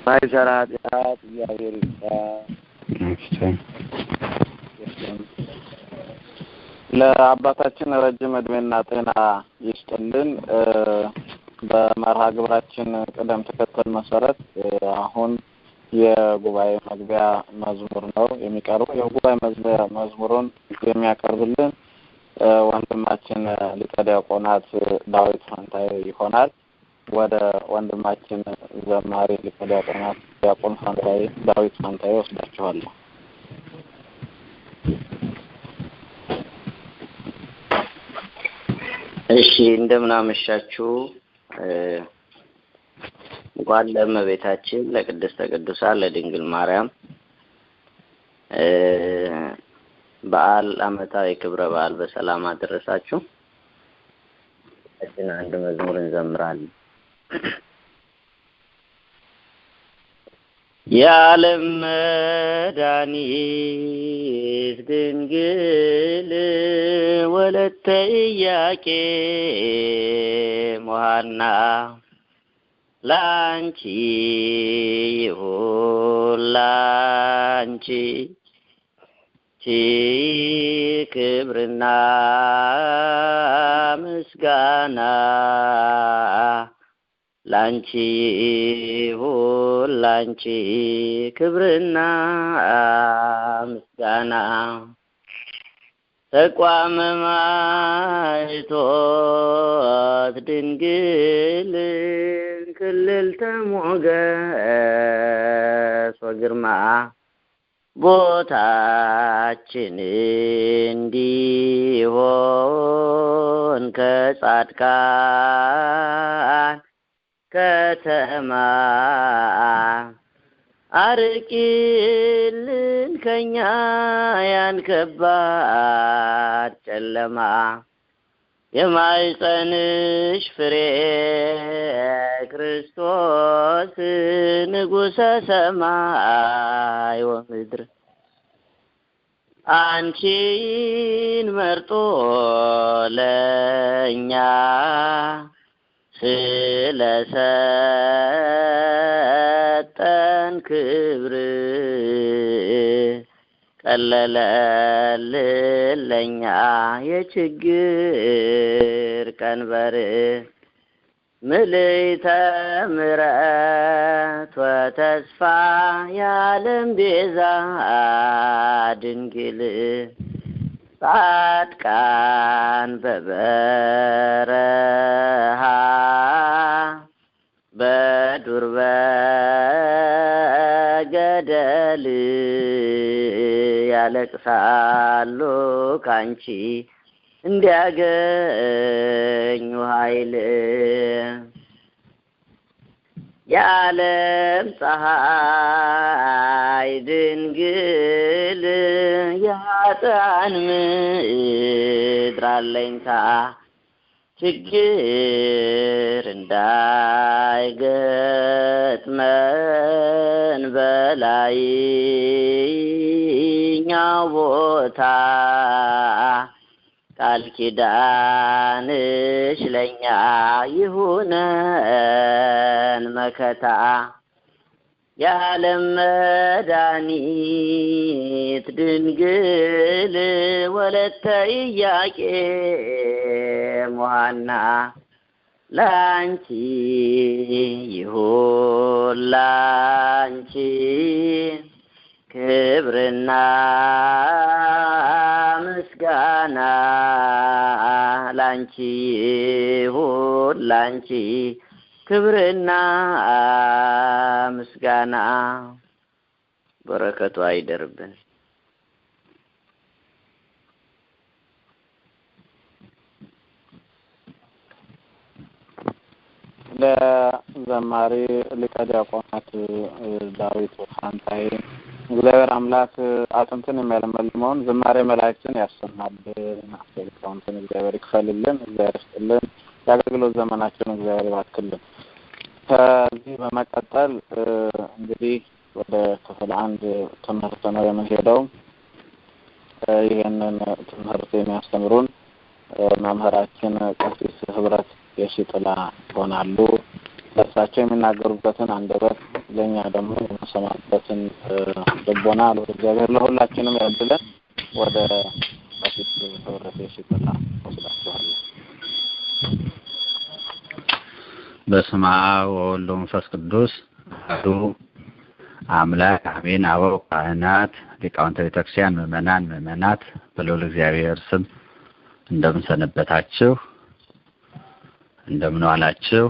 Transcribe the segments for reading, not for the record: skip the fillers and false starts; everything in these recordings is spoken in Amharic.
ማይሰራት ያት እግዚአብሔር ለአባታችን ረጅም እድሜና ጤና ይስጥልን። በመርሃ ግብራችን ቅደም ተከተል መሰረት አሁን የጉባኤ መግቢያ መዝሙር ነው የሚቀርበው። የጉባኤ መግቢያ መዝሙሩን የሚያቀርብልን ወንድማችን ሊቀ ዲያቆናት ዳዊት ፋንታዬ ይሆናል። ወደ ወንድማችን ዘማሪ ሊቀ ዲያቆናት ዲያቆን ፋንታዬ ዳዊት ፋንታዬ ወስዳችኋለሁ። እሺ፣ እንደምን አመሻችሁ። እንኳን ለእመቤታችን ለቅድስተ ቅዱሳን ለድንግል ማርያም በዓል ዓመታዊ ክብረ በዓል በሰላም አደረሳችሁ። እዚህ አንድ መዝሙር እንዘምራለን። የዓለም መድኃኒት ድንግል ወለተ ኢያቄም ወሐና ላንቺ ይሁን ላንቺ ክብርና ምስጋና ላንቺ ይሁን ላንቺ ክብርና ምስጋና ተቋመ ማይቶት ድንግል ክልልተ ሞገስ ወግርማ ቦታችን እንዲሆን ከጻድቃን ከተማ አርቂልን ከኛ ያን ከባድ ጨለማ የማይጸንሽ ፍሬ ክርስቶስ ንጉሠ ሰማይ ወምድር አንቺን መርጦ ለእኛ ስለሰጠን ክብር ቀለለልን ለእኛ የችግር ቀንበር ምልዕተ ምሕረት ወተስፋ የዓለም ቤዛ ድንግል ጻድቃን በበረሃ በዱር በገደል ያለቅሳሉ ካንቺ እንዲያገኙ ኃይል የዓለም ፀሐይ ድንግል የኃጥአን ምድር አለኝታ ችግር እንዳይገጥመን በላይኛው ቦታ ቃል ኪዳንሽ ለኛ ይሁነን መከታ የዓለም መድኃኒት ድንግል ወለተ ኢያቄም ወሐና ላንቺ ይሁን ላንቺ ክብርና ምስጋና ላንቺ ይሁን ላንቺ ክብርና ምስጋና በረከቱ አይደርብን። ለዘማሪ ሊቀ ዲያቆናት ዳዊት ፋንታዬ እግዚአብሔር አምላክ አጥንትን የሚያለመልመውን ዝማሬ መላእክትን ያሰማልን። አስተካክለውን እግዚአብሔር ይክፈልልን፣ እግዚአብሔር ይስጥልን፣ የአገልግሎት ዘመናቸውን እግዚአብሔር ይባርክልን። ከዚህ በመቀጠል እንግዲህ ወደ ክፍል 1 ትምህርት ነው የምንሄደው። ይህንን ትምህርት የሚያስተምሩን መምህራችን ቀሲስ ህብረት የሺጥላ ሆናሉ። ለእሳቸው የሚናገሩበትን አንደበት ለኛ ደግሞ የምንሰማበትን ልቦና ለእግዚአብሔር ለሁላችንም ያድለን። ወደ ቀሲስ ህብረት የሺጥላ ወስዳችኋለሁ። በስመ አብ ወወልድ ወመንፈስ ቅዱስ አሐዱ አምላክ አሜን። አበው ካህናት፣ ሊቃውንተ ቤተክርስቲያን፣ ምእመናት በልዑል እግዚአብሔር ስም እንደምን ሰነበታችሁ? እንደምን ዋላችሁ?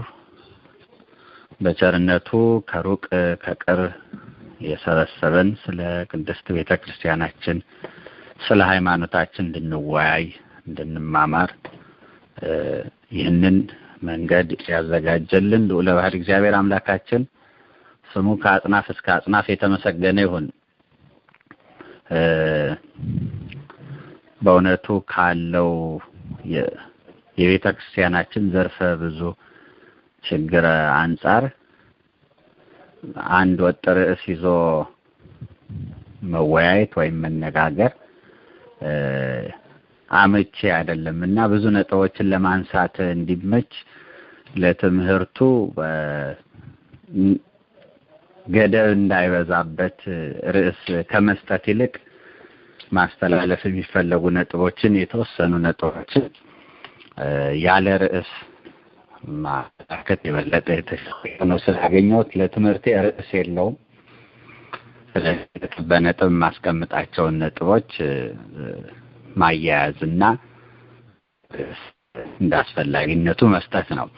በቸርነቱ ከሩቅ ከቅርብ የሰበሰበን ስለ ቅድስት ቤተክርስቲያናችን ስለ ሃይማኖታችን እንድንወያይ እንድንማማር ይህንን መንገድ ያዘጋጀልን ልዑለ ባሕርይ እግዚአብሔር አምላካችን ስሙ ከአጽናፍ እስከ አጽናፍ የተመሰገነ ይሁን። በእውነቱ ካለው የቤተክርስቲያናችን ዘርፈ ብዙ ችግር አንጻር አንድ ወጥ ርዕስ ይዞ መወያየት ወይም መነጋገር አመቺ አይደለምና ብዙ ነጥቦችን ለማንሳት እንዲመች ለትምህርቱ ገደብ እንዳይበዛበት ርዕስ ከመስጠት ይልቅ ማስተላለፍ የሚፈለጉ ነጥቦችን የተወሰኑ ነጥቦችን ያለ ርዕስ ማከት የበለጠ የተሻለ ነው ስላገኘሁት ለትምህርቴ ርዕስ የለውም። በነጥብ ማስቀምጣቸውን ነጥቦች ማያያዝና እንዳስፈላጊነቱ መስጠት ነው።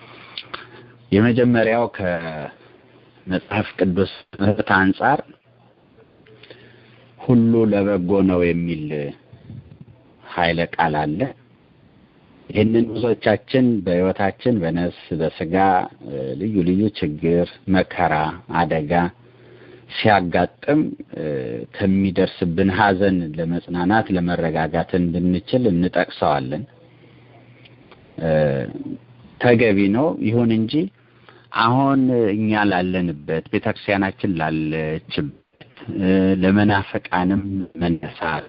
የመጀመሪያው ከመጽሐፍ ቅዱስ ትምህርት አንጻር ሁሉ ለበጎ ነው የሚል ኃይለ ቃል አለ። ይህንን ብዙዎቻችን በሕይወታችን በነፍስ በስጋ ልዩ ልዩ ችግር፣ መከራ፣ አደጋ ሲያጋጥም ከሚደርስብን ሐዘን ለመጽናናት ለመረጋጋት እንድንችል እንጠቅሰዋለን። ተገቢ ነው። ይሁን እንጂ አሁን እኛ ላለንበት ቤተክርስቲያናችን ላለችበት ለመናፍቃንም መነሳት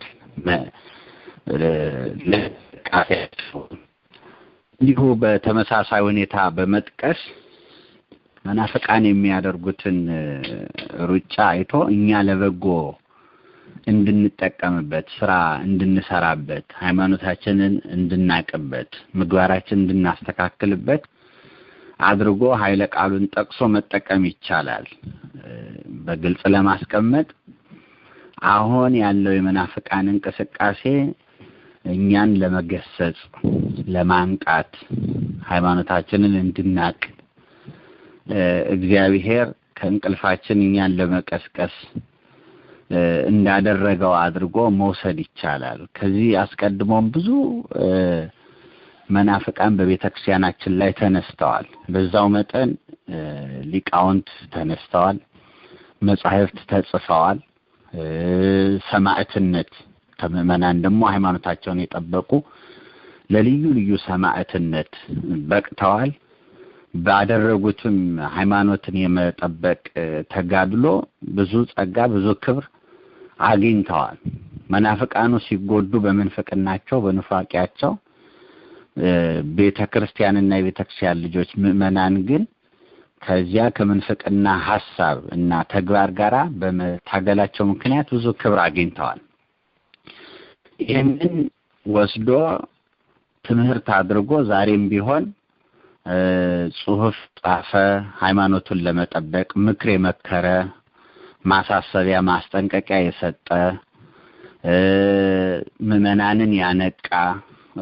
ለቃፊያቸው እንዲሁ በተመሳሳይ ሁኔታ በመጥቀስ መናፍቃን የሚያደርጉትን ሩጫ አይቶ እኛ ለበጎ እንድንጠቀምበት፣ ስራ እንድንሰራበት፣ ሃይማኖታችንን እንድናቅበት፣ ምግባራችንን እንድናስተካክልበት አድርጎ ኃይለ ቃሉን ጠቅሶ መጠቀም ይቻላል። በግልጽ ለማስቀመጥ አሁን ያለው የመናፍቃን እንቅስቃሴ እኛን ለመገሰጽ፣ ለማንቃት፣ ሃይማኖታችንን እንድናቅ እግዚአብሔር ከእንቅልፋችን እኛን ለመቀስቀስ እንዳደረገው አድርጎ መውሰድ ይቻላል። ከዚህ አስቀድሞም ብዙ መናፍቃን በቤተክርስቲያናችን ላይ ተነስተዋል። በዛው መጠን ሊቃውንት ተነስተዋል፣ መጻሕፍት ተጽፈዋል። ሰማዕትነት ከምዕመናን ደግሞ ሃይማኖታቸውን የጠበቁ ለልዩ ልዩ ሰማዕትነት በቅተዋል። ባደረጉትም ሃይማኖትን የመጠበቅ ተጋድሎ ብዙ ጸጋ፣ ብዙ ክብር አግኝተዋል። መናፍቃኑ ሲጎዱ በመንፈቅናቸው በኑፋቂያቸው ቤተክርስቲያንና የቤተክርስቲያን ልጆች ምዕመናን ግን ከዚያ ከመንፈቅና ሐሳብ እና ተግባር ጋራ በመታገላቸው ምክንያት ብዙ ክብር አግኝተዋል። ይህንን ወስዶ ትምህርት አድርጎ ዛሬም ቢሆን ጽሑፍ ጻፈ፣ ሃይማኖቱን ለመጠበቅ ምክር የመከረ፣ ማሳሰቢያ ማስጠንቀቂያ የሰጠ፣ ምዕመናንን ያነቃ፣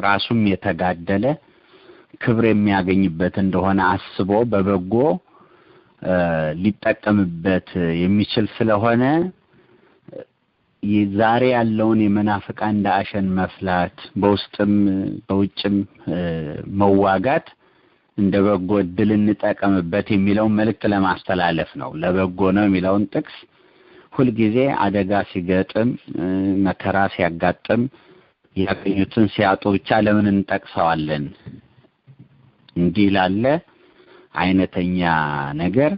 ራሱም የተጋደለ ክብር የሚያገኝበት እንደሆነ አስቦ በበጎ ሊጠቀምበት የሚችል ስለሆነ ዛሬ ያለውን የመናፍቃን እንደ አሸን መፍላት፣ በውስጥም በውጭም መዋጋት እንደ በጎ ዕድል እንጠቀምበት የሚለውን መልእክት ለማስተላለፍ ነው። ለበጎ ነው የሚለውን ጥቅስ ሁልጊዜ አደጋ ሲገጥም፣ መከራ ሲያጋጥም፣ ያገኙትን ሲያጡ ብቻ ለምን እንጠቅሰዋለን? እንዲህ ላለ አይነተኛ ነገር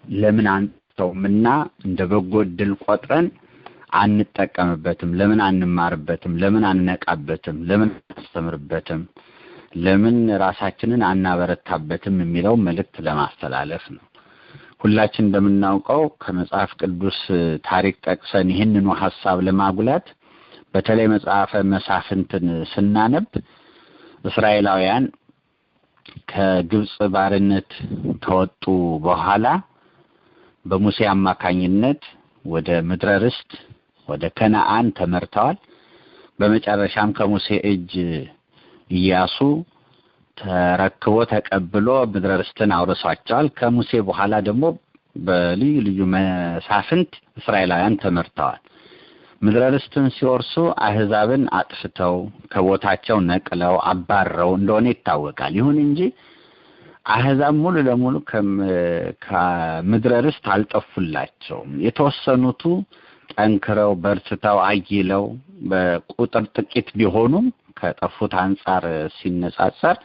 ለምን አንተ አይከፍተውምና እንደ በጎ ዕድል ቆጥረን አንጠቀምበትም? ለምን አንማርበትም? ለምን አንነቃበትም? ለምን አስተምርበትም? ለምን ራሳችንን አናበረታበትም? የሚለው መልእክት ለማስተላለፍ ነው። ሁላችን እንደምናውቀው ከመጽሐፍ ቅዱስ ታሪክ ጠቅሰን ይህንኑ ሐሳብ ለማጉላት በተለይ መጽሐፈ መሳፍንትን ስናነብ እስራኤላውያን ከግብጽ ባርነት ከወጡ በኋላ በሙሴ አማካኝነት ወደ ምድረ ርስት ወደ ከነዓን ተመርተዋል። በመጨረሻም ከሙሴ እጅ ኢያሱ ተረክቦ ተቀብሎ ምድረ ርስትን አውርሷቸዋል። ከሙሴ በኋላ ደግሞ በልዩ ልዩ መሳፍንት እስራኤላውያን ተመርተዋል። ምድረ ርስትን ሲወርሱ አህዛብን አጥፍተው ከቦታቸው ነቅለው አባረው እንደሆነ ይታወቃል። ይሁን እንጂ አህዛብ ሙሉ ለሙሉ ከምድረ ርስት አልጠፉላቸውም። የተወሰኑቱ ጠንክረው በርትተው አይለው በቁጥር ጥቂት ቢሆኑም ከጠፉት አንጻር ሲነጻጸር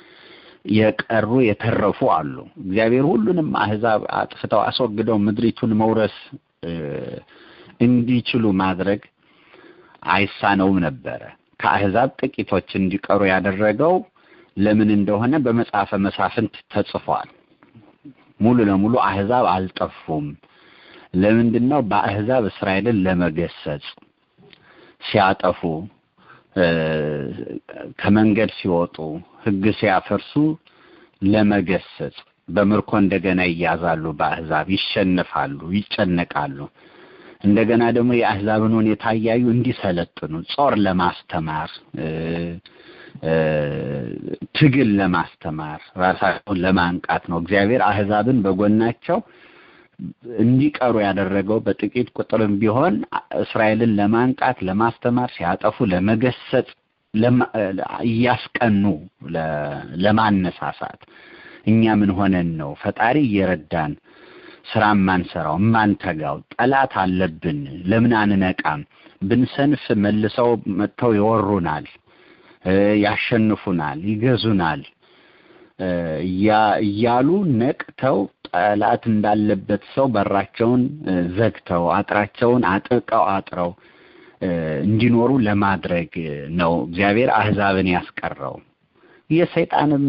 የቀሩ የተረፉ አሉ። እግዚአብሔር ሁሉንም አህዛብ አጥፍተው አስወግደው ምድሪቱን መውረስ እንዲችሉ ማድረግ አይሳነውም ነበረ። ከአህዛብ ጥቂቶች እንዲቀሩ ያደረገው ለምን እንደሆነ በመጽሐፈ መሳፍንት ተጽፏል። ሙሉ ለሙሉ አህዛብ አልጠፉም። ለምንድነው? በአህዛብ እስራኤልን ለመገሰጽ ሲያጠፉ፣ ከመንገድ ሲወጡ፣ ሕግ ሲያፈርሱ ለመገሰጽ በምርኮ እንደገና ይያዛሉ። በአህዛብ ይሸነፋሉ፣ ይጨነቃሉ። እንደገና ደግሞ የአህዛብን ሁኔታ ያዩ እንዲሰለጥኑ ጾር ለማስተማር ትግል ለማስተማር ራሳቸውን ለማንቃት ነው። እግዚአብሔር አህዛብን በጎናቸው እንዲቀሩ ያደረገው በጥቂት ቁጥርም ቢሆን እስራኤልን ለማንቃት ለማስተማር ሲያጠፉ ለመገሰጽ እያስቀኑ ለማነሳሳት እኛ ምን ሆነን ነው ፈጣሪ እየረዳን ስራም ማንሰራው ማንተጋው ጠላት አለብን ለምን አንነቃም ብንሰንፍ መልሰው መጥተው ይወሩናል ያሸንፉናል ይገዙናል እያሉ ነቅተው ጠላት እንዳለበት ሰው በራቸውን ዘግተው አጥራቸውን አጥረው እንዲኖሩ ለማድረግ ነው እግዚአብሔር አህዛብን ያስቀረው። የሰይጣንም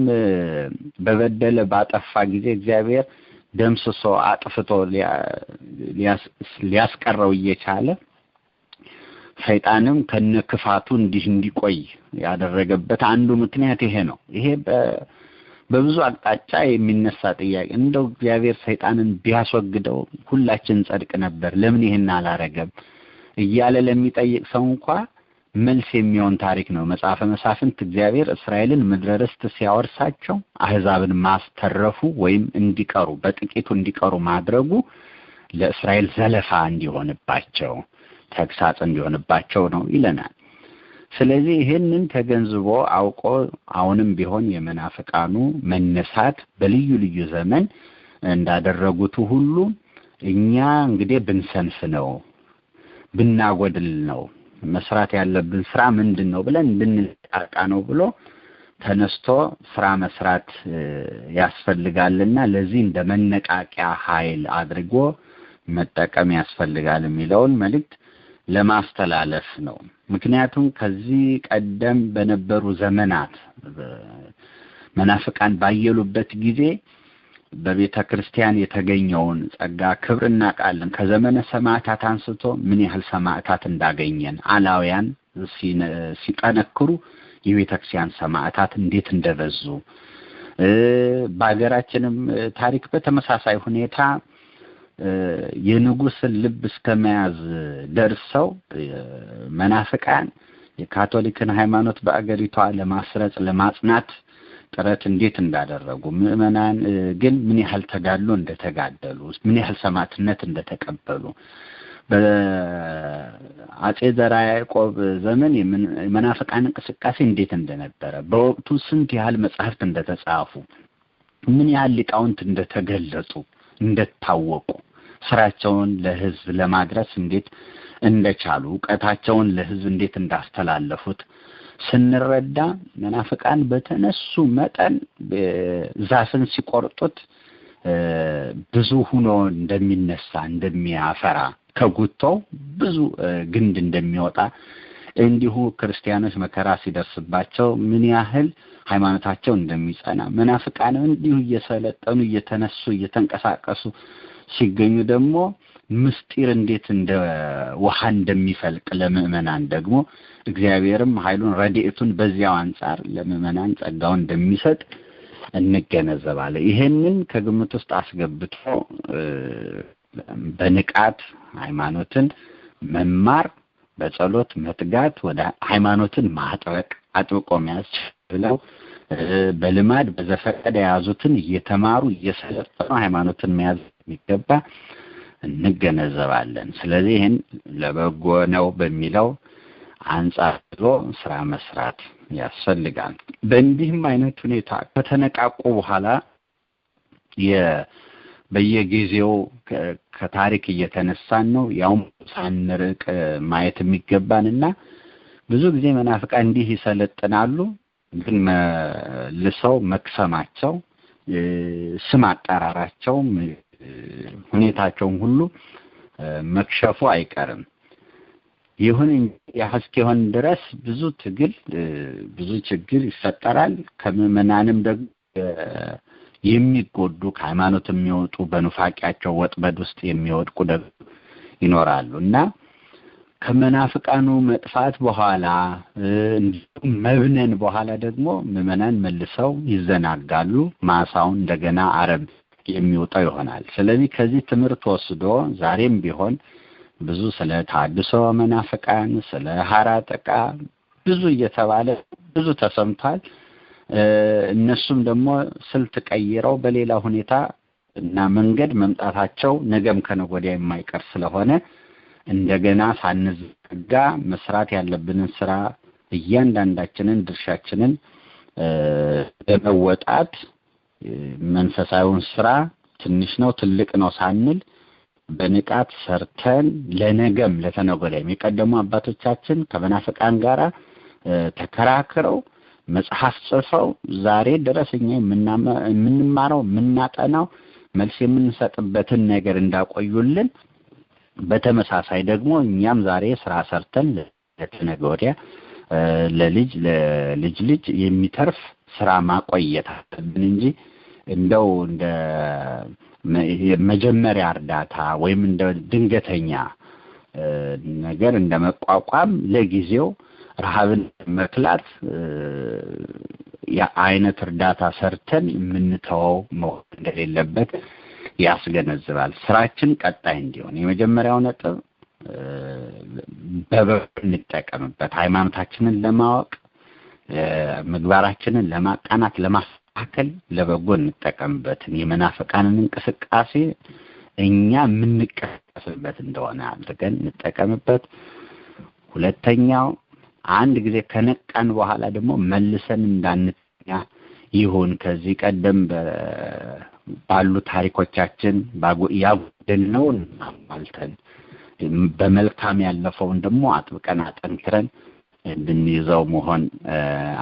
በበደለ ባጠፋ ጊዜ እግዚአብሔር ደምስሶ አጥፍቶ ሊያስቀረው እየቻለ ሰይጣንም ከነክፋቱ እንዲቆይ ያደረገበት አንዱ ምክንያት ይሄ ነው። ይሄ በብዙ አቅጣጫ የሚነሳ ጥያቄ እንደው እግዚአብሔር ሰይጣንን ቢያስወግደው ሁላችን ጸድቅ ነበር ለምን ይሄን አላረገም እያለ ለሚጠይቅ ሰው እንኳን መልስ የሚሆን ታሪክ ነው። መጽሐፈ መሳፍንት እግዚአብሔር እስራኤልን ምድረ ርስት ሲያወርሳቸው አህዛብን ማስተረፉ ወይም እንዲቀሩ በጥቂቱ እንዲቀሩ ማድረጉ ለእስራኤል ዘለፋ እንዲሆንባቸው ተግሳጽ እንዲሆንባቸው ነው ይለናል። ስለዚህ ይሄንን ተገንዝቦ አውቆ አሁንም ቢሆን የመናፍቃኑ መነሳት በልዩ ልዩ ዘመን እንዳደረጉት ሁሉ እኛ እንግዲህ ብንሰንፍ ነው ብናጎድል ነው መስራት ያለብን ስራ ምንድነው ብለን እንድንጣጣ ነው ብሎ ተነስቶ ስራ መስራት ያስፈልጋልና ለዚህ እንደ መነቃቂያ ኃይል አድርጎ መጠቀም ያስፈልጋል የሚለውን መልእክት ለማስተላለፍ ነው። ምክንያቱም ከዚህ ቀደም በነበሩ ዘመናት መናፍቃን ባየሉበት ጊዜ በቤተ ክርስቲያን የተገኘውን ጸጋ ክብርና ቃልን ከዘመነ ሰማዕታት አንስቶ ምን ያህል ሰማዕታት እንዳገኘን አላውያን ሲጠነክሩ የቤተ ክርስቲያን ሰማዕታት እንዴት እንደበዙ በአገራችንም ታሪክ በተመሳሳይ ሁኔታ የንጉሥን ልብ እስከመያዝ ደርሰው መናፍቃን የካቶሊክን ሃይማኖት በአገሪቷ ለማስረጽ ለማጽናት ጥረት እንዴት እንዳደረጉ ምዕመናን ግን ምን ያህል ተጋድሎ እንደተጋደሉ ምን ያህል ሰማዕትነት እንደተቀበሉ በአጼ ዘርዓ ያዕቆብ ዘመን የመናፍቃን እንቅስቃሴ እንዴት እንደነበረ በወቅቱ ስንት ያህል መጻሕፍት እንደተጻፉ ምን ያህል ሊቃውንት እንደተገለጹ እንደታወቁ ስራቸውን ለሕዝብ ለማድረስ እንዴት እንደቻሉ ዕውቀታቸውን ለሕዝብ እንዴት እንዳስተላለፉት ስንረዳ መናፍቃን በተነሱ መጠን ዛፍን ሲቆርጡት ብዙ ሆኖ እንደሚነሳ እንደሚያፈራ ከጉቶው ብዙ ግንድ እንደሚወጣ እንዲሁ ክርስቲያኖች መከራ ሲደርስባቸው ምን ያህል ሃይማኖታቸው እንደሚጸና መናፍቃን እንዲሁ እየሰለጠኑ እየተነሱ እየተንቀሳቀሱ ሲገኙ ደግሞ ምስጢር እንዴት እንደ ውሃ እንደሚፈልቅ ለምእመናን ደግሞ እግዚአብሔርም ኃይሉን ረድኤቱን በዚያው አንጻር ለምእመናን ጸጋውን እንደሚሰጥ እንገነዘባለን። ይሄንን ከግምት ውስጥ አስገብቶ በንቃት ሃይማኖትን መማር በጸሎት መትጋት ወደ ሃይማኖትን ማጥበቅ አጥብቆ መያዝ ብለው በልማድ በዘፈቀደ የያዙትን እየተማሩ እየሰለጠኑ ሃይማኖትን መያዝ የሚገባ እንገነዘባለን። ስለዚህ ይህን ለበጎ ነው በሚለው አንጻር ስራ መስራት ያስፈልጋል። በእንዲህም አይነት ሁኔታ ከተነቃቁ በኋላ በየጊዜው ከታሪክ እየተነሳን ነው ያውም ሳንርቅ ማየት የሚገባንና ብዙ ጊዜ መናፍቃን እንዲህ ይሰለጥናሉ፣ ግን መልሰው መክሰማቸው ስም አጠራራቸው ሁኔታቸውን ሁሉ መክሸፉ አይቀርም። ይሁን ያስከሆን ድረስ ብዙ ትግል ብዙ ችግር ይፈጠራል። ከምእመናንም ደግሞ የሚጎዱ ከሃይማኖት የሚወጡ በኑፋቂያቸው ወጥመድ ውስጥ የሚወድቁ ደግሞ ይኖራሉና ከመናፍቃኑ መጥፋት በኋላ መብነን በኋላ ደግሞ ምእመናን መልሰው ይዘናጋሉ። ማሳውን እንደገና አረም የሚወጣው ይሆናል። ስለዚህ ከዚህ ትምህርት ወስዶ ዛሬም ቢሆን ብዙ ስለ ታድሶ መናፍቃን ስለ ሐራጠቃ ብዙ እየተባለ ብዙ ተሰምቷል። እነሱም ደግሞ ስልት ቀይረው በሌላ ሁኔታ እና መንገድ መምጣታቸው ነገም ከነገ ወዲያ የማይቀር ስለሆነ እንደገና ሳንዘጋ መስራት ያለብንን ስራ እያንዳንዳችንን ድርሻችንን ለመወጣት መንፈሳዊውን ስራ ትንሽ ነው ትልቅ ነው ሳንል በንቃት ሰርተን ለነገም ለተነገ ወዲያ የቀደሙ አባቶቻችን ከመናፍቃን ጋራ ተከራክረው መጽሐፍ ጽፈው ዛሬ ድረስ እኛ የምንማረው የምናጠናው መልስ የምንሰጥበትን ነገር እንዳቆዩልን በተመሳሳይ ደግሞ እኛም ዛሬ ስራ ሰርተን ለተነገ ወዲያ ለልጅ ልጅ የሚተርፍ ስራ ማቆየት አለብን እንጂ እንደው እንደ መጀመሪያ እርዳታ ወይም እንደ ድንገተኛ ነገር እንደመቋቋም ለጊዜው ረሃብን መክላት የአይነት እርዳታ ሰርተን የምንተወው መሆን እንደሌለበት ያስገነዝባል። ስራችን ቀጣይ እንዲሆን የመጀመሪያው ነጥብ በበጎ እንጠቀምበት። ሃይማኖታችንን ለማወቅ ምግባራችንን ለማቃናት ለማስተካከል ለበጎ እንጠቀምበት። የመናፍቃንን እንቅስቃሴ እኛ የምንቀሰቅስበት እንደሆነ አድርገን እንጠቀምበት። ሁለተኛው አንድ ጊዜ ከነቃን በኋላ ደግሞ መልሰን እንዳንተኛ ይሁን። ከዚህ ቀደም ባሉ ታሪኮቻችን ያጎደልነውን አሟልተን በመልካም ያለፈውን ደግሞ አጥብቀን አጠንክረን እንድንይዘው መሆን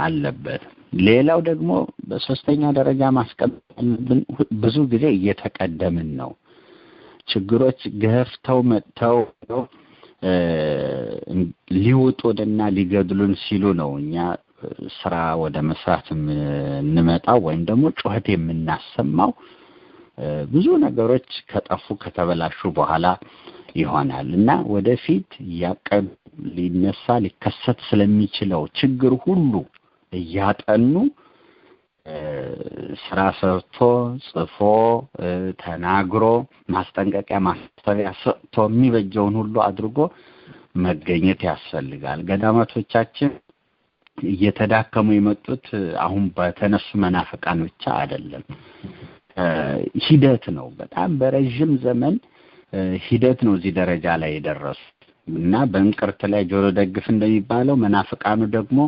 አለበት። ሌላው ደግሞ በሶስተኛ ደረጃ ማስቀመጥ ያለብን ብዙ ጊዜ እየተቀደምን ነው። ችግሮች ገፍተው መጥተው ሊውጡንና ሊገድሉን ሲሉ ነው እኛ ስራ ወደ መስራት እንመጣው ወይም ደግሞ ጩኸት የምናሰማው። ብዙ ነገሮች ከጠፉ ከተበላሹ በኋላ ይሆናልና ወደፊት ያቀብ ሊነሳ ሊከሰት ስለሚችለው ችግር ሁሉ እያጠኑ ስራ ሰርቶ ጽፎ ተናግሮ ማስጠንቀቂያ ማስተሪያ ሰጥቶ የሚበጀውን ሁሉ አድርጎ መገኘት ያስፈልጋል። ገዳማቶቻችን እየተዳከሙ የመጡት አሁን በተነሱ መናፍቃን ብቻ አይደለም፣ ሂደት ነው። በጣም በረጅም ዘመን ሂደት ነው እዚህ ደረጃ ላይ የደረሱት እና በእንቅርት ላይ ጆሮ ደግፍ እንደሚባለው መናፍቃኑ ደግሞ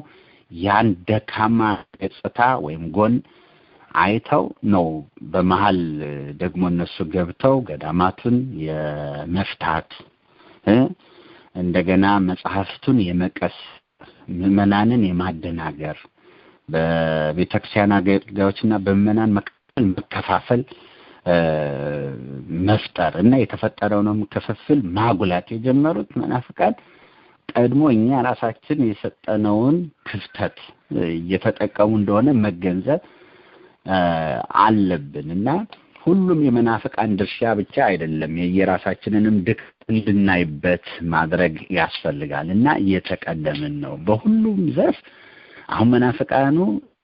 ያን ደካማ ገጽታ ወይም ጎን አይተው ነው በመሃል ደግሞ እነሱ ገብተው ገዳማቱን የመፍታት እንደገና መጽሐፍቱን የመቀስ ምዕመናንን የማደናገር በቤተክርስቲያን አገልጋዮችና በምዕመናን መካከል መከፋፈል መፍጠር እና የተፈጠረውን ክፍፍል ማጉላት የጀመሩት መናፍቃን ቀድሞ እኛ ራሳችን የሰጠነውን ክፍተት እየተጠቀሙ እንደሆነ መገንዘብ አለብን እና ሁሉም የመናፍቃን ድርሻ ብቻ አይደለም የየራሳችንንም ድክመት እንድናይበት ማድረግ ያስፈልጋል እና እየተቀደምን ነው በሁሉም ዘርፍ። አሁን መናፍቃኑ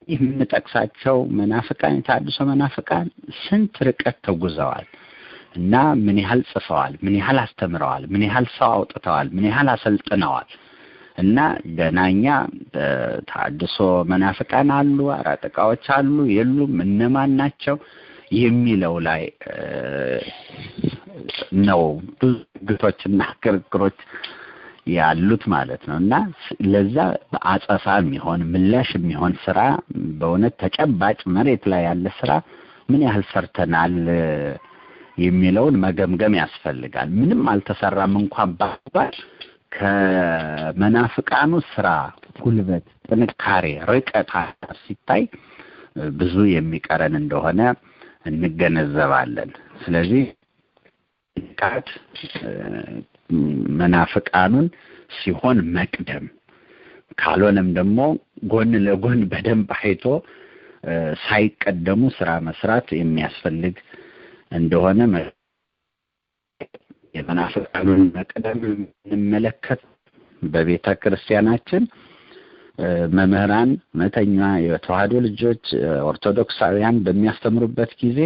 የምንጠቅሳቸው መናፍቃን የታድሶ መናፍቃን ስንት ርቀት ተጉዘዋል እና ምን ያህል ጽፈዋል፣ ምን ያህል አስተምረዋል፣ ምን ያህል ሰው አውጥተዋል፣ ምን ያህል አሰልጥነዋል እና ገናኛ ታድሶ መናፍቃን አሉ፣ አራጥቃዎች አሉ የሉም፣ እነማን ናቸው የሚለው ላይ ነው ብዙ ግቶችና ክርክሮች ያሉት ማለት ነው እና ለዛ አጸፋ የሚሆን ምላሽ የሚሆን ስራ በእውነት ተጨባጭ መሬት ላይ ያለ ስራ ምን ያህል ሰርተናል የሚለውን መገምገም ያስፈልጋል። ምንም አልተሰራም እንኳን ባባል ከመናፍቃኑ ስራ ጉልበት፣ ጥንካሬ፣ ርቀት ሲታይ ብዙ የሚቀረን እንደሆነ እንገነዘባለን። ስለዚህ ቃት መናፍቃኑን ሲሆን መቅደም ካልሆነም ደግሞ ጎን ለጎን በደንብ አይቶ ሳይቀደሙ ስራ መስራት የሚያስፈልግ እንደሆነ የመናፍቃኑን መቅደም እንመለከት። በቤተ ክርስቲያናችን መምህራን መተኛ የተዋህዶ ልጆች ኦርቶዶክሳውያን በሚያስተምሩበት ጊዜ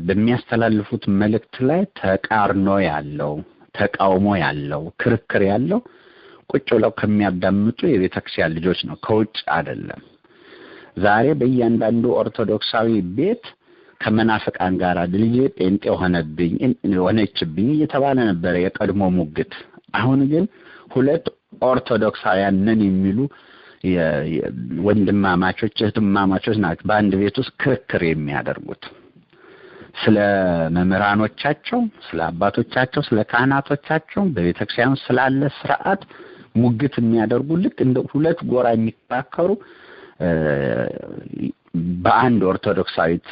በሚያስተላልፉት መልእክት ላይ ተቃርኖ ያለው ተቃውሞ ያለው ክርክር ያለው ቁጭ ብለው ከሚያዳምጡ የቤተክርስቲያን ልጆች ነው፣ ከውጭ አይደለም። ዛሬ በእያንዳንዱ ኦርቶዶክሳዊ ቤት ከመናፍቃን ጋር ልጄ ጴንጤ ሆነችብኝ እየተባለ ነበር የቀድሞ ሙግት። አሁን ግን ሁለት ኦርቶዶክሳውያን ነን የሚሉ ወንድማማቾች እህትማማቾች ናቸው በአንድ ቤት ውስጥ ክርክር የሚያደርጉት ስለ መምህራኖቻቸው፣ ስለ አባቶቻቸው፣ ስለ ካህናቶቻቸው በቤተክርስቲያን ስላለ ስርዓት ሙግት የሚያደርጉ ልክ እንደ ሁለት ጎራ የሚከራከሩ በአንድ ኦርቶዶክሳዊት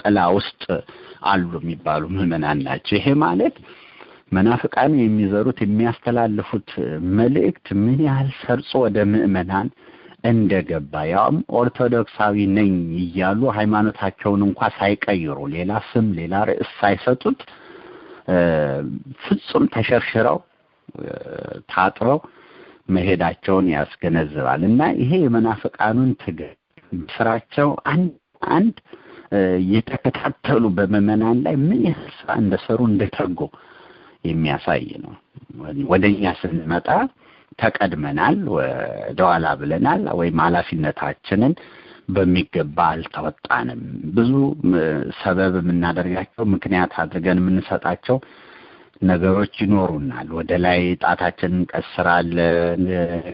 ጥላ ውስጥ አሉ የሚባሉ ምዕመናን ናቸው። ይሄ ማለት መናፍቃን የሚዘሩት የሚያስተላልፉት መልእክት ምን ያህል ሰርጾ ወደ ምዕመናን እንደገባ ያውም ኦርቶዶክሳዊ ነኝ እያሉ ሃይማኖታቸውን እንኳን ሳይቀይሩ ሌላ ስም ሌላ ርዕስ ሳይሰጡት ፍጹም ተሸርሽረው ታጥረው መሄዳቸውን ያስገነዝባል እና ይሄ የመናፍቃኑን ትግል ስራቸው አንድ የተከታተሉ በምዕመናን ላይ ምን ያህል ስራ እንደሰሩ እንደተጉ የሚያሳይ ነው። ወደኛ ስንመጣ ተቀድመናል፣ ወደኋላ ብለናል፣ ወይም ኃላፊነታችንን በሚገባ አልተወጣንም። ብዙ ሰበብ የምናደርጋቸው ምክንያት አድርገን የምንሰጣቸው ነገሮች ይኖሩናል። ወደ ላይ ጣታችንን እንቀስራለን፣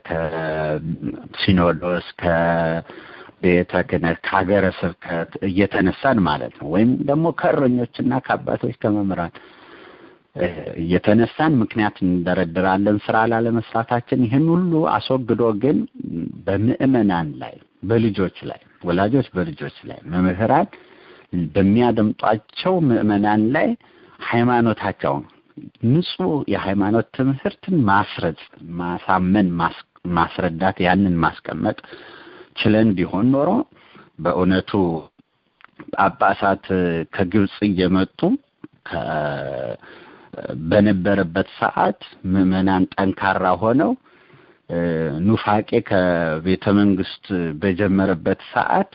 ከሲኖዶስ ከቤተ ክህነት ከሀገረ ስብከት እየተነሳን ማለት ነው። ወይም ደግሞ ከእረኞችና ከአባቶች ከመምህራን እየተነሳን ምክንያት እንደረድራለን ስራ ላለመስራታችን። ይህን ሁሉ አስወግዶ ግን በምዕመናን ላይ በልጆች ላይ ወላጆች በልጆች ላይ መምህራን በሚያደምጧቸው ምዕመናን ላይ ሃይማኖታቸውን ንጹህ የሃይማኖት ትምህርትን ማስረጽ፣ ማሳመን፣ ማስረዳት ያንን ማስቀመጥ ችለን ቢሆን ኖሮ በእውነቱ ጳጳሳት ከግብጽ እየመጡ በነበረበት ሰዓት ምዕመናን ጠንካራ ሆነው ኑፋቄ ከቤተ መንግስት በጀመረበት ሰዓት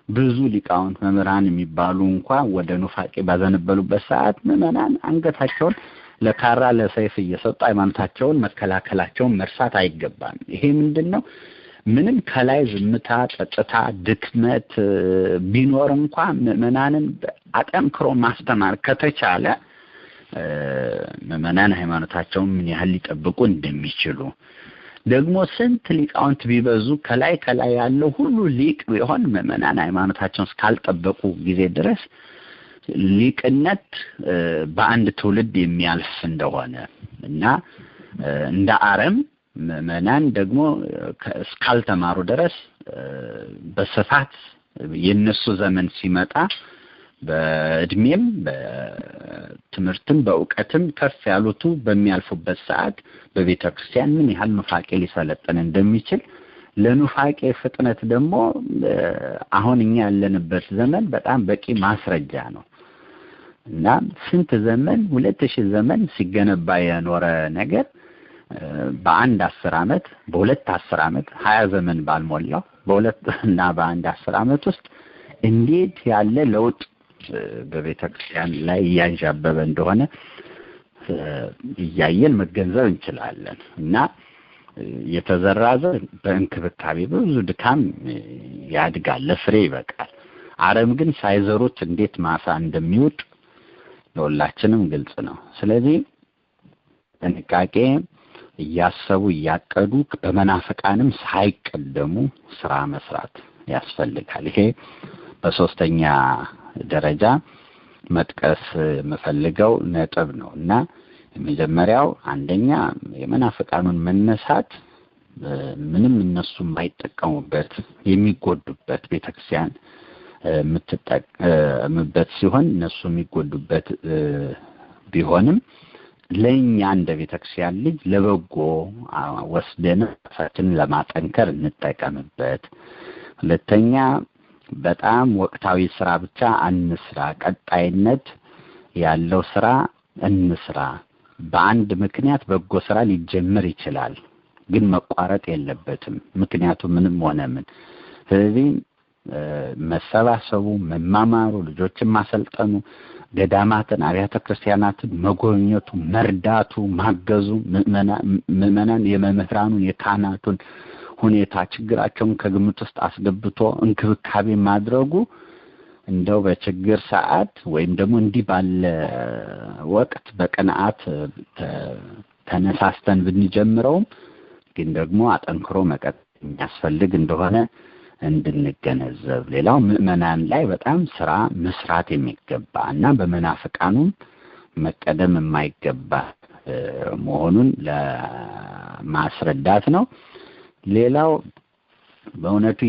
ብዙ ሊቃውንት መምህራን የሚባሉ እንኳን ወደ ኑፋቄ ባዘነበሉበት ሰዓት ምዕመናን አንገታቸውን ለካራ ለሰይፍ እየሰጡ ሃይማኖታቸውን መከላከላቸውን መርሳት አይገባም። ይሄ ምንድነው? ምንም ከላይ ዝምታ፣ ጸጥታ፣ ድክመት ቢኖር እንኳን ምዕመናንን አጠንክሮ ማስተማር ከተቻለ ምዕመናን ሃይማኖታቸውን ምን ያህል ሊጠብቁ እንደሚችሉ ደግሞ ስንት ሊቃውንት ቢበዙ ከላይ ያለው ሁሉ ሊቅ ቢሆን ምዕመናን ሃይማኖታቸውን እስካልጠበቁ ጊዜ ድረስ ሊቅነት በአንድ ትውልድ የሚያልፍ እንደሆነ እና እንደ አረም ምዕመናን ደግሞ እስካልተማሩ ድረስ በስፋት የነሱ ዘመን ሲመጣ በእድሜም በትምህርትም በእውቀትም ከፍ ያሉት በሚያልፉበት ሰዓት በቤተክርስቲያን ምን ያህል ኑፋቄ ሊሰለጥን እንደሚችል ለኑፋቄ ፍጥነት ደግሞ አሁን እኛ ያለንበት ዘመን በጣም በቂ ማስረጃ ነው እና ስንት ዘመን 2000 ዘመን ሲገነባ የኖረ ነገር በአንድ 10 ዓመት በሁለት 10 ዓመት 20 ዘመን ባልሞላው በሁለት እና በአንድ 10 ዓመት ውስጥ እንዴት ያለ ለውጥ በቤተክርስቲያን ላይ ያንዣበበ እንደሆነ እያየን መገንዘብ እንችላለን እና የተዘራ ዘር በእንክብካቤ ብዙ ድካም ያድጋል ለፍሬ ይበቃል አረም ግን ሳይዘሩት እንዴት ማሳ እንደሚወጥ ለሁላችንም ግልጽ ነው ስለዚህ ጥንቃቄ እያሰቡ እያቀዱ በመናፍቃንም ሳይቀደሙ ስራ መስራት ያስፈልጋል ይሄ በሶስተኛ ደረጃ መጥቀስ መፈልገው ነጥብ ነውና የመጀመሪያው አንደኛ የመናፍቃኑን መነሳት ምንም እነሱ የማይጠቀሙበት የሚጎዱበት ቤተክርስቲያን የምትጠቀምበት ሲሆን እነሱ የሚጎዱበት ቢሆንም ለኛ እንደ ቤተክርስቲያን ልጅ ለበጎ ወስደን ራሳችንን ለማጠንከር እንጠቀምበት ሁለተኛ በጣም ወቅታዊ ስራ ብቻ አንስራ ቀጣይነት ያለው ስራ እንስራ በአንድ ምክንያት በጎ ስራ ሊጀመር ይችላል ግን መቋረጥ የለበትም ምክንያቱ ምንም ሆነ ምን ስለዚህ መሰባሰቡ መማማሩ ልጆችን ማሰልጠኑ ገዳማትን አብያተ ክርስቲያናትን መጎብኘቱ መርዳቱ ማገዙ ምእመናን የመምህራኑን የካህናቱን ሁኔታ ችግራቸውን ከግምት ውስጥ አስገብቶ እንክብካቤ ማድረጉ እንደው በችግር ሰዓት ወይም ደግሞ እንዲህ ባለ ወቅት በቀናት ተነሳስተን ብንጀምረውም ግን ደግሞ አጠንክሮ መቀጠል የሚያስፈልግ እንደሆነ እንድንገነዘብ ሌላው ምእመናን ላይ በጣም ስራ መስራት የሚገባ እና በመናፍቃኑም መቀደም የማይገባ መሆኑን ለማስረዳት ነው ሌላው በእውነቱ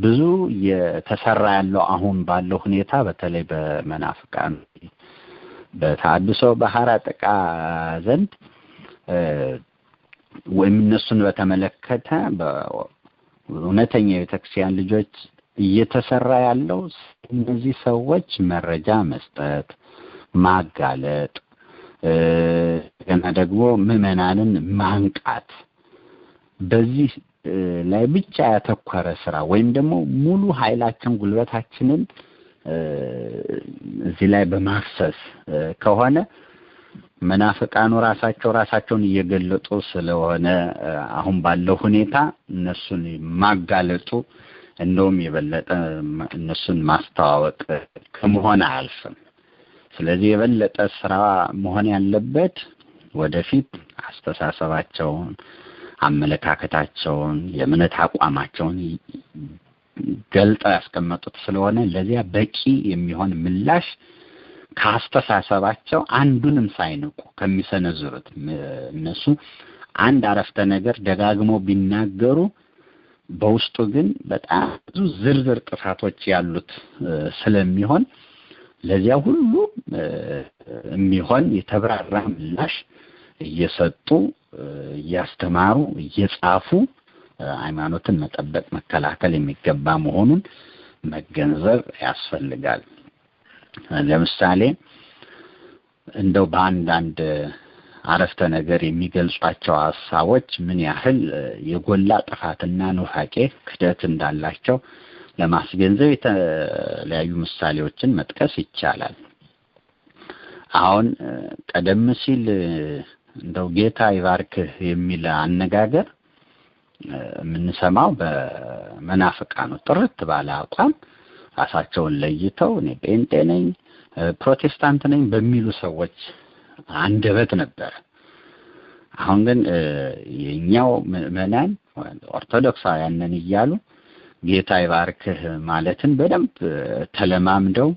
ብዙ የተሰራ ያለው አሁን ባለው ሁኔታ በተለይ በመናፍቃን በታድሶ ባህራ ጠቃ ዘንድ ወይም እነሱን በተመለከተ በእውነተኛ የቤተክርስቲያን ልጆች እየተሰራ ያለው እነዚህ ሰዎች መረጃ መስጠት ማጋለጥ ገና ደግሞ ምእመናንን ማንቃት በዚህ ላይ ብቻ ያተኮረ ስራ ወይም ደግሞ ሙሉ ኃይላችን ጉልበታችንን እዚህ ላይ በማፍሰስ ከሆነ መናፍቃኑ ራሳቸውን እየገለጡ ስለሆነ አሁን ባለው ሁኔታ እነሱን ማጋለጡ እንደውም የበለጠ እነሱን ማስተዋወቅ ከመሆን አያልፍም ስለዚህ የበለጠ ስራ መሆን ያለበት ወደፊት አስተሳሰባቸውን አመለካከታቸውን የእምነት አቋማቸውን ገልጠው ያስቀመጡት ስለሆነ ለዚያ በቂ የሚሆን ምላሽ ካስተሳሰባቸው አንዱንም ሳይንቁ ከሚሰነዝሩት እነሱ አንድ አረፍተ ነገር ደጋግሞ ቢናገሩ በውስጡ ግን በጣም ብዙ ዝርዝር ጥፋቶች ያሉት ስለሚሆን ለዚያ ሁሉ የሚሆን የተብራራ ምላሽ እየሰጡ እያስተማሩ እየጻፉ ሃይማኖትን መጠበቅ መከላከል የሚገባ መሆኑን መገንዘብ ያስፈልጋል ለምሳሌ እንደው በአንድ አረፍተ ነገር የሚገልጿቸው ሐሳቦች ምን ያህል የጎላ ጥፋትና ኑፋቄ ክደት እንዳላቸው ለማስገንዘብ የተለያዩ ምሳሌዎችን መጥቀስ ይቻላል አሁን ቀደም ሲል እንደው ጌታ ይባርክህ የሚል አነጋገር የምንሰማው በመናፍቃኑ ጥርት ባለ አቋም ራሳቸውን ለይተው እኔ ጴንጤ ነኝ ፕሮቴስታንት ነኝ በሚሉ ሰዎች አንደበት ነበር አሁን ግን የኛው ምእመናን ኦርቶዶክሳውያን ነን እያሉ ጌታ ይባርክህ ማለትን በደንብ ተለማምደው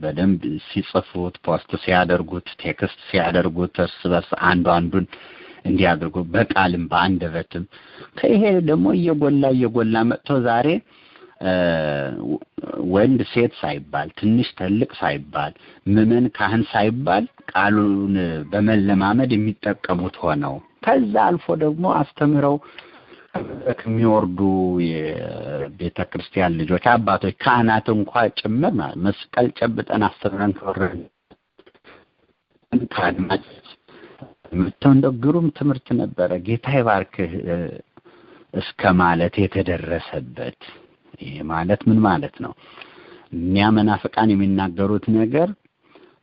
በደንብ ሲጽፉት ፖስት ሲያደርጉት ቴክስት ሲያደርጉት እርስ በርስ አንዱን እንዲያደርጉ በቃልም በአንደበትም ከይሄ ደግሞ እየጎላ መጥቶ ዛሬ ወንድ ሴት ሳይባል ትንሽ ትልቅ ሳይባል ምዕመን ካህን ሳይባል ቃሉን በመለማመድ የሚጠቀሙት ሆነው ከዛ አልፎ ደግሞ አስተምረው ከሚወርዱ የቤተ ክርስቲያን ልጆች አባቶች ካህናት እንኳን ጭምር መስቀል ጨብጠን አስተምረን ከወረደ ታድማጭ መተንደው ግሩም ትምህርት ነበረ ጌታ ይባርክህ እስከ ማለት የተደረሰበት። ይሄ ማለት ምን ማለት ነው? እኛ መናፍቃን የሚናገሩት ነገር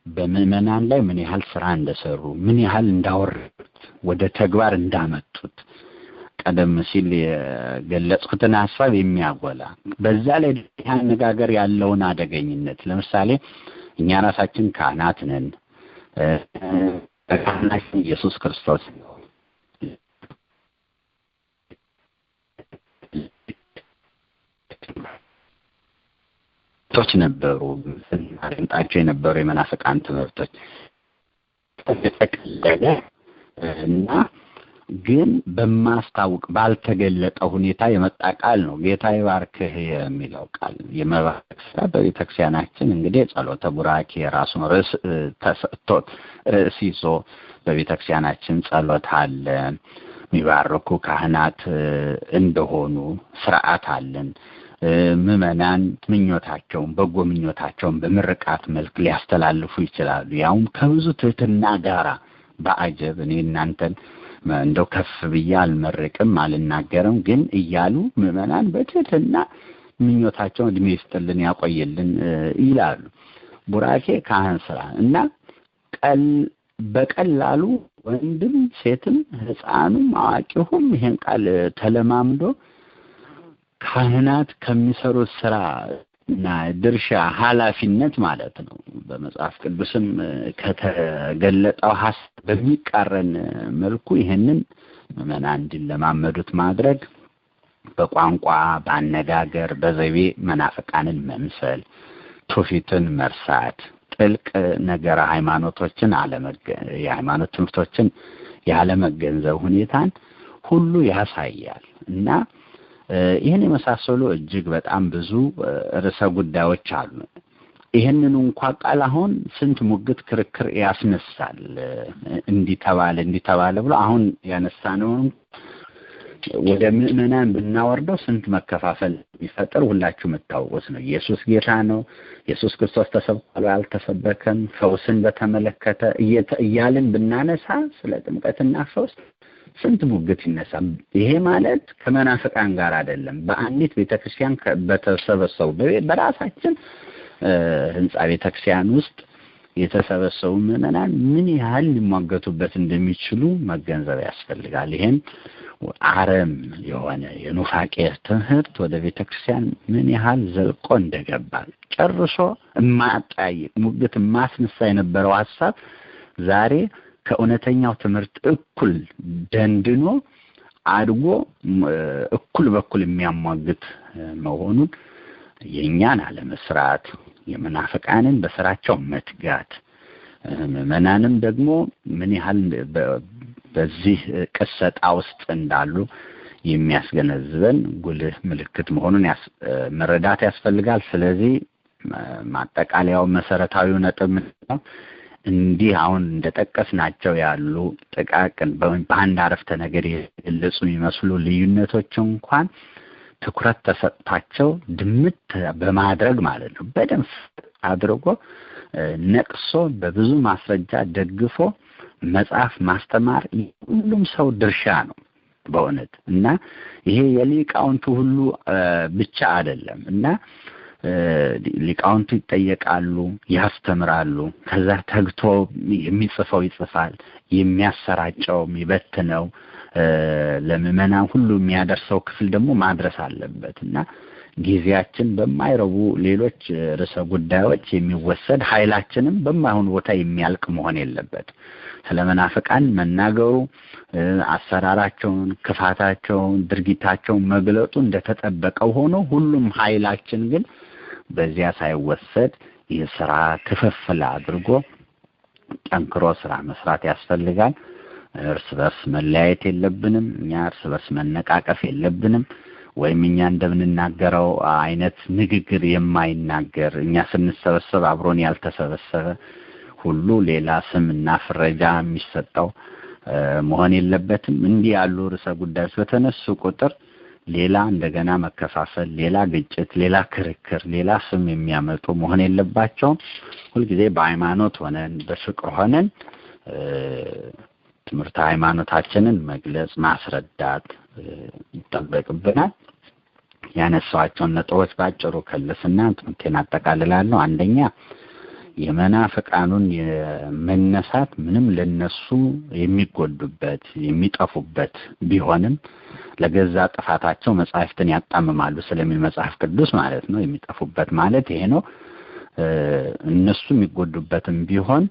በምዕመናን ላይ ምን ያህል ስራ እንደሰሩ ምን ያህል እንዳወረዱት ወደ ተግባር እንዳመጡት ቀደም ሲል የገለጽኩትን ሐሳብ የሚያጎላ በዛ ላይ አነጋገር ያለውን አደገኝነት ለምሳሌ እኛ ራሳችን ካህናት ነን ካህናችን ኢየሱስ ክርስቶስ ቶች ነበሩ አንጣቸው የነበሩ የመናፍቃን ትምህርቶች ተጠቅለለ እና ግን በማስታወቅ ባልተገለጠ ሁኔታ የመጣ ቃል ነው ጌታ ይባርክህ የሚለው ቃል። የመባረክ ስራ በቤተክርስቲያናችን እንግዲህ ጸሎተ ቡራኬ ራሱን ርዕስ ተሰጥቶት ርዕስ ይዞ በቤተክርስቲያናችን ጸሎት አለ። የሚባርኩ ካህናት እንደሆኑ ስርዓት አለን። ምዕመናን ምኞታቸውን በጎ ምኞታቸውን በምርቃት መልክ ሊያስተላልፉ ይችላሉ። ያውም ከብዙ ትህትና ጋራ በአጀብ እኔ እናንተን እንደው ከፍ ብዬ አልመርቅም አልናገርም ግን እያሉ ምዕመናን በትህትና ምኞታቸውን እድሜ ይስጥልን ያቆየልን ይላሉ። ቡራኬ ካህን ስራ እና በቀላሉ ወንድም ሴትም ሕፃኑም አዋቂውም ይሄን ቃል ተለማምዶ ካህናት ከሚሰሩት ስራ እና ድርሻ ኃላፊነት ማለት ነው በመጽሐፍ ቅዱስም ከተገለጠው ሐሳብ በሚቃረን መልኩ ይሄንን ምዕመናን እንዲለማመዱት ማድረግ በቋንቋ በአነጋገር በዘቤ መናፍቃንን መምሰል ትውፊትን መርሳት ጥልቅ ነገር ሃይማኖቶችን የሃይማኖት ትምህርቶችን ያለመገንዘብ ሁኔታን ሁሉ ያሳያል እና ይሄን የመሳሰሉ እጅግ በጣም ብዙ ርዕሰ ጉዳዮች አሉ። ይሄንን እንኳን ቃል አሁን ስንት ሙግት ክርክር ያስነሳል እንዲተባለ ብሎ አሁን ያነሳነው ወደ ምዕመናን ብናወርደው ስንት መከፋፈል ቢፈጠር ሁላችሁ መታወስ ነው። ኢየሱስ ጌታ ነው፣ ኢየሱስ ክርስቶስ ተሰብኳል አልተሰበከም፣ ፈውስን በተመለከተ እያልን ብናነሳ ስለ ጥምቀትና ፈውስ ስንት ሙግት ይነሳል። ይሄ ማለት ከመናፍቃን ጋር አይደለም። በአንዲት ቤተክርስቲያን በተሰበሰቡ በራሳችን ህንጻ ቤተክርስቲያን ውስጥ የተሰበሰቡ ምዕመናን ምን ያህል ሊሟገቱበት እንደሚችሉ መገንዘብ ያስፈልጋል። ይሄን አረም የሆነ የኑፋቄ ትምህርት ወደ ቤተክርስቲያን ምን ያህል ዘልቆ እንደገባ ጨርሶ የማያጠያይቅ ሙግት ማስነሳ የነበረው ሐሳብ ዛሬ ከእውነተኛው ትምህርት እኩል ደንድኖ አድጎ እኩል በኩል የሚያሟግት መሆኑን የኛን አለመስራት የመናፍቃንን በስራቸው መትጋት ምዕመናንም ደግሞ ምን ያህል በዚህ ቅሰጣ ውስጥ እንዳሉ የሚያስገነዝበን ጉልህ ምልክት መሆኑን መረዳት ያስፈልጋል። ስለዚህ ማጠቃለያው መሰረታዊው ነጥብ ነው እንዲህ አሁን እንደጠቀስናቸው ያሉ ጥቃቅን በአንድ አረፍተ ነገር የገለጹ የሚመስሉ ልዩነቶች እንኳን ትኩረት ተሰጥቷቸው ድምት በማድረግ ማለት ነው በደንብ አድርጎ ነቅሶ በብዙ ማስረጃ ደግፎ መጽሐፍ ማስተማር ሁሉም ሰው ድርሻ ነው በእውነት እና ይሄ የሊቃውንቱ ሁሉ ብቻ አይደለም እና ሊቃውንቱ ይጠየቃሉ ያስተምራሉ ከዛ ተግቶ የሚጽፈው ይጽፋል የሚያሰራጨው ይበትነው ለምዕመናን ሁሉ የሚያደርሰው ክፍል ደግሞ ማድረስ አለበትና ጊዜያችን በማይረቡ ሌሎች ርዕሰ ጉዳዮች የሚወሰድ ኃይላችንም በማይሆን ቦታ የሚያልቅ መሆን የለበት። ስለመናፍቃን መናገሩ አሰራራቸውን ክፋታቸውን ድርጊታቸውን መግለጡ እንደተጠበቀው ሆኖ ሁሉም ኃይላችን ግን በዚያ ሳይወሰድ የሥራ ክፍፍል አድርጎ ጠንክሮ ስራ መስራት ያስፈልጋል። እርስ በርስ መለያየት የለብንም። እኛ እርስ በርስ መነቃቀፍ የለብንም። ወይም እኛ እንደምንናገረው አይነት ንግግር የማይናገር እኛ ስንሰበሰብ አብሮን ያልተሰበሰበ ሁሉ ሌላ ስምና ፍረጃ የሚሰጠው መሆን የለበትም። እንዲህ ያሉ ርዕሰ ጉዳዮች በተነሱ ቁጥር ሌላ እንደገና መከፋፈል፣ ሌላ ግጭት፣ ሌላ ክርክር፣ ሌላ ስም የሚያመጡ መሆን የለባቸውም። ሁልጊዜ በሃይማኖት ሆነን በፍቅር ሆነን ትምህርት ሃይማኖታችንን መግለጽ ማስረዳት ይጠበቅብናል። ያነሳቸውን ነጥቦች ባጭሩ ከልስና ትምህርቴን አጠቃልላለሁ። አንደኛ የመናፍቃኑን የመነሳት ምንም ለነሱ የሚጎዱበት የሚጠፉበት ቢሆንም ለገዛ ጥፋታቸው መጻሕፍትን ያጣምማሉ ስለሚል መጽሐፍ ቅዱስ ማለት ነው። የሚጠፉበት ማለት ይሄ ነው። እነሱ የሚጎዱበትም ቢሆን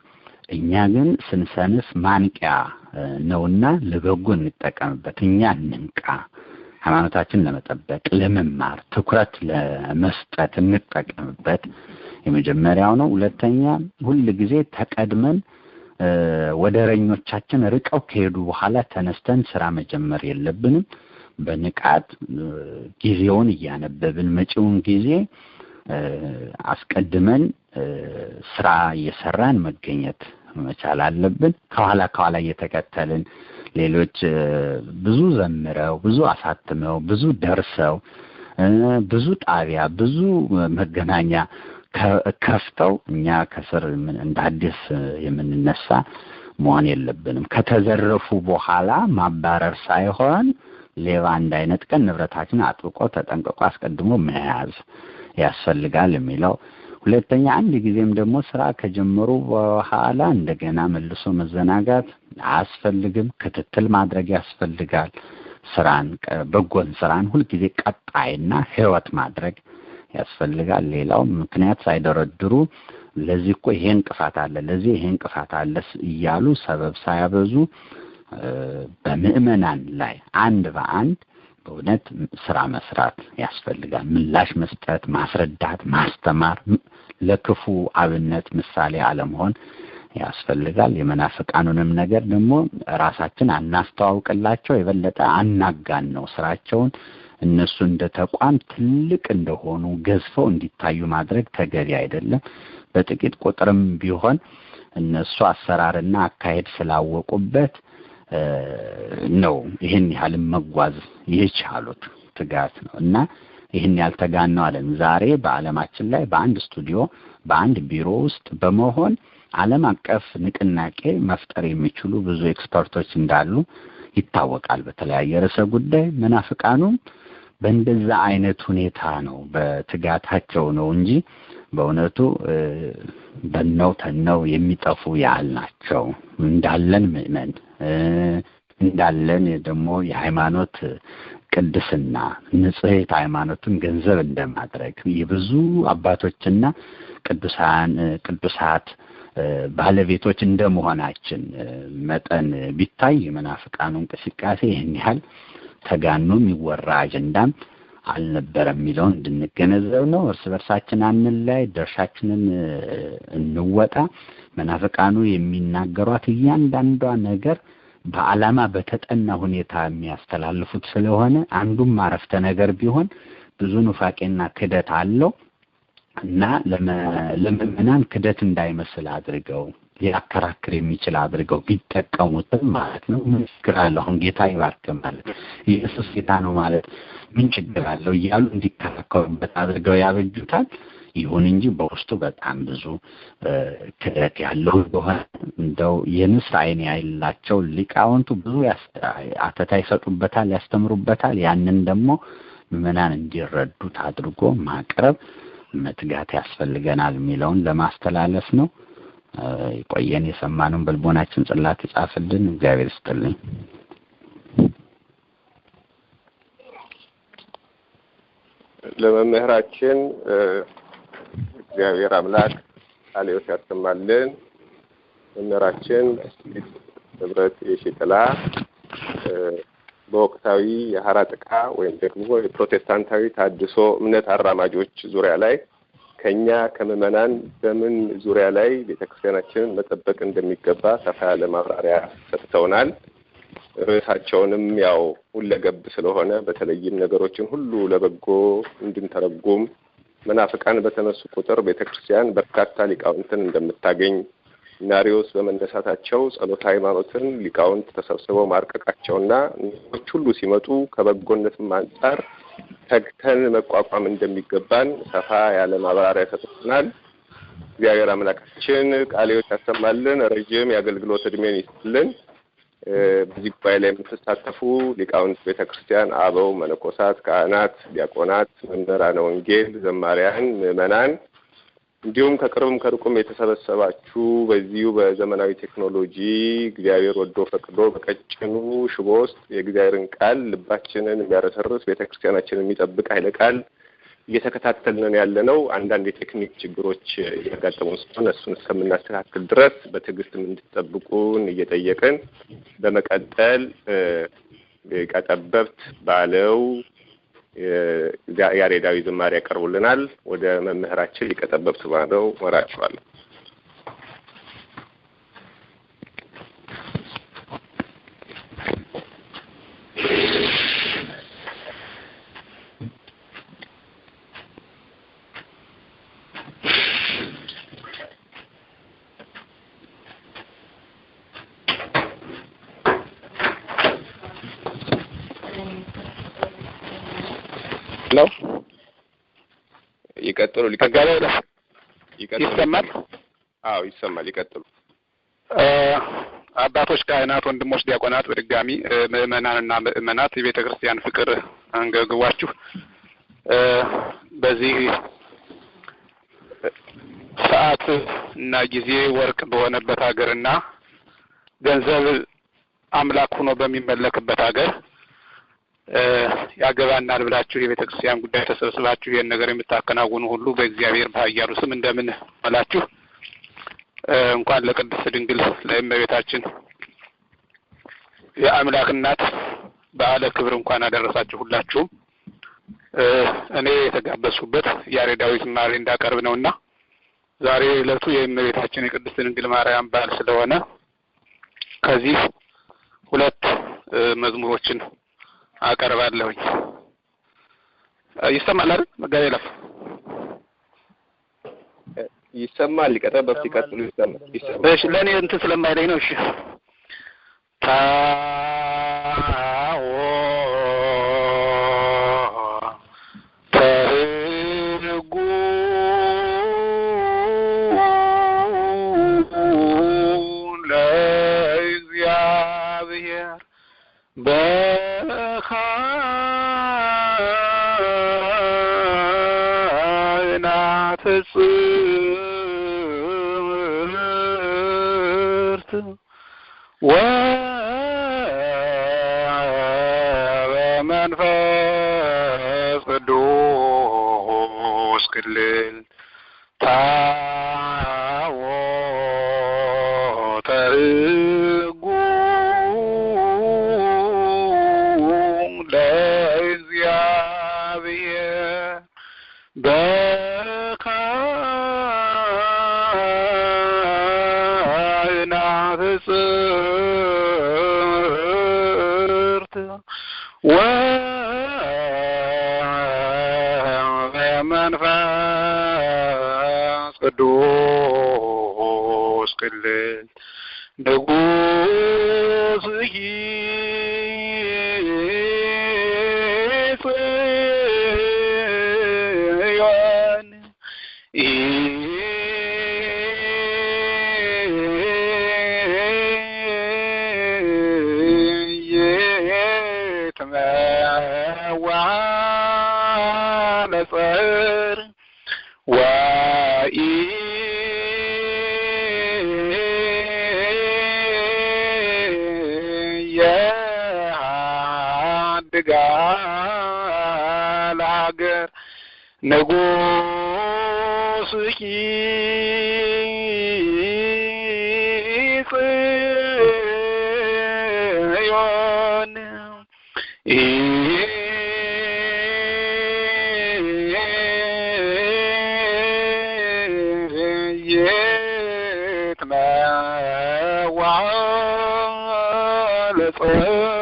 እኛ ግን ስንሰንፍ ማንቂያ ነውና ለበጎ እንጠቀምበት። እኛ እንንቃ፣ ሃይማኖታችንን ለመጠበቅ ለመማር ትኩረት ለመስጠት እንጠቀምበት። የመጀመሪያው ነው። ሁለተኛ ሁል ጊዜ ተቀድመን ወደረኞቻችን ርቀው ከሄዱ በኋላ ተነስተን ስራ መጀመር የለብንም። በንቃት ጊዜውን እያነበብን መጪውን ጊዜ አስቀድመን ስራ እየሰራን መገኘት መቻል አለብን። ከኋላ እየተከተልን ሌሎች ብዙ ዘምረው ብዙ አሳትመው ብዙ ደርሰው ብዙ ጣቢያ ብዙ መገናኛ ከፍተው እኛ ከስር እንደ አዲስ የምንነሳ መሆን የለብንም። ከተዘረፉ በኋላ ማባረር ሳይሆን ሌባ እንዳይነጥቀን ንብረታችንን አጥብቆ ተጠንቅቆ አስቀድሞ መያዝ ያስፈልጋል የሚለው። ሁለተኛ አንድ ጊዜም ደግሞ ስራ ከጀመሩ በኋላ እንደገና መልሶ መዘናጋት አያስፈልግም። ክትትል ማድረግ ያስፈልጋል። በጎን ስራን ሁልጊዜ ቀጣይና ህይወት ማድረግ ያስፈልጋል። ሌላው ምክንያት ሳይደረድሩ ለዚህ እኮ ይሄ እንቅፋት አለ፣ ለዚህ ይሄ እንቅፋት አለ እያሉ ሰበብ ሳያበዙ በምእመናን ላይ አንድ በአንድ በእውነት ስራ መስራት ያስፈልጋል። ምላሽ መስጠት፣ ማስረዳት፣ ማስተማር፣ ለክፉ አብነት ምሳሌ አለመሆን ያስፈልጋል። የመናፍቃኑንም ነገር ደግሞ ራሳችን አናስተዋውቅላቸው፣ የበለጠ አናጋን ነው ስራቸውን። እነሱ እንደ ተቋም ትልቅ እንደሆኑ ገዝፈው እንዲታዩ ማድረግ ተገቢ አይደለም። በጥቂት ቁጥርም ቢሆን እነሱ አሰራርና አካሄድ ስላወቁበት ነው ይህን ያህል መጓዝ የቻሉት። ትጋት ነው እና ይህን ያልተጋነው ዓለም ዛሬ በዓለማችን ላይ በአንድ ስቱዲዮ በአንድ ቢሮ ውስጥ በመሆን ዓለም አቀፍ ንቅናቄ መፍጠር የሚችሉ ብዙ ኤክስፐርቶች እንዳሉ ይታወቃል። በተለያየ ርዕሰ ጉዳይ መናፍቃኑ በእንደዛ አይነት ሁኔታ ነው በትጋታቸው ነው እንጂ በእውነቱ ተነው የሚጠፉ ያህል ናቸው። እንዳለን ምእመን እንዳለን ደግሞ የሃይማኖት ቅድስና ንጽሕት ሃይማኖትን ገንዘብ እንደማድረግ የብዙ አባቶችና ቅዱሳት ባለቤቶች እንደመሆናችን መጠን ቢታይ የመናፍቃኑ እንቅስቃሴ ይህን ያህል ተጋኖ የሚወራ አጀንዳም አልነበረም የሚለውን እንድንገነዘብ ነው። እርስ በርሳችን አንለያይ፣ ድርሻችንን እንወጣ። መናፍቃኑ የሚናገሯት እያንዳንዷ ነገር በዓላማ በተጠና ሁኔታ የሚያስተላልፉት ስለሆነ አንዱም አረፍተ ነገር ቢሆን ብዙ ኑፋቄና ክደት አለው እና ለምእመናን ክደት እንዳይመስል አድርገው ሊያከራክር የሚችል አድርገው ቢጠቀሙትም ማለት ነው ምን ችግር አለው? አሁን ጌታ ይባርክ ማለት ኢየሱስ ጌታ ነው ማለት ምን ችግር አለው እያሉ እንዲከራከሩበት አድርገው ያበጁታል። ይሁን እንጂ በውስጡ በጣም ብዙ ክደት ያለው በሆነ እንደው የንስር ዓይን ያላቸው ሊቃውንቱ ብዙ አተታ ይሰጡበታል፣ ያስተምሩበታል። ያንን ደግሞ ምዕመናን እንዲረዱት አድርጎ ማቅረብ መትጋት ያስፈልገናል የሚለውን ለማስተላለፍ ነው። ይቆየን። የሰማነውን በልቦናችን ጽላት ይጻፍልን። እግዚአብሔር ይስጥልኝ። ለመምህራችን እግዚአብሔር አምላክ ቃልዎት ያሰማልን። መምህራችን ህብረት የሽጥላ በወቅታዊ የሐራጥቃ ወይም ደግሞ የፕሮቴስታንታዊ ታድሶ እምነት አራማጆች ዙሪያ ላይ ከኛ ከምዕመናን በምን ዙሪያ ላይ ቤተክርስቲያናችንን መጠበቅ እንደሚገባ ሰፋ ያለ ማብራሪያ ሰጥተውናል። ርዕሳቸውንም ያው ሁለገብ ስለሆነ በተለይም ነገሮችን ሁሉ ለበጎ እንድንተረጉም መናፍቃን በተነሱ ቁጥር ቤተክርስቲያን በርካታ ሊቃውንትን እንደምታገኝ ናሪዎስ በመነሳታቸው ጸሎተ ሃይማኖትን ሊቃውንት ተሰብስበው ማርቀቃቸውና ነገሮች ሁሉ ሲመጡ ከበጎነትም አንጻር ተግተን መቋቋም እንደሚገባን ሰፋ ያለ ማብራሪያ ሰጥተናል። እግዚአብሔር አምላካችን ቃልዎት ያሰማልን፣ ረጅም የአገልግሎት ዕድሜን ይስጥልን። በዚህ ጉባኤ ላይ የምትሳተፉ ሊቃውንት ቤተክርስቲያን፣ አበው መነኮሳት፣ ካህናት፣ ዲያቆናት፣ መምህራነ ወንጌል፣ ዘማሪያን፣ ምዕመናን እንዲሁም ከቅርብም ከሩቅም የተሰበሰባችሁ በዚሁ በዘመናዊ ቴክኖሎጂ እግዚአብሔር ወዶ ፈቅዶ በቀጭኑ ሽቦ ውስጥ የእግዚአብሔርን ቃል ልባችንን የሚያረሰርስ ቤተክርስቲያናችንን የሚጠብቅ ኃይለ ቃል እየተከታተልን ያለነው አንዳንድ የቴክኒክ ችግሮች እያጋጠሙን ስለሆነ እሱን እስከምናስተካክል ድረስ በትዕግስትም እንድትጠብቁን እየጠየቅን በመቀጠል ቀጠበብት ባለው ያሬዳዊ ዝማሬ ያቀርቡልናል። ወደ መምህራችን ሊቀጠበብት ባለው ወራቸዋለሁ። ነው ይቀጥሉ። ይሰማል? አዎ ይሰማል። ይቀጥሉ። አባቶች፣ ካህናት፣ ወንድሞች፣ ዲያቆናት፣ በድጋሚ ምዕመናንና ምዕመናት የቤተ ክርስቲያን ፍቅር አንገብግቧችሁ በዚህ ሰዓት እና ጊዜ ወርቅ በሆነበት ሀገርና ገንዘብ አምላክ ሆኖ በሚመለክበት ሀገር ያገባናል ብላችሁ የቤተ ክርስቲያን ጉዳይ ተሰብስባችሁ ይሄን ነገር የምታከናውኑ ሁሉ በእግዚአብሔር በኃያሉ ስም እንደምን አላችሁ። እንኳን ለቅድስት ድንግል ለእመቤታችን የአምላክ እናት በዓለ ክብር እንኳን አደረሳችሁ ሁላችሁም። እኔ የተጋበዝኩበት ያሬዳዊ ዝማሬ እንዳቀርብ ነውና ዛሬ ዕለቱ የእመቤታችን የቅድስት ድንግል ማርያም በዓል ስለሆነ ከዚህ ሁለት መዝሙሮችን አቀርባለሁኝ። ይሰማል አይደል? መጋቤ ለፍ ይሰማል። ሊቀጠበብት ይቀጥሉ። ይሰማል። እሺ፣ ለኔ እንትን ስለማይለኝ ነው። እሺ ታዎ ተርጉ ለእግዚአብሔር በካህናት ጽርት ወበመንፈስ ቅዱስ ክልል ታቦተ ሕጉ ለእግዚአብሔር በካህናት ጽርት ወበመንፈስ ቅዱስ ክልል ንጉሥ ጽዮን የትመዋ ለጸር የአድጋል ሀገር ንጉሥ ጽዮን የትመዋ ለጸር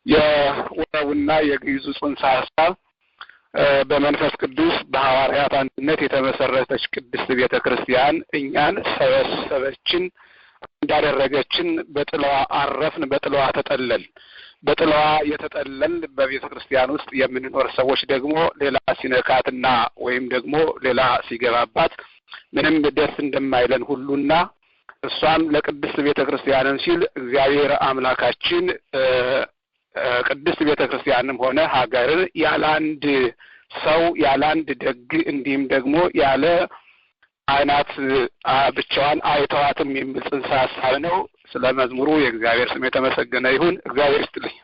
የወውና የግዕዙ ጽንሰ ሐሳብ በመንፈስ ቅዱስ በሐዋርያት አንድነት የተመሰረተች ቅድስት ቤተ ክርስቲያን እኛን ሰበሰበችን፣ እንዳደረገችን በጥላዋ አረፍን፣ በጥላዋ ተጠለል። በጥላዋ የተጠለል በቤተ ክርስቲያን ውስጥ የምንኖር ሰዎች ደግሞ ሌላ ሲነካትና ወይም ደግሞ ሌላ ሲገባባት ምንም ደስ እንደማይለን ሁሉና እሷም ለቅድስት ቤተክርስቲያንም ሲል እግዚአብሔር አምላካችን ቅድስት ቤተክርስቲያንም ሆነ ሀገርን ያለ አንድ ሰው ያለ አንድ ደግ እንዲህም ደግሞ ያለ አይናት ብቻዋን አይተዋትም የሚል ጽንሰ ሐሳብ ነው። ስለ መዝሙሩ የእግዚአብሔር ስም የተመሰገነ ይሁን። እግዚአብሔር ይስጥልኝ።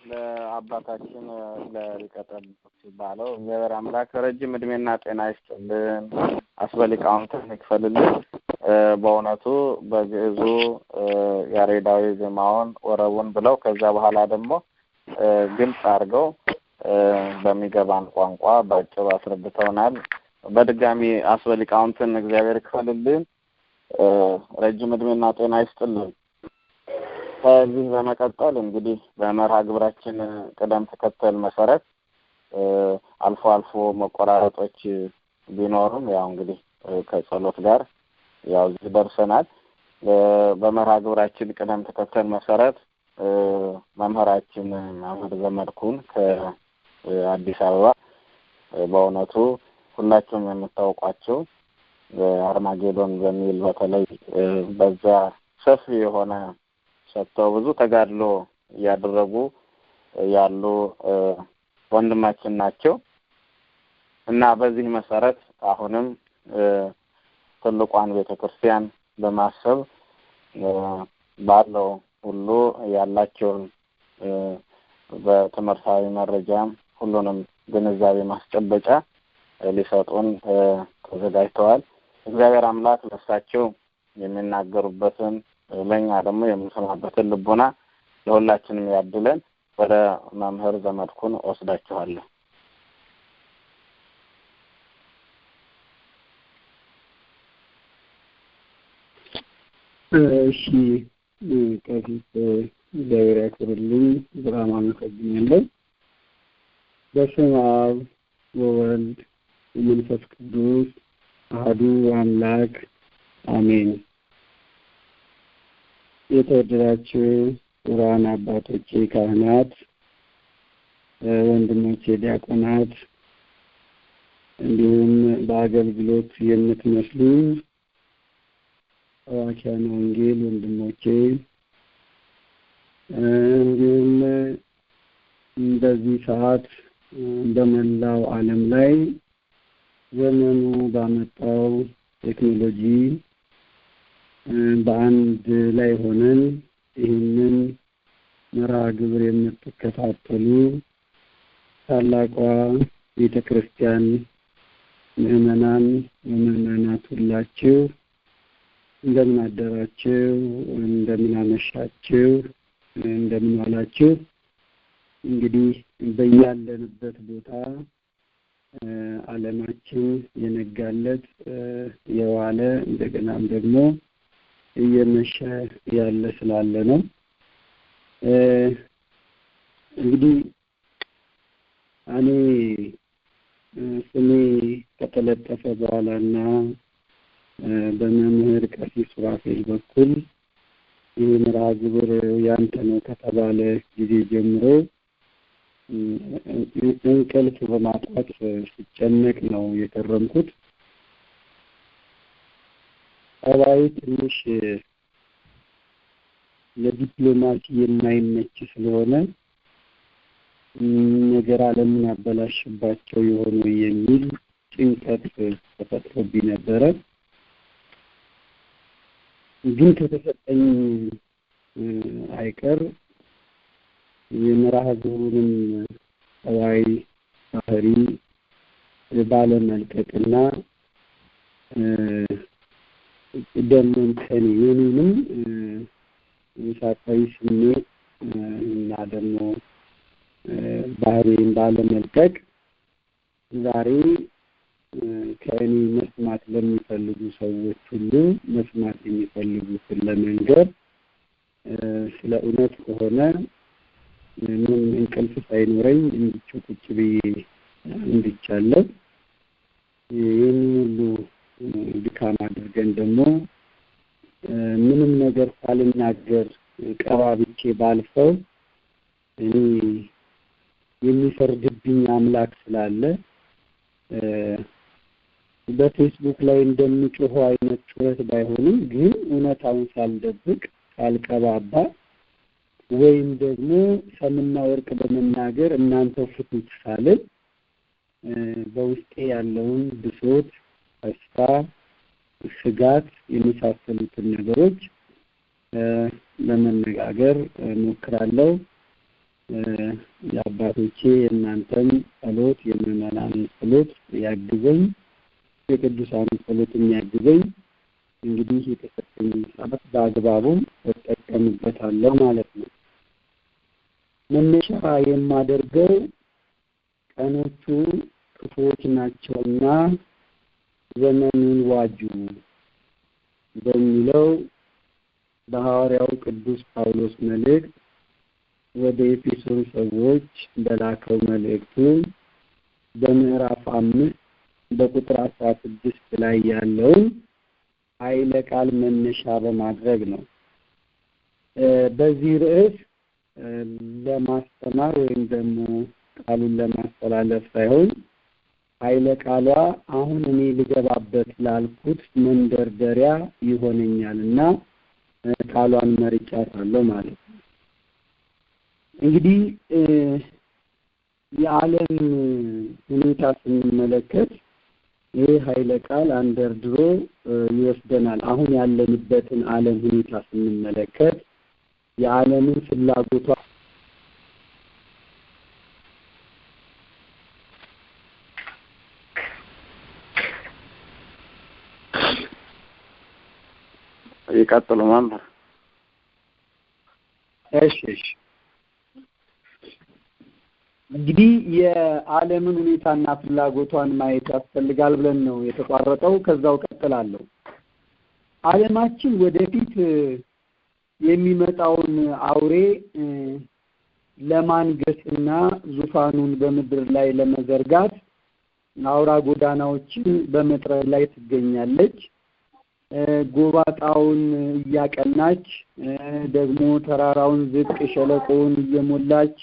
ለአባታችን ለሊቀ ጠበብት ሲባለው እግዚአብሔር አምላክ ረጅም እድሜና ጤና ይስጥልን፣ አስበሊቃውንትን ይክፈልልን። በእውነቱ በግዕዙ ያሬዳዊ ዜማውን ወረቡን ብለው ከዛ በኋላ ደግሞ ግልጽ አድርገው በሚገባን ቋንቋ በአጭሩ አስረድተውናል። በድጋሚ አስበሊቃውንትን እግዚአብሔር ይክፈልልን፣ ረጅም እድሜና ጤና ይስጥልን። ከዚህ በመቀጠል እንግዲህ በመርሃ ግብራችን ቅደም ተከተል መሰረት አልፎ አልፎ መቆራረጦች ቢኖሩም ያው እንግዲህ ከጸሎት ጋር ያው እዚህ ደርሰናል። በመርሃ ግብራችን ቅደም ተከተል መሰረት መምህራችን መምህር ዘመድኩን ከአዲስ አበባ በእውነቱ ሁላችሁም የምታውቋቸው አርማጌዶን በሚል በተለይ በዛ ሰፊ የሆነ ሰጥተው ብዙ ተጋድሎ እያደረጉ ያሉ ወንድማችን ናቸው እና በዚህ መሰረት አሁንም ትልቋን ቤተክርስቲያን በማሰብ ባለው ሁሉ ያላቸውን በትምህርታዊ መረጃም ሁሉንም ግንዛቤ ማስጨበጫ ሊሰጡን ተዘጋጅተዋል። እግዚአብሔር አምላክ ለሳቸው የሚናገሩበትን ለኛ ደግሞ የምንሰማበትን ልቦና ለሁላችንም ያድለን። ወደ መምህር ዘመድኩን ወስዳችኋለሁ። እሺ ቀሲስ እግዚአብሔር ያክብርልኝ። በጣም አመሰግናለሁ። በስመ አብ ወወልድ ወመንፈስ ቅዱስ አሐዱ አምላክ አሜን። የተወደዳችሁ ቁራን አባቶቼ ካህናት፣ ወንድሞቼ ዲያቆናት፣ እንዲሁም በአገልግሎት የምትመስሉ ሰባኪያነ ወንጌል ወንድሞቼ፣ እንዲሁም በዚህ ሰዓት በመላው ዓለም ላይ ዘመኑ ባመጣው ቴክኖሎጂ በአንድ ላይ ሆነን ይህንን መርሃ ግብር የምትከታተሉ ታላቋ ቤተክርስቲያን ምዕመናን ወምዕመናት ሁላችሁ እንደምን አደራችሁ፣ እንደምን አመሻችሁ፣ እንደምን ዋላችሁ። እንግዲህ በያለንበት ቦታ ዓለማችን የነጋለት የዋለ እንደገናም ደግሞ እየመሸ ያለ ስላለ ነው። እንግዲህ እኔ ስሜ ከተለጠፈ በኋላና በመምህር ቀሲስ ሱራፌል በኩል ይህ መርሃ ግብር ያንተ ነው ከተባለ ጊዜ ጀምሮ እንቅልፍ በማጣት ስጨነቅ ነው የከረምኩት። ጠባይ ትንሽ ለዲፕሎማሲ የማይመች ስለሆነ ነገር ዓለምን አበላሽባቸው የሆኑ የሚል ጭንቀት ተፈጥሮብኝ ነበረ። ግን ከተሰጠኝ አይቀር የመርሃ ግብሩንም ጠባይ ባህሪ ባለመልቀቅና ደሞም ከኔ የኔንም ውሳጣዊ ስሜት እና ደግሞ ባህሪን ባለመልቀቅ ዛሬ ከእኔ መስማት ለሚፈልጉ ሰዎች ሁሉ መስማት የሚፈልጉትን ለመንገር ስለ እውነት ከሆነ ምን እንቅልፍ ሳይኖረኝ እንዲሁ ቁጭ ብዬ እንድቻለሁ። ይህን ሁሉ ድካም አድርገን ደግሞ ምንም ነገር ሳልናገር ቀባብቼ ባልፈው እኔ የሚፈርድብኝ አምላክ ስላለ በፌስቡክ ላይ እንደምጮኸው አይነት ጩኸት ባይሆንም ግን እውነታውን ሳልደብቅ ሳልቀባባ ወይም ደግሞ ሰምና ወርቅ በመናገር እናንተ ፍቱት ሳልል በውስጤ ያለውን ብሶት፣ ተስፋ፣ ስጋት የመሳሰሉትን ነገሮች ለመነጋገር ሞክራለሁ። የአባቶቼ የእናንተም ጸሎት የምዕመናን ጸሎት ያግዘኝ፣ የቅዱሳን ጸሎት የሚያግዘኝ እንግዲህ የተሰጠኝ ሰዓት በአግባቡ እጠቀምበታለሁ ማለት ነው። መነሻ የማደርገው ቀኖቹ ክፉዎች ናቸውና ዘመኑን ዋጁ በሚለው በሐዋርያው ቅዱስ ጳውሎስ መልእክት ወደ ኤፌሶን ሰዎች በላከው መልእክቱ በምዕራፍ 5 በቁጥር 16 ላይ ያለውን ኃይለ ቃል መነሻ በማድረግ ነው። በዚህ ርዕስ ለማስተማር ወይም ደግሞ ቃሉን ለማስተላለፍ ሳይሆን ኃይለ ቃሏ አሁን እኔ ልገባበት ላልኩት መንደርደሪያ ይሆነኛልና ቃሏን መርጫታለሁ ማለት ነው። እንግዲህ የዓለም ሁኔታ ስንመለከት ይህ ኃይለ ቃል አንደርድሮ ይወስደናል። አሁን ያለንበትን ዓለም ሁኔታ ስንመለከት የዓለምን ፍላጎቷ ይቀጥሉ መምህር። እሺ እንግዲህ የዓለምን ሁኔታና ፍላጎቷን ማየት ያስፈልጋል ብለን ነው የተቋረጠው። ከዛው ቀጥላለሁ። ዓለማችን ወደፊት የሚመጣውን አውሬ ለማንገስና ዙፋኑን በምድር ላይ ለመዘርጋት አውራ ጎዳናዎችን በመጥረግ ላይ ትገኛለች። ጎባጣውን እያቀናች ደግሞ ተራራውን ዝቅ ሸለቆውን እየሞላች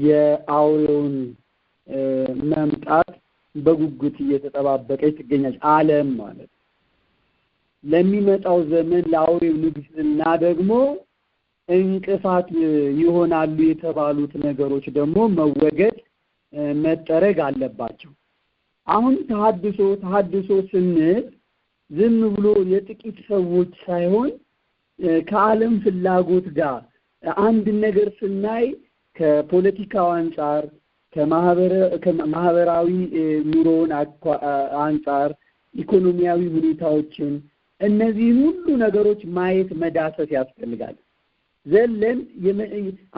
የአውሬውን መምጣት በጉጉት እየተጠባበቀች ትገኛለች። ዓለም ማለት ለሚመጣው ዘመን ለአውሬው ንግስና ደግሞ እንቅፋት ይሆናሉ የተባሉት ነገሮች ደግሞ መወገድ መጠረግ አለባቸው። አሁን ተሐድሶ ስንል ዝም ብሎ የጥቂት ሰዎች ሳይሆን ከዓለም ፍላጎት ጋር አንድ ነገር ስናይ ከፖለቲካው አንፃር ከማህበራዊ ኑሮውን አንፃር ኢኮኖሚያዊ ሁኔታዎችን እነዚህን ሁሉ ነገሮች ማየት መዳሰስ ያስፈልጋል። ዘለን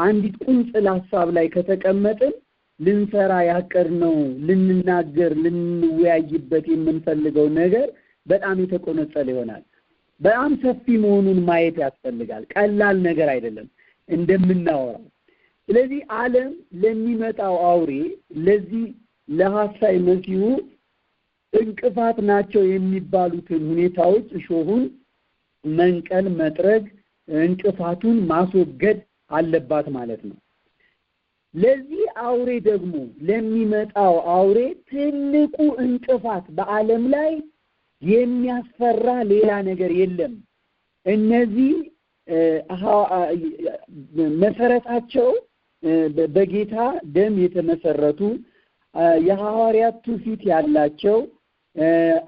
አንዲት ቁንጽል ሐሳብ ላይ ከተቀመጥን ልንሰራ ያቀርነው ልንናገር ልንወያይበት የምንፈልገው ነገር በጣም የተቆነጸለ ይሆናል። በጣም ሰፊ መሆኑን ማየት ያስፈልጋል። ቀላል ነገር አይደለም እንደምናወራው። ስለዚህ ዓለም ለሚመጣው አውሬ ለዚህ ለሐሳይ መሲሁ እንቅፋት ናቸው የሚባሉትን ሁኔታዎች እሾሁን መንቀል መጥረግ እንቅፋቱን ማስወገድ አለባት ማለት ነው። ለዚህ አውሬ ደግሞ ለሚመጣው አውሬ ትልቁ እንቅፋት በዓለም ላይ የሚያስፈራ ሌላ ነገር የለም። እነዚህ መሰረታቸው በጌታ ደም የተመሰረቱ የሐዋርያት ትውፊት ያላቸው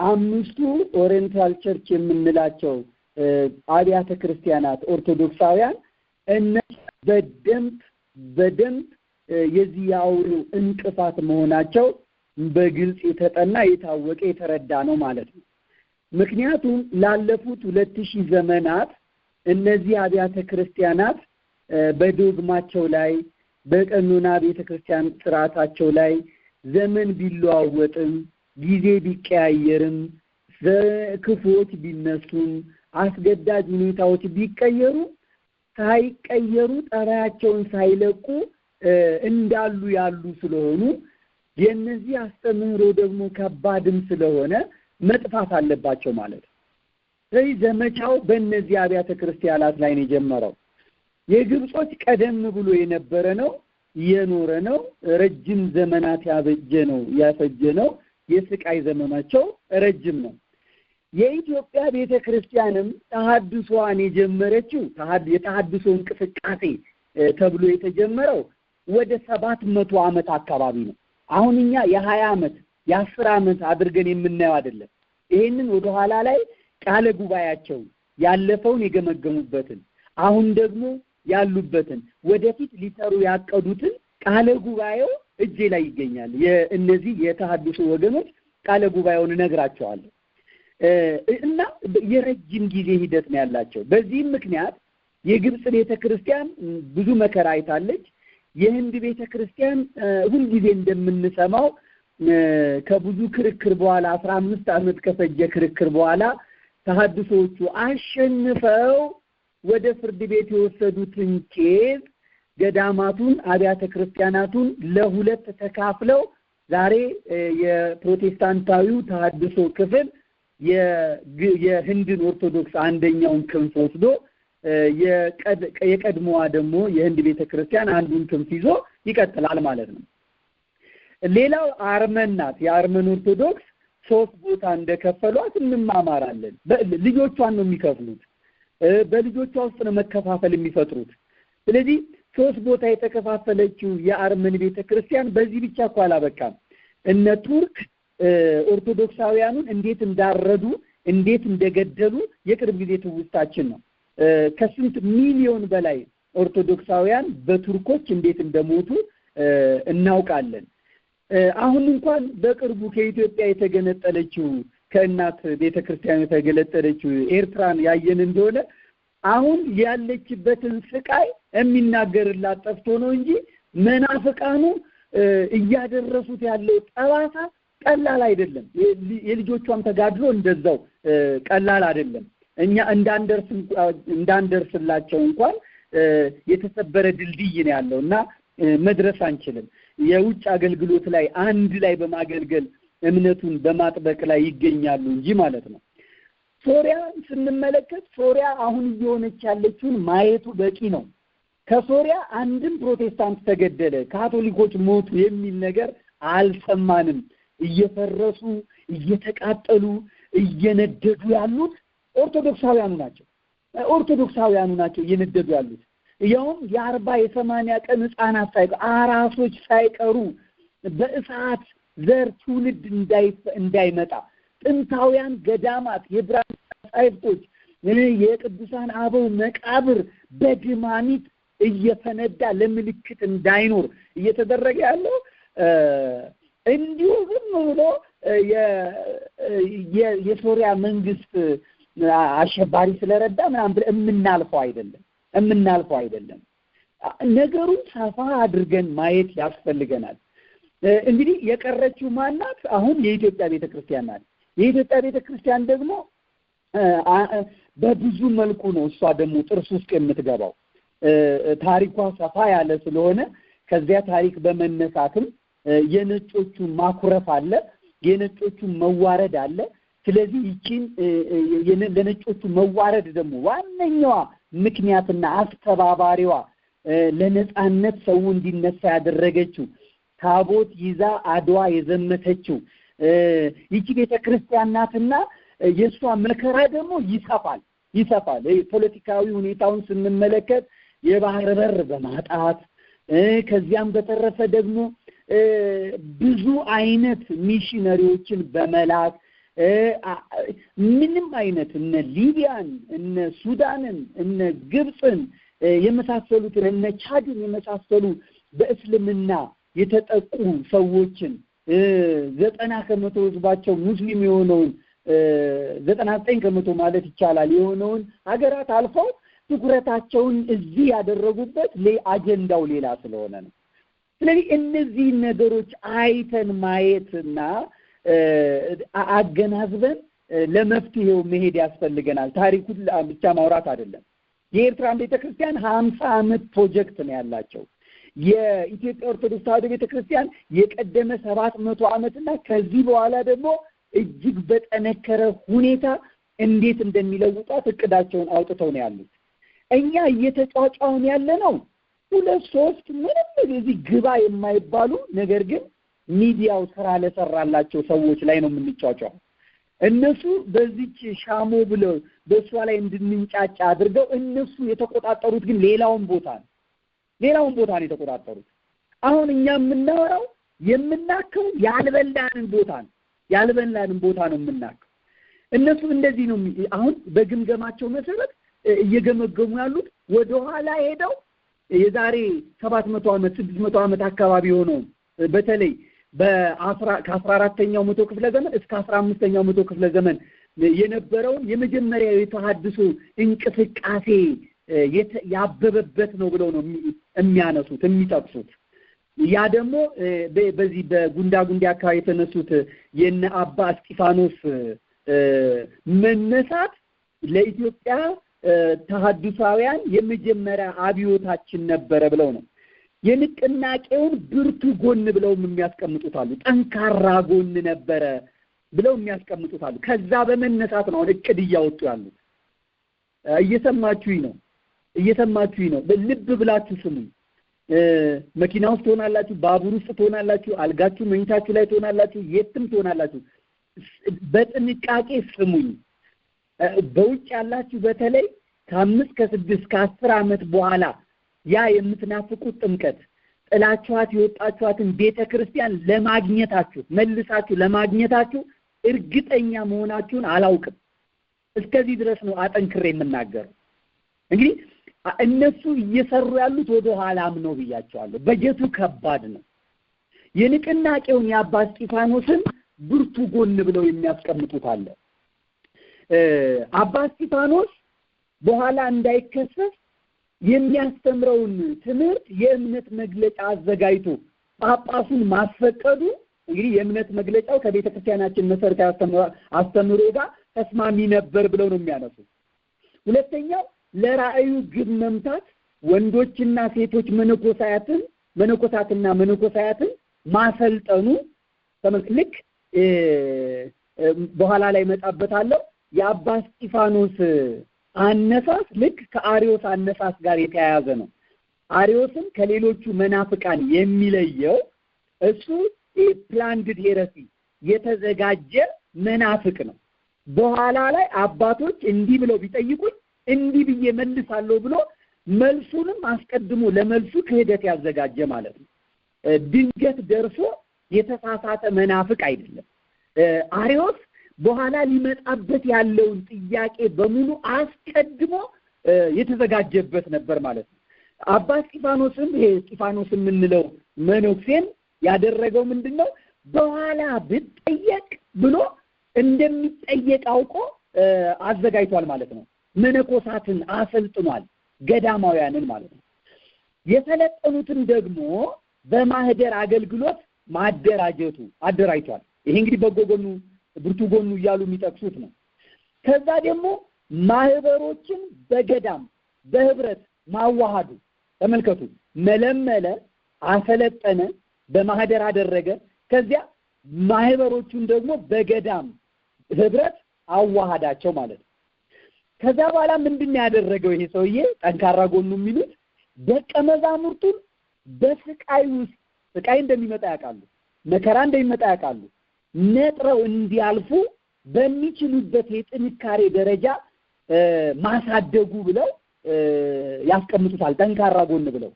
አምስቱ ኦሪየንታል ቸርች የምንላቸው አብያተ ክርስቲያናት ኦርቶዶክሳውያን እነሱ በደንብ የዚህ የአውሬው እንቅፋት መሆናቸው በግልጽ የተጠና የታወቀ የተረዳ ነው ማለት ነው። ምክንያቱም ላለፉት 2000 ዘመናት እነዚህ አብያተ ክርስቲያናት በዶግማቸው ላይ በቀኖና ቤተክርስቲያን ስርዓታቸው ላይ ዘመን ቢለዋወጥም ጊዜ ቢቀያየርም ክፉዎች ቢነሱም አስገዳጅ ሁኔታዎች ቢቀየሩ ሳይቀየሩ ጠባያቸውን ሳይለቁ እንዳሉ ያሉ ስለሆኑ የነዚህ አስተምህሮ ደግሞ ከባድም ስለሆነ መጥፋት አለባቸው ማለት ነው። ስለዚህ ዘመቻው በእነዚህ አብያተ ክርስቲያናት ላይ ነው የጀመረው። የግብጾች ቀደም ብሎ የነበረ ነው የኖረ ነው ረጅም ዘመናት ያፈጀ ነው። የስቃይ ዘመናቸው ረጅም ነው። የኢትዮጵያ ቤተክርስቲያንም ተሐድሶዋን የጀመረችው የተሐድሶ እንቅስቃሴ ተብሎ የተጀመረው ወደ 700 ዓመት አካባቢ ነው። አሁን እኛ የ20 ዓመት የ10 ዓመት አድርገን የምናየው አይደለም። ይሄንን ወደ ኋላ ላይ ቃለ ጉባኤያቸው ያለፈውን የገመገሙበትን አሁን ደግሞ ያሉበትን ወደፊት ሊሰሩ ያቀዱትን ቃለ ጉባኤው እጄ ላይ ይገኛል። የእነዚህ የተሐድሶ ወገኖች ቃለ ጉባኤውን እነግራቸዋለሁ እና የረጅም ጊዜ ሂደት ነው ያላቸው። በዚህም ምክንያት የግብጽ ቤተክርስቲያን ብዙ መከራ አይታለች። የህንድ ቤተክርስቲያን ሁልጊዜ እንደምንሰማው ከብዙ ክርክር በኋላ 15 ዓመት ከፈጀ ክርክር በኋላ ተሐድሶቹ አሸንፈው ወደ ፍርድ ቤት የወሰዱትን ኬዝ ገዳማቱን አብያተ ክርስቲያናቱን ለሁለት ተካፍለው ዛሬ የፕሮቴስታንታዊው ተሐድሶ ክፍል የህንድን ኦርቶዶክስ አንደኛውን ክንፍ ወስዶ የቀድሞዋ ደግሞ የህንድ ቤተክርስቲያን አንዱን ክንፍ ይዞ ይቀጥላል ማለት ነው። ሌላው አርመን ናት። የአርመን ኦርቶዶክስ 3 ቦታ እንደከፈሏት እንማማራለን። ልጆቿን ነው የሚከፍሉት። በልጆቿ ውስጥ ነው መከፋፈል የሚፈጥሩት። ስለዚህ 3 ቦታ የተከፋፈለችው የአርመን ቤተክርስቲያን በዚህ ብቻ እኮ አላበቃም። እነ ቱርክ ኦርቶዶክሳውያኑን እንዴት እንዳረዱ እንዴት እንደገደሉ የቅርብ ጊዜ ትውስታችን ነው። ከስንት ሚሊዮን በላይ ኦርቶዶክሳውያን በቱርኮች እንዴት እንደሞቱ እናውቃለን። አሁን እንኳን በቅርቡ ከኢትዮጵያ የተገነጠለችው ከእናት ቤተክርስቲያን የተገለጠለችው ኤርትራን ያየን እንደሆነ አሁን ያለችበትን ስቃይ የሚናገርላት ጠፍቶ ነው እንጂ መናፍቃኑ እያደረሱት ያለው ጠባሳ ቀላል አይደለም። የልጆቿም ተጋድሎ እንደዛው ቀላል አይደለም። እኛ እንዳንደርስላቸው እንኳን የተሰበረ ድልድይ ነው ያለውና መድረስ አንችልም። የውጭ አገልግሎት ላይ አንድ ላይ በማገልገል እምነቱን በማጥበቅ ላይ ይገኛሉ እንጂ ማለት ነው። ሶሪያ ስንመለከት ሶሪያ አሁን እየሆነች ያለችውን ማየቱ በቂ ነው። ከሶሪያ አንድም ፕሮቴስታንት ተገደለ፣ ካቶሊኮች ሞቱ የሚል ነገር አልሰማንም። እየፈረሱ እየተቃጠሉ እየነደዱ ያሉት ኦርቶዶክሳውያኑ ናቸው እየነደዱ ያሉት። ያውም የ40 የ80 ቀን ህፃናት ሳይቀሩ አራሶች ሳይቀሩ በእሳት ዘር ትውልድ እንዳይመጣ ጥንታውያን ገዳማት የብራና ጻይፍቶች የቅዱሳን አበው መቃብር በድማሚት እየፈነዳ ለምልክት እንዳይኖር እየተደረገ ያለው እንዲሁ ዝም ብሎ የሶሪያ መንግስት አሸባሪ ስለረዳ ምናምን ብለን የምናልፈው አይደለም። ነገሩን ሰፋ አድርገን ማየት ያስፈልገናል። እንግዲህ የቀረችው ማናት? አሁን የኢትዮጵያ ቤተክርስቲያን ናት። የኢትዮጵያ ቤተክርስቲያን ደግሞ በብዙ መልኩ ነው እሷ ደግሞ ጥርስ ውስጥ የምትገባው። ታሪኳ ሰፋ ያለ ስለሆነ ከዚያ ታሪክ በመነሳትም የነጮቹ ማኩረፍ አለ፣ የነጮቹ መዋረድ አለ። ስለዚህ ይቺን ለነጮቹ መዋረድ ደግሞ ዋነኛዋ ምክንያትና አስተባባሪዋ ለነጻነት ሰው እንዲነሳ ያደረገችው ታቦት ይዛ አድዋ የዘመተችው ይቺ ቤተክርስቲያን ናትና የሷ መከራ ደግሞ ይሰፋል። ፖለቲካዊ ሁኔታውን ስንመለከት የባህር በር በማጣት ከዚያም በተረፈ ደግሞ ብዙ አይነት ሚሽነሪዎችን በመላክ ምንም አይነት እነ ሊቢያን እነ ሱዳንን እነ ግብፅን የመሳሰሉትን እነ ቻድን የመሳሰሉ በእስልምና የተጠቁ ሰዎችን 90% ህዝባቸው ሙስሊም የሆነውን 99% ማለት ይቻላል የሆነውን ሀገራት አልፈው ትኩረታቸውን እዚህ ያደረጉበት አጀንዳው ሌላ ስለሆነ ነው። ስለዚህ እነዚህ ነገሮች አይተን ማየትና አገናዝበን ለመፍትሄው መሄድ ያስፈልገናል። ታሪኩን ብቻ ማውራት አይደለም። የኤርትራን ቤተክርስቲያን 50 ዓመት ፕሮጀክት ነው ያላቸው። የኢትዮጵያ ኦርቶዶክስ ተዋሕዶ ቤተክርስቲያን የቀደመ 700 ዓመትና ከዚህ በኋላ ደግሞ እጅግ በጠነከረ ሁኔታ እንዴት እንደሚለውጧት እቅዳቸውን አውጥተው ነው ያሉት። እኛ እየተጫጫውን ያለ ነው 2-3 ምንም እዚህ ግባ የማይባሉ ነገር ግን ሚዲያው ስራ ለሰራላቸው ሰዎች ላይ ነው የምንጫጫው። እነሱ በዚች ሻሞ ብለው በሷ ላይ እንድንጫጫ አድርገው እነሱ የተቆጣጠሩት ግን ሌላውን ቦታ ነው የተቆጣጠሩት። አሁን እኛ የምናወራው የምናከው ያልበላንን ቦታ ነው የምናከው። እነሱ እንደዚህ ነው አሁን በግምገማቸው መሰረት እየገመገሙ ያሉት ወደ ኋላ ሄደው የዛሬ 700 ዓመት 600 ዓመት አካባቢ ሆነው በተለይ ከ14ኛው መቶ ክፍለ ዘመን እስከ 15ኛው መቶ ክፍለ ዘመን የነበረውን የመጀመሪያው የተሐድሶ እንቅስቃሴ ያበበበት ነው ብለው ነው የሚያነሱት የሚጠቅሱት። ያ ደግሞ በዚህ በጉንዳጉንዲ አካባቢ የተነሱት የነ አባ እስጢፋኖስ መነሳት ለኢትዮጵያ ተሐድሳውያን የመጀመሪያ አብዮታችን ነበረ ብለው ነው የንቅናቄውን ብርቱ ጎን ብለው የሚያስቀምጡት አሉ። ጠንካራ ጎን ነበረ ብለው የሚያስቀምጡት አሉ። ከዛ በመነሳት ነው እቅድ እያወጡ ያሉት። እየሰማችሁኝ ነው። በልብ ብላችሁ ስሙኝ። መኪና ውስጥ ትሆናላችሁ፣ ባቡር ውስጥ ትሆናላችሁ፣ አልጋችሁ መኝታችሁ ላይ ትሆናላችሁ፣ የትም ትሆናላችሁ። በጥንቃቄ ስሙኝ። በውጭ ያላችሁ በተለይ ከ5 ከ6 ከ10 ዓመት በኋላ ያ የምትናፍቁት ጥምቀት ጥላችኋት የወጣችኋትን ቤተክርስቲያን መልሳችሁ ለማግኘታችሁ እርግጠኛ መሆናችሁን አላውቅም። እስከዚህ ድረስ ነው አጠንክሬ የምናገረው። እንግዲህ እነሱ እየሰሩ ያሉት ወደ ኋላም ነው ብያቸዋለሁ። በጀቱ ከባድ ነው። የንቅናቄውን የአባ እስጢፋኖስን ብርቱ ጎን ብለው የሚያስቀምጡት አለ። አባ እስጢፋኖስ በኋላ እንዳይከሰስ የሚያስተምረውን ትምህርት የእምነት መግለጫ አዘጋጅቶ ጳጳሱን ማስፈቀዱ እንግዲህ የእምነት መግለጫው ከቤተክርስቲያናችን መሰረታዊ አስተምሮ ጋር ተስማሚ ነበር ብለው ነው የሚያነሱት። ሁለተኛው ለራእዩ ግብ መምታት ወንዶችና ሴቶች መነኮሳትና መነኮሳያትን ማሰልጠኑ ልክ በኋላ ላይ መጣበታለሁ። የአባ እስጢፋኖስ አነሳስ ልክ ከአሪዮስ አነሳስ ጋር የተያያዘ ነው። አሪዮስን ከሌሎቹ መናፍቃን የሚለየው እሱ ፕላንድድ ሄረሲ የተዘጋጀ መናፍቅ ነው። በኋላ ላይ አባቶች እንዲህ ብለው ቢጠይቁኝ እንዲህ ብዬ መልሳለሁ ብሎ መልሱንም አስቀድሞ ለመልሱ ክህደት ያዘጋጀ ማለት ነው። ድንገት ደርሶ የተሳሳተ መናፍቅ አይደለም። አሪዮስ በኋላ ሊመጣበት ያለውን ጥያቄ በሙሉ አስቀድሞ የተዘጋጀበት ነበር ማለት ነው። አባ እስጢፋኖስም ይሄ እስጢፋኖስ የምንለው መነኩሴን ያደረገው ምንድነው? በኋላ ብጠየቅ ብሎ እንደሚጠየቅ አውቆ አዘጋጅቷል ማለት ነው። መነኮሳትን አሰልጥኗል፣ ገዳማውያንን ማለት ነው። የሰለጠኑትን ደግሞ በማህደር አገልግሎት አደራጅቷል። ይሄ እንግዲህ በጎ ጎኑ ብርቱ ጎኑ እያሉ የሚጠቅሱት ነው። ከዛ ደግሞ ማህበሮችን በገዳም በህብረት ማዋሃዱ ተመልከቱ። መለመለ፣ አሰለጠነ፣ በማህደር አደረገ። ከዚያ ማህበሮቹን ደግሞ በገዳም ህብረት አዋሃዳቸው ማለት ነው። ከዛ በኋላ ምንድነው ያደረገው ይሄ ሰውዬ? ጠንካራ ጎኑ የሚሉት ደቀ መዛሙርቱን በስቃይ ውስጥ ስቃይ እንደሚመጣ ያውቃሉ፣ መከራ እንደሚመጣ ያውቃሉ። ነጥረው እንዲያልፉ በሚችሉበት የጥንካሬ ደረጃ ማሳደጉ ብለው ያስቀምጡታል፣ ጠንካራ ጎን ብለው።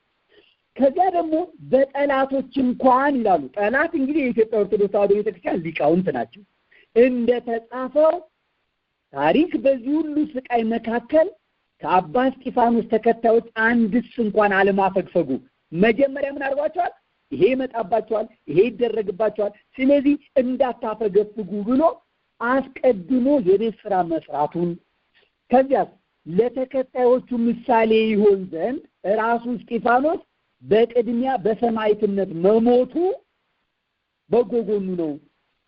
ከዚያ ደግሞ በጠላቶች እንኳን ይላሉ። ጠላት እንግዲህ የኢትዮጵያ ኦርቶዶክስ ተዋሕዶ ቤተክርስቲያን ሊቃውንት ናቸው። እንደተጻፈው ታሪክ በዚህ ሁሉ ስቃይ መካከል ከአባ እስጢፋኖስ ተከታዮች አንድስ እንኳን አለማፈግፈጉ መጀመሪያ ምን አድርጓቸዋል? ይሄ ይመጣባቸዋል፣ ይሄ ይደረግባቸዋል፣ ስለዚህ እንዳታፈገፍጉ ብሎ አስቀድሞ የቤት ስራ መስራቱን ከዚያ ለተከታዮቹ ምሳሌ ይሆን ዘንድ ራሱ እስጢፋኖስ በቅድሚያ በሰማዕትነት መሞቱ በጎ ጎኑ ነው።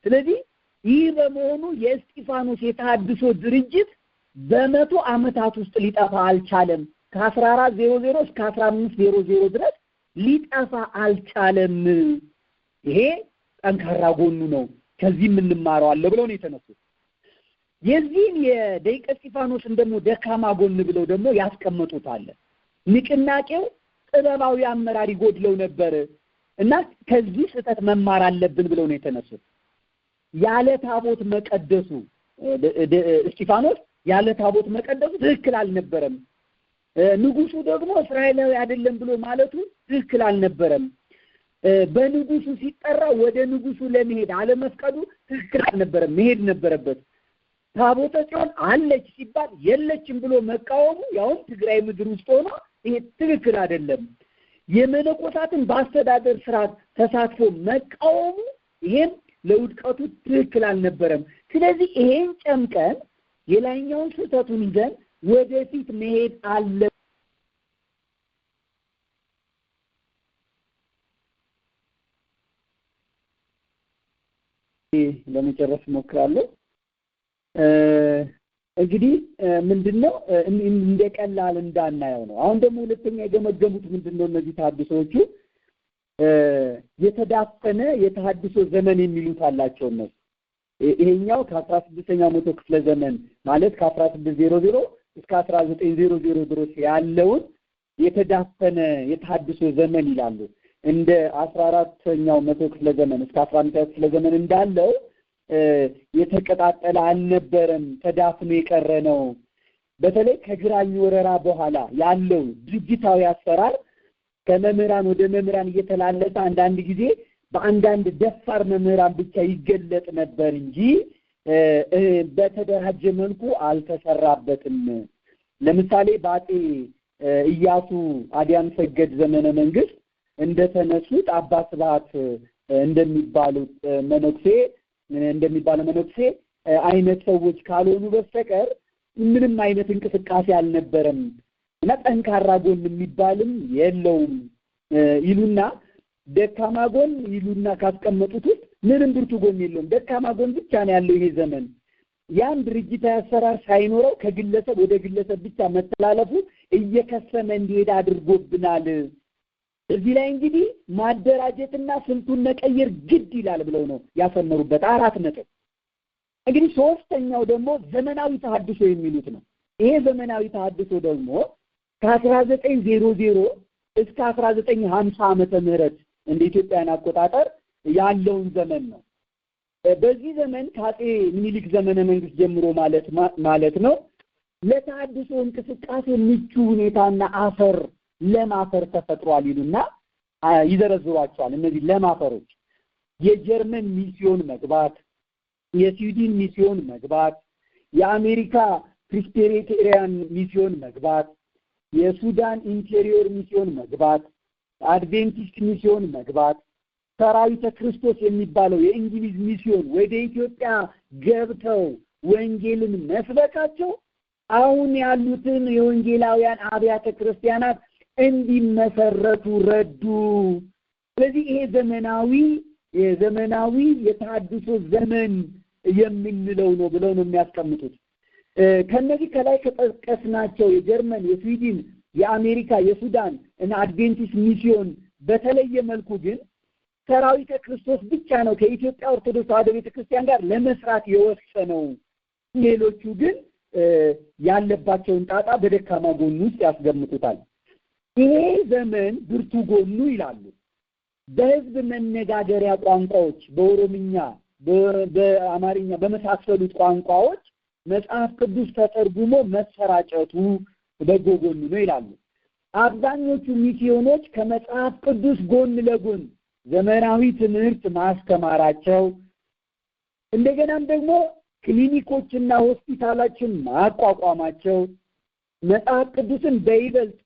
ስለዚህ ይህ በመሆኑ የእስጢፋኖስ የተሐድሶ ድርጅት በመቶ ዓመታት ውስጥ ሊጠፋ አልቻለም። ከ1400 እስከ 1500 ድረስ ሊጠፋ አልቻለም። ይሄ ጠንካራ ጎኑ ነው፣ ከዚህ የምንማረው አለ ብለው ነው የተነሱት። የዚህን የደቂቀ እስጢፋኖስን ደግሞ ደካማ ጎን ብለው ደግሞ ያስቀመጡታል። ንቅናቄው ጥበባዊ አመራር ይጎድለው ነበር። እና ከዚህ ስህተት መማር አለብን ብለው ነው የተነሱት። ያለ ታቦት መቀደሱ እስጢፋኖስ ያለ ታቦት መቀደሱ ትክክል አልነበረም። ንጉሱ ደግሞ እስራኤላዊ አይደለም ብሎ ማለቱ ትክክል አልነበረም። በንጉሱ ሲጠራ ወደ ንጉሱ ለመሄድ አለመፍቀዱ ትክክል አልነበረም፣ መሄድ ነበረበት። ታቦተ ጽዮን አለች ሲባል የለችም ብሎ መቃወሙ ያውም ትግራይ ምድር ውስጥ ሆኖ ይሄ ትክክል አይደለም። የመነኮሳትን በአስተዳደር ስርዓት ተሳትፎ መቃወሙ ይሄም ለውድቀቱ ትክክል አልነበረም። ስለዚህ ይሄን ጨምቀን የላይኛውን ስህተቱን ይዘን ወደፊት መሄድ አለ። ለመጨረስ ሞክራለሁ። እንግዲህ ምንድነው እንደቀላል እንዳናየው ነው። አሁን ደግሞ ሁለተኛ የገመገሙት ምንድነው እነዚህ ተሐድሶቹ የተዳፈነ የተሐድሶ ዘመን የሚሉት አላቸው እነሱ። ይሄኛው ከ16ኛው መቶ ክፍለ ዘመን ማለት ከ1600 እስከ 1900 ድረስ ያለውን የተዳፈነ የተሐድሶ ዘመን ይላሉ። እንደ 14ኛው መቶ ክፍለ ዘመን እስከ 11ኛው ክፍለ ዘመን እንዳለው የተቀጣጠለ አልነበረም፣ ተዳፍኖ የቀረ ነው። በተለይ ከግራኝ ወረራ በኋላ ያለው ድርጅታዊ አሰራር ከመምህራን ወደ መምህራን እየተላለፈ አንዳንድ ጊዜ በአንዳንድ ደፋር መምህራን ብቻ ይገለጥ ነበር እንጂ በተደራጀ መልኩ አልተሰራበትም። ለምሳሌ በአጤ ኢያሱ አዲያን ሰገድ ዘመነ መንግስት እንደተነሱት አባ ስብሐት እንደሚባለው መነኩሴ አይነት ሰዎች ካልሆኑ በስተቀር ምንም አይነት እንቅስቃሴ አልነበረም እና ጠንካራ ጎን የሚባልም የለውም ይሉና ደካማ ጎን ይሉና ካስቀመጡት ውስጥ ምንም ብርቱ ጎን የለውም፣ ደካማ ጎን ብቻ ነው ያለው ይሄ ዘመን። ያን ድርጅታዊ አሰራር ሳይኖረው ከግለሰብ ወደ ግለሰብ ብቻ መተላለፉ እየከሰመ እንዲሄድ አድርጎብናል። እዚህ ላይ እንግዲህ ማደራጀትና ስልቱን መቀየር ግድ ይላል ብለው ነው ያሰመሩበት 4 ነጥብ። እንግዲህ ሶስተኛው ደግሞ ዘመናዊ ተሐድሶ የሚሉት ነው። ይሄ ዘመናዊ ተሐድሶ ደግሞ ከ1900 እስከ 1950 ዓመተ ምህረት እንደ ኢትዮጵያን አቆጣጠር ያለውን ዘመን ነው። በዚህ ዘመን ከአፄ ምኒልክ ዘመነ መንግስት ጀምሮ ማለት ነው ለተሐድሶ እንቅስቃሴ ምቹ ሁኔታና ለማፈር ተፈጥሯል ይሉና ይዘረዝሯቸዋል። እነዚህ ለማፈሮች የጀርመን ሚስዮን መግባት፣ የስዊድን ሚስዮን መግባት፣ የአሜሪካ ፕሬስቢቴሪያን ሚስዮን መግባት፣ የሱዳን ኢንቴሪዮር ሚስዮን መግባት፣ አድቬንቲስት ሚስዮን መግባት፣ ሰራዊተ ክርስቶስ የሚባለው የእንግሊዝ ሚስዮን ወደ ኢትዮጵያ ገብተው ወንጌልን መስበካቸው አሁን ያሉትን የወንጌላውያን አብያተ ክርስቲያናት እንዲመሰረቱ ረዱ። ስለዚህ ይሄ ዘመናዊ የተሐድሶ ዘመን የምንለው ነው ብለው ነው የሚያስቀምጡት። ከነዚህ ከላይ ከጠቀስናቸው የጀርመን፣ የስዊድን፣ የአሜሪካ፣ የሱዳን እና አድቬንቲስት ሚስዮን በተለየ መልኩ ግን ሰራዊተ ክርስቶስ ብቻ ነው ከኢትዮጵያ ኦርቶዶክስ ተዋሕዶ ቤተክርስቲያን ጋር ለመስራት የወሰነው። ሌሎቹ ግን ያለባቸውን ጣጣ በደካማ ጎኑ ውስጥ ያስቀምጡታል። ይሄ ዘመን ብርቱ ጎኑ ይላሉ በህዝብ መነጋገሪያ ቋንቋዎች፣ በኦሮምኛ፣ በአማርኛ በመሳሰሉት ቋንቋዎች መጽሐፍ ቅዱስ ተተርጉሞ መሰራጨቱ በጎ ጎኑ ነው ይላሉ። አብዛኞቹ ሚስዮኖች ከመጽሐፍ ቅዱስ ጎን ለጎን ዘመናዊ ትምህርት ማስተማራቸው፣ እንደገናም ደግሞ ክሊኒኮችና ሆስፒታሎችን ማቋቋማቸው መጽሐፍ ቅዱስን በይበልጥ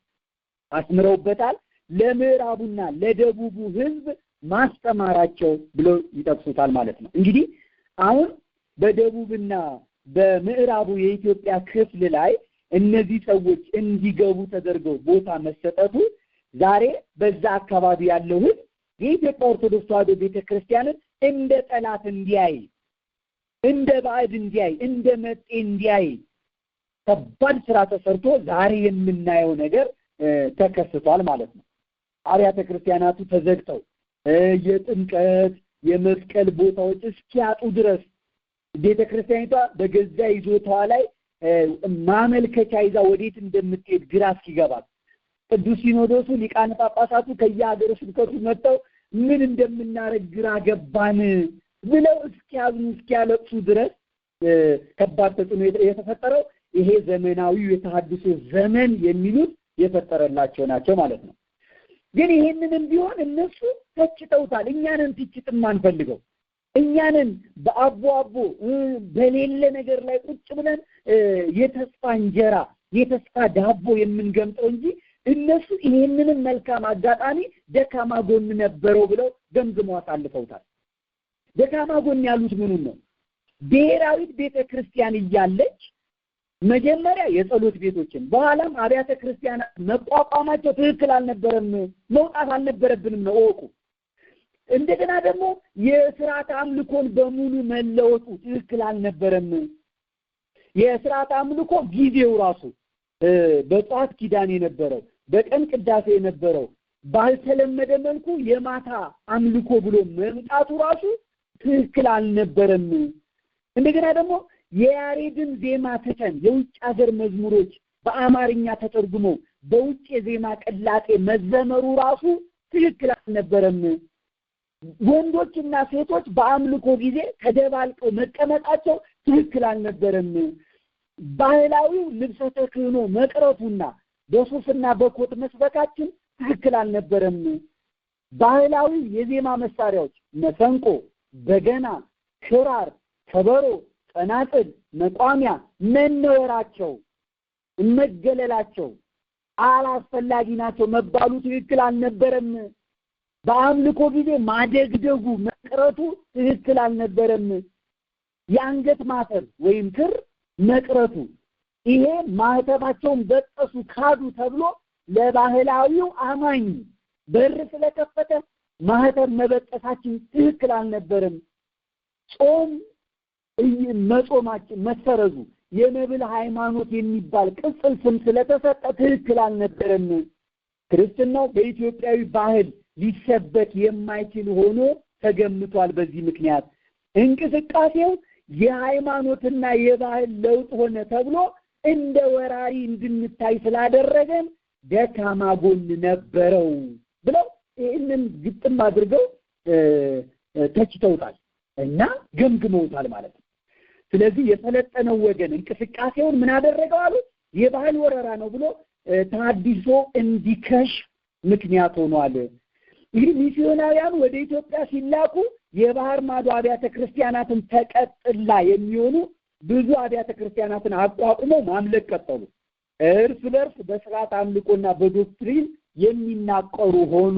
አስምረውበታል። ለምዕራቡና ለደቡቡ ህዝብ ማስተማራቸው ብለው ይጠቅሱታል ማለት ነው። እንግዲህ አሁን በደቡብና በምዕራቡ የኢትዮጵያ ክፍል ላይ እነዚህ ሰዎች እንዲገቡ ተደርገው ቦታ መሰጠቱ ዛሬ በዛ አካባቢ ያለው ህዝብ የኢትዮጵያ ኦርቶዶክስ ተዋሕዶ ቤተክርስቲያንን እንደ ጠላት እንዲያይ፣ እንደ ባዕድ እንዲያይ፣ እንደ መጤ እንዲያይ ከባድ ስራ ተሰርቶ ዛሬ የምናየው ነገር ተከስቷል ማለት ነው። አብያተ ክርስቲያናቱ ተዘግተው የጥምቀት የመስቀል ቦታዎች እስኪያጡ ድረስ ቤተክርስቲያኒቷ በገዛ ይዞታዋ ላይ ማመልከቻ ይዛ ወዴት እንደምትሄድ ግራ እስኪገባት ቅዱስ ሲኖዶሱ ሊቃነ ጳጳሳቱ ከየሀገረ ስብከቱ መጥተው ምን እንደምናረግ ግራ ገባን ብለው እስኪያዝኑ እስኪያለቅሱ ድረስ ከባድ ተጽዕኖ የተፈጠረው ይሄ ዘመናዊው የተሐድሶ ዘመን የሚሉት የፈጠረላቸው ናቸው ማለት ነው። ግን ይሄንንም ቢሆን እነሱ ተችተውታል። እኛንን ትችትም አንፈልገው። እኛንን በአቦ በሌለ ነገር ላይ ቁጭ ብለን የተስፋ እንጀራ የተስፋ ዳቦ የምንገምጠው እንጂ እነሱ ይሄንንም መልካም አጋጣሚ ደካማ ጎን ነበረው ብለው ገምግመው አሳልፈውታል። ደካማ ጎን ያሉት ምኑን ነው? ብሔራዊት ቤተክርስቲያን እያለች መጀመሪያ የጸሎት ቤቶችን በኋላም አብያተ ክርስቲያናት መቋቋማቸው ትክክል አልነበረም፣ መውጣት አልነበረብንም ነው ወቁ። እንደገና ደግሞ የሥርዓተ አምልኮን በሙሉ መለወጡ ትክክል አልነበረም። የሥርዓተ አምልኮ ጊዜው ራሱ በጧት ኪዳን የነበረው በቀን ቅዳሴ የነበረው ባልተለመደ መልኩ የማታ አምልኮ ብሎ መምጣቱ ራሱ ትክክል አልነበረም። እንደገና ደግሞ የያሬድን ዜማ ትተን የውጭ ሀገር መዝሙሮች በአማርኛ ተተርጉሞ በውጭ የዜማ ቅላጤ መዘመሩ ራሱ ትክክል አልነበረም። ወንዶችና ሴቶች በአምልኮ ጊዜ ተደባልቀው መቀመጣቸው ትክክል አልነበረም። ባህላዊው ልብሰ ተክህኖ መቅረቱና በሱፍና በኮት መስበካችን ትክክል አልነበረም። ባህላዊ የዜማ መሳሪያዎች መሰንቆ፣ በገና፣ ክራር፣ ከበሮ፣ ጸናጽል፣ መቋሚያ መነወራቸው፣ መገለላቸው አላስፈላጊ ናቸው መባሉ ትክክል አልነበረም። በአምልኮ ጊዜ ማደግደጉ መቅረቱ ትክክል አልነበረም። የአንገት ማተብ ወይም ክር መቅረቱ ይሄ ማህተባቸውን በጠሱ ካዱ ተብሎ ለባህላዊው አማኝ በር ስለከፈተ ማህተብ መበጠሳችን ትክክል አልነበረም። ጾም መጾማችን መሰረዙ የነብል ሃይማኖት የሚባል ቅጽል ስም ስለተሰጠ ትክክል አልነበረም። ክርስትናው በኢትዮጵያዊ ባህል ሊሰበክ የማይችል ሆኖ ተገምቷል። በዚህ ምክንያት እንቅስቃሴው የሃይማኖትና የባህል ለውጥ ሆነ ተብሎ እንደ ወራሪ እንድንታይ ስላደረገን ደካማ ጎን ነበረው ብለው ይህንን ግጥም አድርገው ተችተውታል እና ገምግመውታል ማለት ነው። ስለዚህ የሰለጠነው ወገን እንቅስቃሴውን ምን አደረገው አሉ? የባህል ወረራ ነው ብሎ ተሐድሶ እንዲከሽ ምክንያት ሆኗል። ይህ ሚስዮናውያን ወደ ኢትዮጵያ ሲላኩ የባህር ማዶ አብያተ ክርስቲያናትን ተቀጥላ የሚሆኑ ብዙ አብያተ ክርስቲያናትን አቋቁመው ማምለክ ቀጠሉ። እርስ በርስ በስርዓት አምልኮና በዶክትሪን የሚናቀሩ ሆኑ።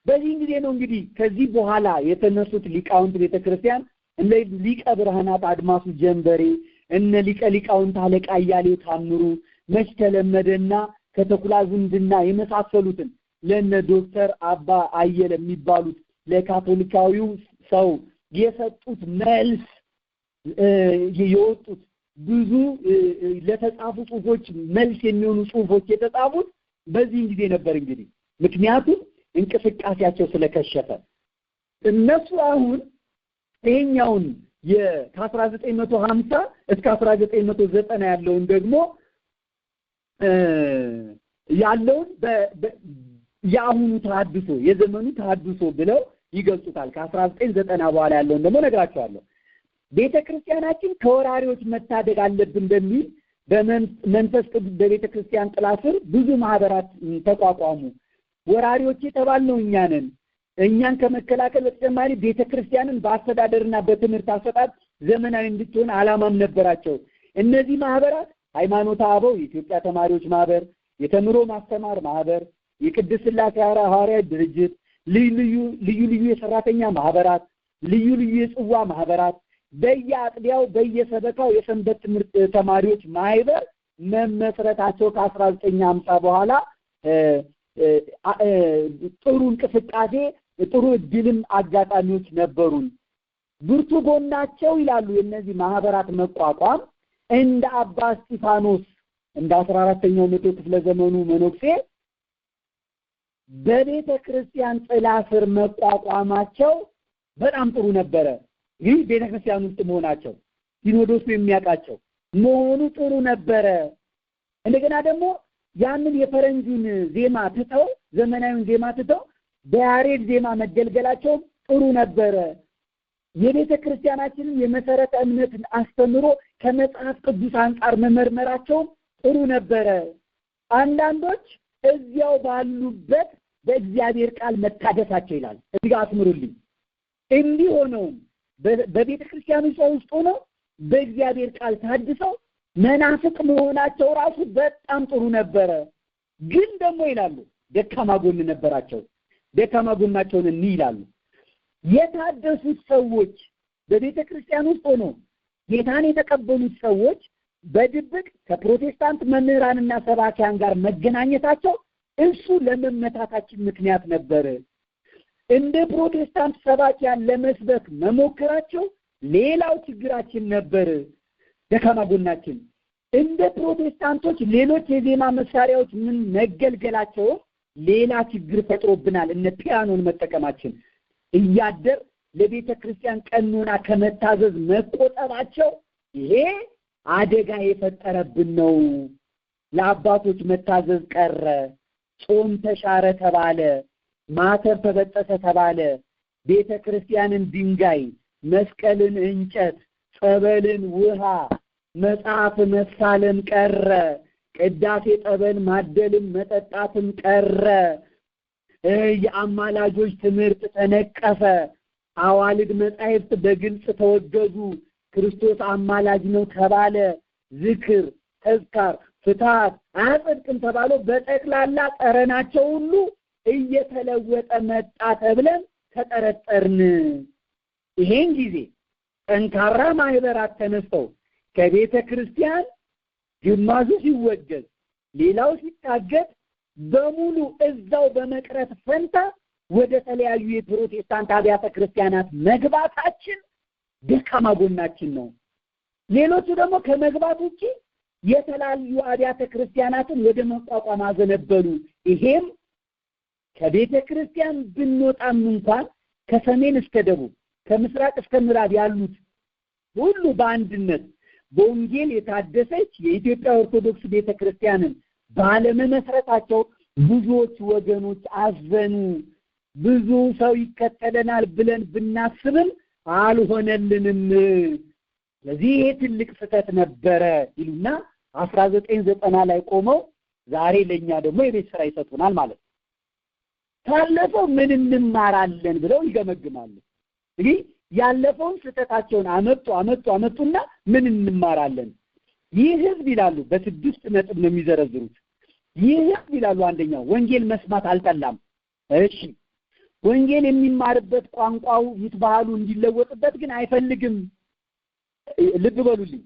በዚህ ጊዜ ነው እንግዲህ ከዚህ በኋላ የተነሱት ሊቃውንት ቤተክርስቲያን እነ ሊቀ ብርሃናት አድማሱ ጀንበሬ፣ እነ ሊቀ ሊቃውንት አለቃ እያሌው ታምሩ፣ መች ተለመደና ከተኩላ ዝምድና የመሳሰሉትን ለነ ዶክተር አባ አየለ የሚባሉት ለካቶሊካዊው ሰው የሰጡት መልስ የወጡት ብዙ ለተጻፉ ጽሁፎች መልስ የሚሆኑ ጽሁፎች የተጻፉት በዚህ ጊዜ ነበር። እንግዲህ ምክንያቱም እንቅስቃሴያቸው ስለከሸፈ እነሱ አሁን ይሄኛውን ከ1950 እስከ 1990 ያለውን ደግሞ ያለውን የአሁኑ ተሐድሶ የዘመኑ ተሐድሶ ብለው ይገልጹታል። ከ1990 በኋላ ያለውን ደግሞ ነግራቸዋለሁ። ቤተክርስቲያናችን ከወራሪዎች መታደግ አለብን በሚል በመንፈስ ቅዱስ በቤተክርስቲያን ጥላ ስር ብዙ ማህበራት ተቋቋሙ። ወራሪዎች የተባልነው እኛ ነን። እኛን ከመከላከል በተጨማሪ ቤተክርስቲያንን በአስተዳደርና በትምህርት አሰጣጥ ዘመናዊ እንድትሆን ዓላማም ነበራቸው። እነዚህ ማህበራት ሃይማኖተ አበው የኢትዮጵያ ተማሪዎች ማህበር፣ የተምሮ ማስተማር ማህበር፣ የቅድስት ሥላሴ ሐዋርያት ድርጅት፣ ልዩ የሰራተኛ ማህበራት፣ ልዩ የጽዋ ማህበራት፣ በየአጥቢያው በየሰበካው የሰንበት ትምህርት ተማሪዎች ማህበር መመስረታቸው ከ1950 በኋላ ጥሩ እንቅስቃሴ ጥሩ እድልም አጋጣሚዎች ነበሩን። ብርቱ ጎናቸው ይላሉ የእነዚህ ማህበራት መቋቋም እንደ አባ እስጢፋኖስ እንደ 14ኛው መቶ ክፍለ ዘመኑ መነኩሴ በቤተ ክርስቲያን ጥላ ስር መቋቋማቸው በጣም ጥሩ ነበረ። ይህ ቤተ ክርስቲያን ውስጥ መሆናቸው ሲኖዶሱ የሚያውቃቸው መሆኑ ጥሩ ነበረ። እንደገና ደግሞ ያንን የፈረንጁን ዜማ ትተው ዘመናዊውን ዜማ ትተው በያሬድ ዜማ መገልገላቸው ጥሩ ነበረ። የቤተ ክርስቲያናችንን የመሰረተ እምነትን አስተምሮ ከመጽሐፍ ቅዱስ አንጻር መመርመራቸው ጥሩ ነበረ። አንዳንዶች እዚያው ባሉበት በእግዚአብሔር ቃል መታደሳቸው ይላል። እዚህ ጋር አስምሩልኝ። እንዲህ ሆነው በቤተ ክርስቲያኑ ውስጥ ሆነው በእግዚአብሔር ቃል ታድሰው መናፍቅ መሆናቸው ራሱ በጣም ጥሩ ነበረ። ግን ደግሞ ይላሉ ደካማ ጎን ነበራቸው። ደካማ ጎናቸውን ይላሉ። የታደሱት ሰዎች በቤተ ክርስቲያን ውስጥ ሆነው ጌታን የተቀበሉት ሰዎች በድብቅ ከፕሮቴስታንት መምህራንና ሰባኪያን ጋር መገናኘታቸው እሱ ለመመታታችን ምክንያት ነበር። እንደ ፕሮቴስታንት ሰባኪያን ለመስበክ መሞከራቸው ሌላው ችግራችን ነበር፣ ደካማ ጎናችን። እንደ ፕሮቴስታንቶች ሌሎች የዜማ መሳሪያዎች ምን መገልገላቸው ሌላ ችግር ፈጥሮብናል። እነ ፒያኖን መጠቀማችን እያደር ለቤተ ክርስቲያን ቀኖና ከመታዘዝ መቆጠባቸው ይሄ አደጋ የፈጠረብን ነው። ለአባቶች መታዘዝ ቀረ፣ ጾም ተሻረ ተባለ፣ ማተብ ተበጠሰ ተባለ፣ ቤተ ክርስቲያንን ድንጋይ፣ መስቀልን እንጨት፣ ጸበልን ውሃ፣ መጽሐፍ መሳለም ቀረ፣ ቅዳሴ ጠበል ማደልም መጠጣትም ቀረ፣ የአማላጆች ትምህርት ተነቀፈ፣ አዋልድ መጻሕፍት በግልጽ ተወገዙ፣ ክርስቶስ አማላጅ ነው ተባለ፣ ዝክር፣ ተዝካር፣ ፍትሐት አያጸድቅም ተባለ። በጠቅላላ ጠረናቸው ሁሉ እየተለወጠ መጣ ተብለን ተጠረጠርን። ይሄን ጊዜ ጠንካራ ማህበራት ተነስተው ከቤተ ክርስቲያን ግማሹ ሲወገዝ ሌላው ሲታገድ በሙሉ እዛው በመቅረት ፈንታ ወደ ተለያዩ የፕሮቴስታንት አብያተ ክርስቲያናት መግባታችን ደካማ ጎናችን ነው። ሌሎቹ ደግሞ ከመግባት ውጪ የተለያዩ አብያተ ክርስቲያናትን ወደ መቋቋም አዘነበሉ። ይሄም ከቤተ ክርስቲያን ብንወጣም እንኳን ከሰሜን እስከ ደቡብ ከምስራቅ እስከ ምዕራብ ያሉት ሁሉ በአንድነት በወንጌል የታደሰች የኢትዮጵያ ኦርቶዶክስ ቤተክርስቲያንን ባለመመስረታቸው ብዙዎች ወገኖች አዘኑ። ብዙ ሰው ይከተለናል ብለን ብናስብም አልሆነልንም። ስለዚህ ይሄ ትልቅ ስህተት ነበረ ይሉና 1990 ላይ ቆመው ዛሬ ለኛ ደግሞ የቤት ስራ ይሰጡናል ማለት ነው። ታለፈው ምን እንማራለን ብለው ይገመግማሉ። እንግዲህ ያለፈውን ስህተታቸውን አመጡና ምን እንማራለን? ይህ ህዝብ ይላሉ በስድስት ነጥብ ነው የሚዘረዝሩት። ይህ ህዝብ ይላሉ አንደኛው ወንጌል መስማት አልጠላም። እሺ ወንጌል የሚማርበት ቋንቋው ይትባሉ እንዲለወጥበት ግን አይፈልግም። ልብ በሉልኝ።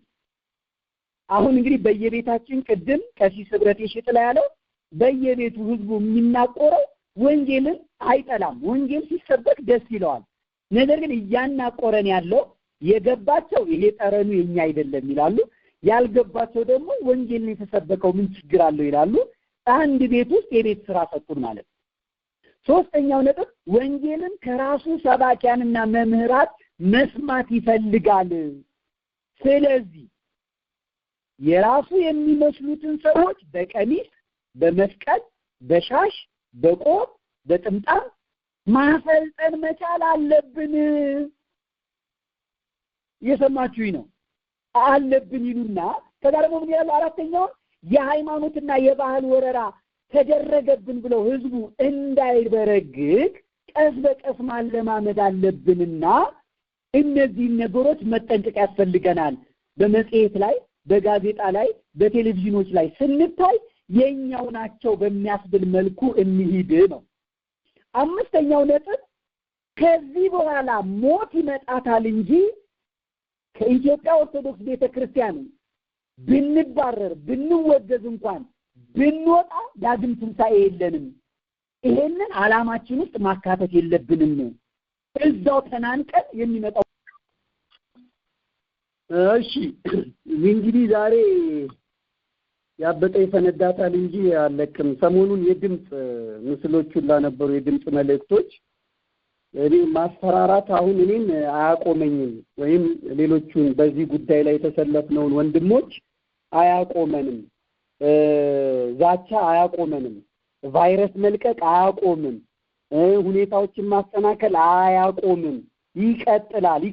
አሁን እንግዲህ በየቤታችን ቅድም ቀሲስ ህብረት ይሽጥላ ያለው በየቤቱ ህዝቡ የሚናቆረው ወንጌልን አይጠላም። ወንጌል ሲሰበክ ደስ ይለዋል። ነገር ግን እያናቆረን ያለው የገባቸው ይሄ ጠረኑ የኛ አይደለም ይላሉ። ያልገባቸው ደግሞ ወንጌልን የተሰበከው ምን ችግር አለው ይላሉ። አንድ ቤት ውስጥ የቤት ስራ ሰጡን ማለት። ሶስተኛው ነጥብ ወንጌልን ከራሱ ሰባኪያንና መምህራት መስማት ይፈልጋል። ስለዚህ የራሱ የሚመስሉትን ሰዎች በቀሚስ፣ በመስቀል፣ በሻሽ፣ በቆብ፣ በጥምጣም ማሰልጠን መቻል አለብን። እየሰማችሁኝ ነው? አለብን ይሉና ከዛ ደግሞ ምን ያለው አራተኛው የሃይማኖትና የባህል ወረራ ተደረገብን ብለው ህዝቡ እንዳይበረግግ ቀስ በቀስ ማለማመድ አለብንና እነዚህ ነገሮች መጠንቀቅ ያስፈልገናል። በመጽሔት ላይ፣ በጋዜጣ ላይ፣ በቴሌቪዥኖች ላይ ስንታይ የኛው ናቸው በሚያስብል መልኩ እንሂድ ነው። አምስተኛው ነጥብ ከዚህ በኋላ ሞት ይመጣታል እንጂ ከኢትዮጵያ ኦርቶዶክስ ቤተክርስቲያን ብንባረር ብንወገዝ እንኳን ብንወጣ ዳግም ትንሣኤ የለንም። ይሄንን ዓላማችን ውስጥ ማካተት የለብንም። እዛው ተናንቀን የሚመጣው እሺ እንግዲህ ዛሬ ያበጠ ይፈነዳታል እንጂ አለቅም። ሰሞኑን የድምጽ ምስሎቹን ላነበሩ የድምጽ መልእክቶች እኔ ማስፈራራት አሁን እኔን አያቆመኝም፣ ወይም ሌሎቹን በዚህ ጉዳይ ላይ የተሰለፍነውን ወንድሞች አያቆመንም። ዛቻ አያቆመንም። ቫይረስ መልቀቅ አያቆምም። ሁኔታዎችን ማስተናከል አያቆምም፣ ይቀጥላል።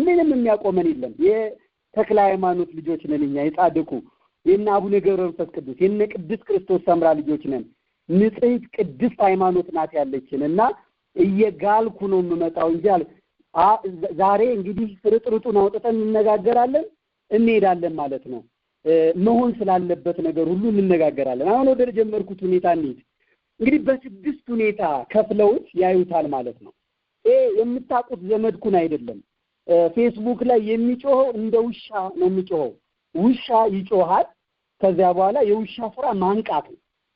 ምንም የሚያቆመን የለም። የተክለ ሃይማኖት ልጆች ነን እኛ፣ የጻድቁ የእነ አቡነ ገብረ መንፈስ ቅዱስ የእነ ቅድስት ክርስቶስ ሰምራ ልጆች ነን። ንጽሕት ቅድስት ሃይማኖት ናት ያለችን እና እየጋልኩ ነው የምመጣው እንጂ ዛሬ እንግዲህ ፍርጥርጡን አውጥተን እንነጋገራለን፣ እንሄዳለን ማለት ነው። መሆን ስላለበት ነገር ሁሉ እንነጋገራለን። አሁን ወደ ጀመርኩት ሁኔታ እንሂድ። እንግዲህ በስድስት ሁኔታ ከፍለውት ያዩታል ማለት ነው። የምታውቁት ዘመድኩን አይደለም። ፌስቡክ ላይ የሚጮኸው እንደ ውሻ ነው የሚጮኸው። ውሻ ይጮሃል። ከዚያ በኋላ የውሻ ስራ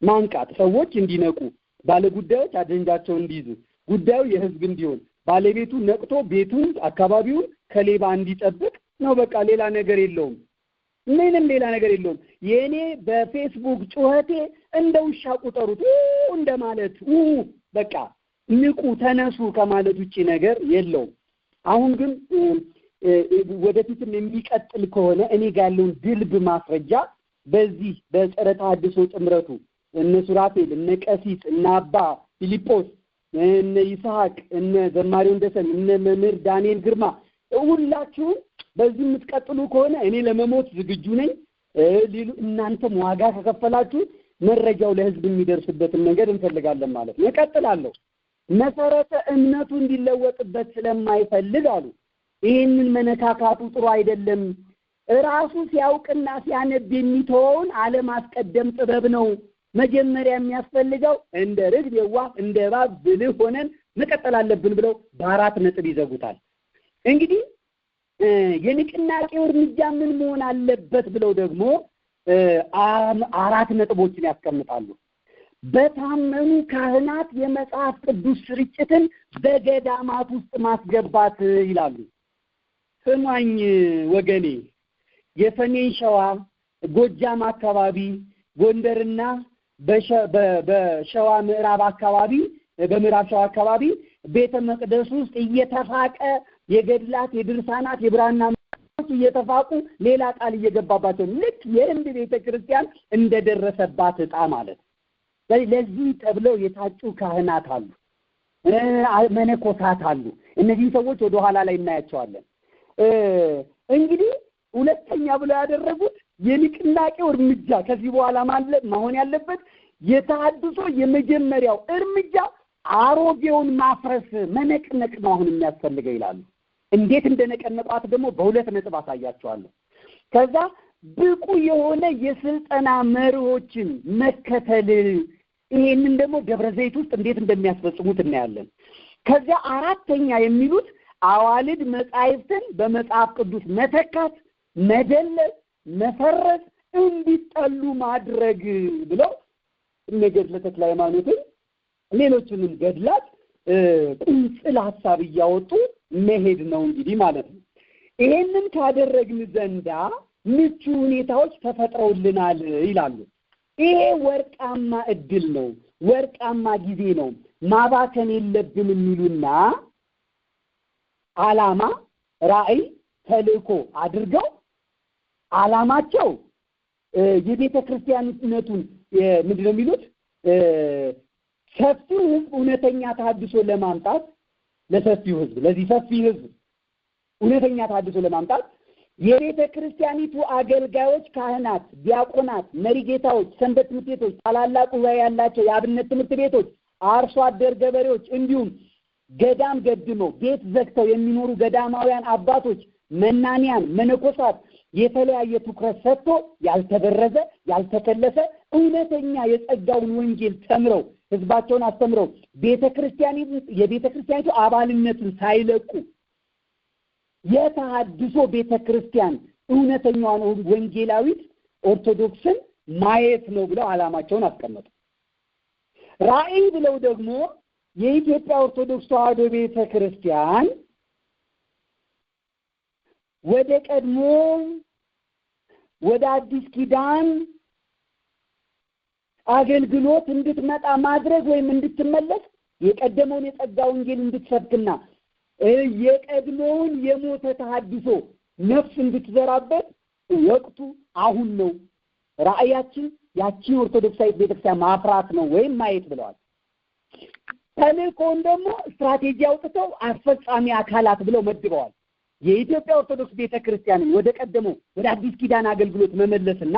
ማንቃት፣ ሰዎች እንዲነቁ፣ ባለጉዳዮች አጀንዳቸውን እንዲይዙ፣ ጉዳዩ የህዝብ እንዲሆን፣ ባለቤቱ ነቅቶ ቤቱን አካባቢውን ከሌባ እንዲጠብቅ ነው። በቃ ሌላ ነገር የለውም። ምንም ሌላ ነገር የለውም። የኔ በፌስቡክ ጩኸቴ እንደ ውሻ ቁጠሩት እንደማለት በቃ ንቁ ተነሱ ከማለት ውጪ ነገር የለውም። አሁን ግን ወደፊትም የሚቀጥል ከሆነ እኔ ጋር ያለውን ድልብ ማስረጃ በዚህ በጸረ ተሐድሶ ጥምረቱ እነ ሱራፌል፣ እነ ቀሲስ፣ እነ አባ ፊሊጶስ፣ እነ ይስሐቅ፣ እነ ዘማሪው እንደሰን፣ እነ መምህር ዳንኤል ግርማ ሁላችሁም በዚህ የምትቀጥሉ ከሆነ እኔ ለመሞት ዝግጁ ነኝ። እናንተም ዋጋ ከከፈላችሁ መረጃው ለህዝብ የሚደርስበትን ነገር እንፈልጋለን ማለት ነው። እቀጥላለሁ። መሰረተ እምነቱ እንዲለወጥበት ስለማይፈልግ አሉ ይህንን መነካካቱ ጥሩ አይደለም። ራሱ ሲያውቅና ሲያነብ የሚተወውን አለማስቀደም ጥበብ ነው። መጀመሪያ የሚያስፈልገው እንደ ርግብ የዋህ እንደ እባብ ብልህ ሆነን መቀጠል አለብን ብለው በአራት ነጥብ ይዘጉታል። እንግዲህ የንቅናቄው እርምጃ ምን መሆን አለበት ብለው ደግሞ አራት ነጥቦችን ያስቀምጣሉ። በታመኑ ካህናት የመጽሐፍ ቅዱስ ስርጭትን በገዳማት ውስጥ ማስገባት ይላሉ። ስማኝ ወገኔ፣ የሰሜን ሸዋ ጎጃም አካባቢ ጎንደርና በሸዋ ምዕራብ አካባቢ በምዕራብ ሸዋ አካባቢ ቤተ መቅደስ ውስጥ እየተፋቀ የገድላት የድርሳናት የብራና መጽሐፎች እየተፋቁ ሌላ ቃል እየገባባቸው ልክ የህንድ ቤተክርስቲያን እንደደረሰባት ዕጣ ማለት። ለዚህ ተብለው የታጩ ካህናት አሉ፣ መነኮሳት አሉ። እነዚህ ሰዎች ወደ ኋላ ላይ እናያቸዋለን። እንግዲህ ሁለተኛ ብለው ያደረጉት የንቅናቄው እርምጃ ከዚህ በኋላ ማለት መሆን ያለበት የተሐድሶ የመጀመሪያው እርምጃ አሮጌውን ማፍረስ መነቅነቅ ነው አሁን የሚያስፈልገው ይላሉ። እንዴት እንደነቀነቋት ደግሞ በሁለት ነጥብ አሳያቸዋለሁ። ከዛ ብቁ የሆነ የስልጠና መርሆችን መከተል፣ ይሄንን ደግሞ ደብረ ዘይት ውስጥ እንዴት እንደሚያስፈጽሙት እናያለን። ከዛ አራተኛ የሚሉት አዋልድ መጻሕፍትን በመጽሐፍ ቅዱስ መተካት፣ መደለል፣ መፈረስ፣ እንዲጠሉ ማድረግ ብለው ገድለ ተክለ ሃይማኖትን ሌሎችንም ገድላት ቁንጽል ሐሳብ እያወጡ መሄድ ነው እንግዲህ ማለት ነው። ይሄንን ካደረግን ዘንዳ ምቹ ሁኔታዎች ተፈጥረውልናል ይላሉ። ይሄ ወርቃማ እድል ነው፣ ወርቃማ ጊዜ ነው፣ ማባከን የለብንም የሚሉና ዓላማ፣ ራዕይ፣ ተልእኮ አድርገው ዓላማቸው የቤተ ክርስቲያንነቱን ምንድነው የሚሉት ሰፊው ህዝብ እውነተኛ ተሐድሶ ለማምጣት ለሰፊው ህዝብ ለዚህ ሰፊ ህዝብ እውነተኛ ተሐድሶ ለማምጣት የቤተ ክርስቲያኒቱ አገልጋዮች፣ ካህናት፣ ዲያቆናት፣ መሪጌታዎች፣ ሰንበት ትምህርት ቤቶች፣ ታላላቅ ጉባኤ ያላቸው የአብነት ትምህርት ቤቶች፣ አርሶ አደር ገበሬዎች እንዲሁም ገዳም ገድመው ቤት ዘግተው የሚኖሩ ገዳማውያን አባቶች፣ መናንያን፣ መነኮሳት የተለያየ ትኩረት ሰጥቶ ያልተበረዘ ያልተከለሰ እውነተኛ የጸጋውን ወንጌል ተምረው ህዝባቸውን አስተምረው የቤተክርስቲያኒቱ አባልነትን ሳይለቁ የተሐድሶ ቤተክርስቲያን እውነተኛዋን ወንጌላዊት ኦርቶዶክስን ማየት ነው ብለው ዓላማቸውን አስቀመጡ። ራዕይ ብለው ደግሞ የኢትዮጵያ ኦርቶዶክስ ተዋሕዶ ቤተክርስቲያን ወደ ቀድሞ ወደ አዲስ ኪዳን አገልግሎት እንድትመጣ ማድረግ ወይም እንድትመለስ የቀደመውን የጸጋ ወንጌል እንድትሰብክና የቀድሞውን የሞተ ተሐድሶ ነፍስ እንድትዘራበት ወቅቱ አሁን ነው። ራዕያችን ያቺ ኦርቶዶክሳዊት ቤተክርስቲያን ማፍራት ነው ወይም ማየት ብለዋል። ተልእኮውን ደግሞ ስትራቴጂ አውጥተው አስፈጻሚ አካላት ብለው መድበዋል። የኢትዮጵያ ኦርቶዶክስ ቤተክርስቲያንን ወደ ቀደመው ወደ አዲስ ኪዳን አገልግሎት መመለስና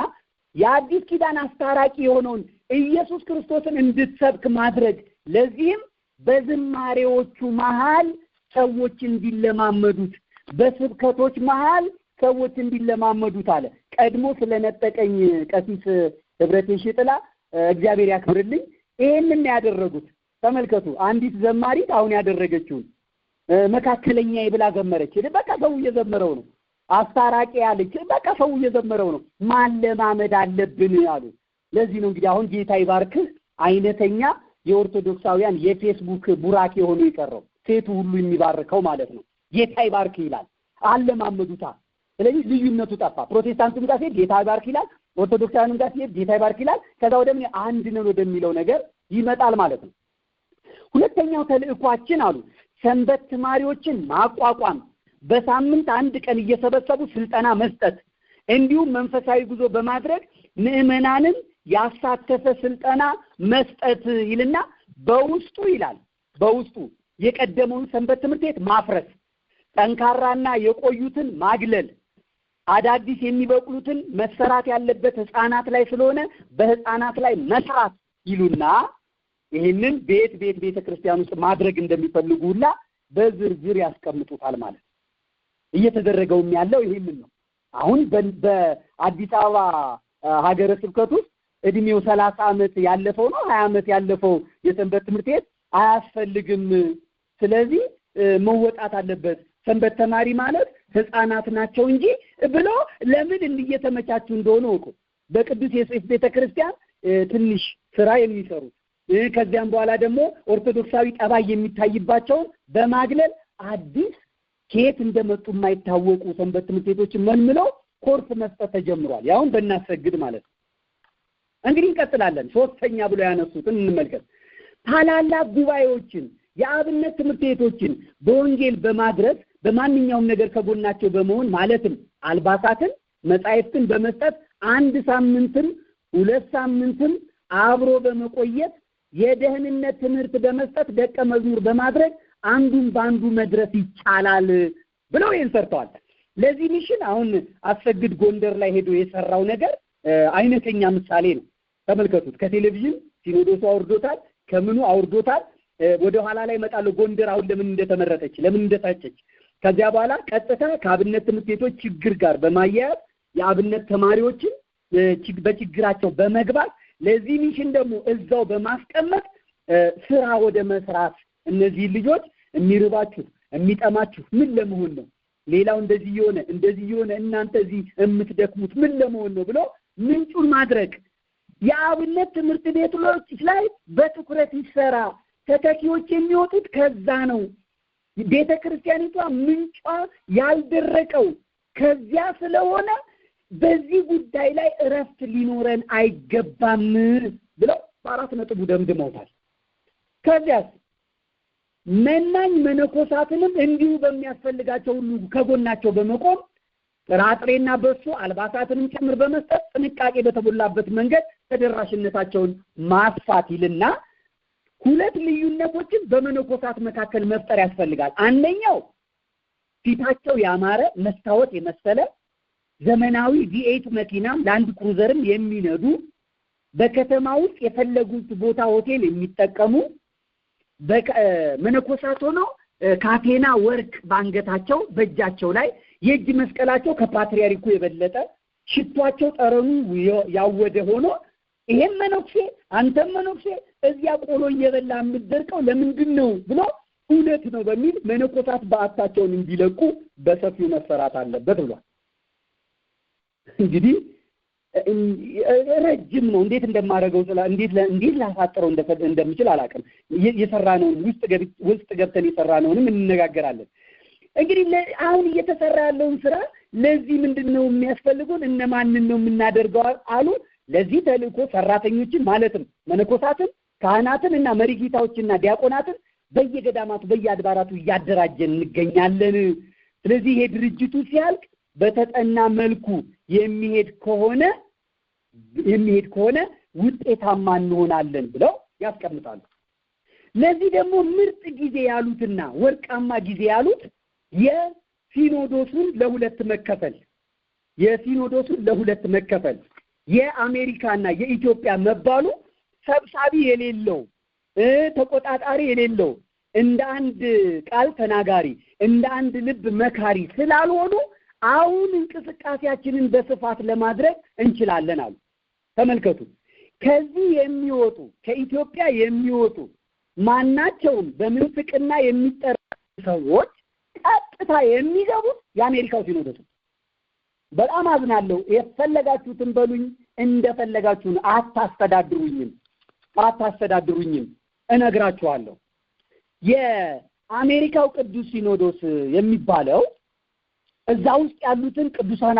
የአዲስ ኪዳን አስታራቂ የሆነውን ኢየሱስ ክርስቶስን እንድትሰብክ ማድረግ፣ ለዚህም በዝማሬዎቹ መሃል ሰዎች እንዲለማመዱት፣ በስብከቶች መሃል ሰዎች እንዲለማመዱት አለ። ቀድሞ ስለነጠቀኝ ቀሲስ ህብረቴ ሽጥላ እግዚአብሔር ያክብርልኝ ይሄንን ያደረጉት ተመልከቱ። አንዲት ዘማሪት አሁን ያደረገችውን መካከለኛ ይብላ ዘመረች። በቃ ሰው እየዘመረው ነው። አስታራቂ ያለች በቃ ሰው እየዘመረው ነው። ማለማመድ አለብን አሉ። ለዚህ ነው እንግዲህ አሁን ጌታ ይባርክህ አይነተኛ የኦርቶዶክሳውያን የፌስቡክ ቡራክ የሆኑ የቀረው ሴቱ ሁሉ የሚባርከው ማለት ነው። ጌታ ይባርክ ይላል። አለማመዱታ። ስለዚህ ልዩነቱ ጠፋ። ፕሮቴስታንቱም ጋር ሲሄድ ጌታ ይባርክ ይላል፣ ኦርቶዶክሳውያንም ጋር ሲሄድ ጌታ ይባርክ ይላል። ከዛ ወደ ምን አንድ ነን ወደሚለው ነገር ይመጣል ማለት ነው። ሁለተኛው ተልእኳችን አሉ ሰንበት ተማሪዎችን ማቋቋም፣ በሳምንት አንድ ቀን እየሰበሰቡ ስልጠና መስጠት፣ እንዲሁም መንፈሳዊ ጉዞ በማድረግ ምዕመናንን ያሳተፈ ስልጠና መስጠት ይልና በውስጡ ይላል በውስጡ የቀደመውን ሰንበት ትምህርት ቤት ማፍረስ፣ ጠንካራና የቆዩትን ማግለል፣ አዳዲስ የሚበቅሉትን መሰራት ያለበት ህፃናት ላይ ስለሆነ በህፃናት ላይ መስራት ይሉና ይህንን ቤተክርስቲያን ውስጥ ማድረግ እንደሚፈልጉ ሁላ በዝርዝር ያስቀምጡታል ማለት። እየተደረገውም ያለው ይሄንን ነው። አሁን በአዲስ አበባ ሀገረ ስብከት ውስጥ እድሜው 30 ዓመት ያለፈው ነው 20 ዓመት ያለፈው የሰንበት ትምህርት ቤት አያስፈልግም፣ ስለዚህ መወጣት አለበት፣ ሰንበት ተማሪ ማለት ህፃናት ናቸው እንጂ ብሎ ለምን እየተመቻቹ እንደሆነ እኮ በቅዱስ ዮሴፍ ቤተክርስቲያን ትንሽ ስራ የሚሰሩት ከዚያም በኋላ ደግሞ ኦርቶዶክሳዊ ጠባይ የሚታይባቸው በማግለል አዲስ ከየት እንደመጡ የማይታወቁ ሰንበት ትምህርት ቤቶችን መልምለው ኮርስ መስጠት ተጀምሯል። ያውን በእናሰግድ ማለት ነው። እንግዲህ እንቀጥላለን። ሶስተኛ ብሎ ያነሱትን እንመልከት። ታላላቅ ጉባኤዎችን፣ የአብነት ትምህርት ቤቶችን በወንጌል በማድረስ በማንኛውም ነገር ከጎናቸው በመሆን ማለትም አልባሳትን፣ መጻሕፍትን በመስጠት 1 ሳምንትም 2 ሳምንትም አብሮ በመቆየት የደህንነት ትምህርት በመስጠት ደቀ መዝሙር በማድረግ አንዱን ባንዱ መድረስ ይቻላል ብለው ይንሰርተዋል። ለዚህ ሚሽን አሁን አሰግድ ጎንደር ላይ ሄዶ የሰራው ነገር አይነተኛ ምሳሌ ነው። ተመልከቱት። ከቴሌቪዥን ሲኖዶሱ አውርዶታል፣ ከምኑ አውርዶታል። ወደ ኋላ ላይ መጣለው ጎንደር አሁን ለምን እንደተመረጠች ለምን እንደታጨች። ከዚያ በኋላ ቀጥታ ከአብነት ትምህርት ቤቶች ችግር ጋር በማያያዝ የአብነት ተማሪዎችን በችግራቸው በመግባት ለዚህ ሚሽን ደግሞ እዛው በማስቀመጥ ስራ ወደ መስራት እነዚህ ልጆች የሚርባችሁ የሚጠማችሁ ምን ለመሆን ነው? ሌላው እንደዚህ የሆነ እናንተ እዚህ የምትደክሙት ምን ለመሆን ነው ብሎ ምንጩን ማድረግ የአብነት ትምህርት ቤቶች ላይ በትኩረት ይሰራ። ተተኪዎች የሚወጡት ከዛ ነው። ቤተክርስቲያኒቷ ምንጯ ያልደረቀው ከዚያ ስለሆነ በዚህ ጉዳይ ላይ እረፍት ሊኖረን አይገባም ብለው በአራት ነጥቡ ደምድመውታል። ከዚያስ መናኝ መነኮሳትንም እንዲሁ በሚያስፈልጋቸው ሁሉ ከጎናቸው በመቆም ጥራጥሬና በሱ አልባሳትንም ጭምር በመስጠት ጥንቃቄ በተሞላበት መንገድ ተደራሽነታቸውን ማስፋት ይልና ሁለት ልዩነቶችን በመነኮሳት መካከል መፍጠር ያስፈልጋል። አንደኛው ፊታቸው ያማረ መስታወት የመሰለ ዘመናዊ V8 መኪናም ላንድ ክሩዘርም የሚነዱ በከተማ ውስጥ የፈለጉት ቦታ ሆቴል የሚጠቀሙ መነኮሳት ሆነው ካቴና ወርቅ ባንገታቸው በእጃቸው ላይ የእጅ መስቀላቸው ከፓትርያርኩ የበለጠ ሽቷቸው ጠረኑ ያወደ ሆኖ ይሄን መነኩሴ አንተም መነኩሴ እዚያ ቆሎ እየበላ የምትደርቀው ለምንድን ነው ብሎ እውነት ነው በሚል መነኮሳት በአታቸውን እንዲለቁ በሰፊው መሰራት አለበት ብሏል። እንግዲህ ረጅም ነው። እንዴት እንደማደርገው እንዴት ላሳጥረው እንደምችል አላውቅም። የሰራነውን ውስጥ ገብተን የሰራነውንም እንነጋገራለን። እንግዲህ አሁን እየተሰራ ያለውን ስራ ለዚህ ምንድነው የሚያስፈልጉን እነማንን ነው የምናደርገው አሉ። ለዚህ ተልእኮ ሰራተኞችን ማለትም መነኮሳትን፣ ካህናትን እና መሪጌታዎችና ዲያቆናትን በየገዳማቱ በየአድባራቱ እያደራጀን እንገኛለን። ስለዚህ ይሄ ድርጅቱ ሲያልቅ በተጠና መልኩ የሚሄድ ከሆነ ውጤታማ እንሆናለን ብለው ያስቀምጣሉ። ለዚህ ደግሞ ምርጥ ጊዜ ያሉትና ወርቃማ ጊዜ ያሉት የሲኖዶሱን ለሁለት መከፈል የአሜሪካና የኢትዮጵያ መባሉ ሰብሳቢ የሌለው ተቆጣጣሪ የሌለው እንደ አንድ ቃል ተናጋሪ እንደ አንድ ልብ መካሪ ስላልሆኑ አሁን እንቅስቃሴያችንን በስፋት ለማድረግ እንችላለን አሉ። ተመልከቱ፣ ከዚህ የሚወጡ ከኢትዮጵያ የሚወጡ ማናቸውም በምንፍቅና የሚጠሩ ሰዎች ቀጥታ የሚገቡት የአሜሪካው ሲኖዶስ። በጣም አዝናለሁ። የፈለጋችሁትን በሉኝ፣ እንደፈለጋችሁን አታስተዳድሩኝም። እነግራችኋለሁ። የአሜሪካው ቅዱስ ሲኖዶስ የሚባለው እዛ ውስጥ ያሉትን ቅዱሳን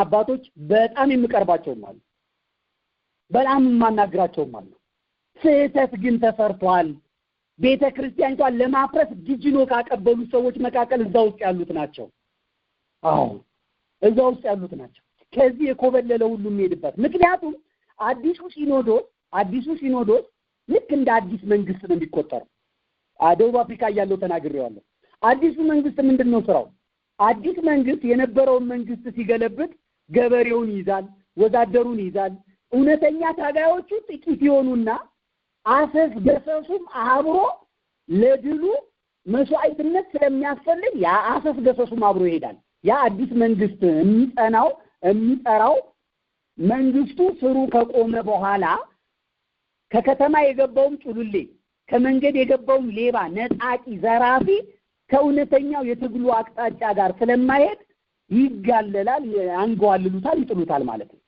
አባቶች በጣም የሚቀርባቸውም አሉ፣ በጣም የማናግራቸውም አሉ። ስህተት ግን ተሰርቷል። ቤተክርስቲያኒቷን ለማፍረስ ዲጂኖ ካቀበሉ ሰዎች መካከል እዛ ውስጥ ያሉት ናቸው። አዎ እዛ ውስጥ ያሉት ናቸው። ከዚህ የኮበለለ ሁሉ የሚሄድበት ምክንያቱም አዲሱ ሲኖዶስ ልክ እንደ አዲስ መንግስት ነው የሚቆጠረው። ደቡብ አፍሪካ ያለው ተናግሬዋለሁ። አዲሱ መንግስት ምንድነው ስራው? አዲስ መንግስት የነበረውን መንግስት ሲገለብጥ ገበሬውን ይዛል፣ ወዛደሩን ይዛል። እውነተኛ ታጋዮቹ ጥቂት ይሆኑና አሰስ ገሰሱም አብሮ ለድሉ መስዋዕትነት ስለሚያስፈልግ ያ አሰስ ገሰሱም አብሮ ይሄዳል። ያ አዲስ መንግስት የሚጠራው መንግስቱ ስሩ ከቆመ በኋላ ከከተማ የገባውም ጩልሌ ከመንገድ የገባውም ሌባ፣ ነጣቂ፣ ዘራፊ ከእውነተኛው የትግሉ አቅጣጫ ጋር ስለማይሄድ ይጋለላል፣ አንጓልሉታል፣ ይጥሉታል ማለት ነው።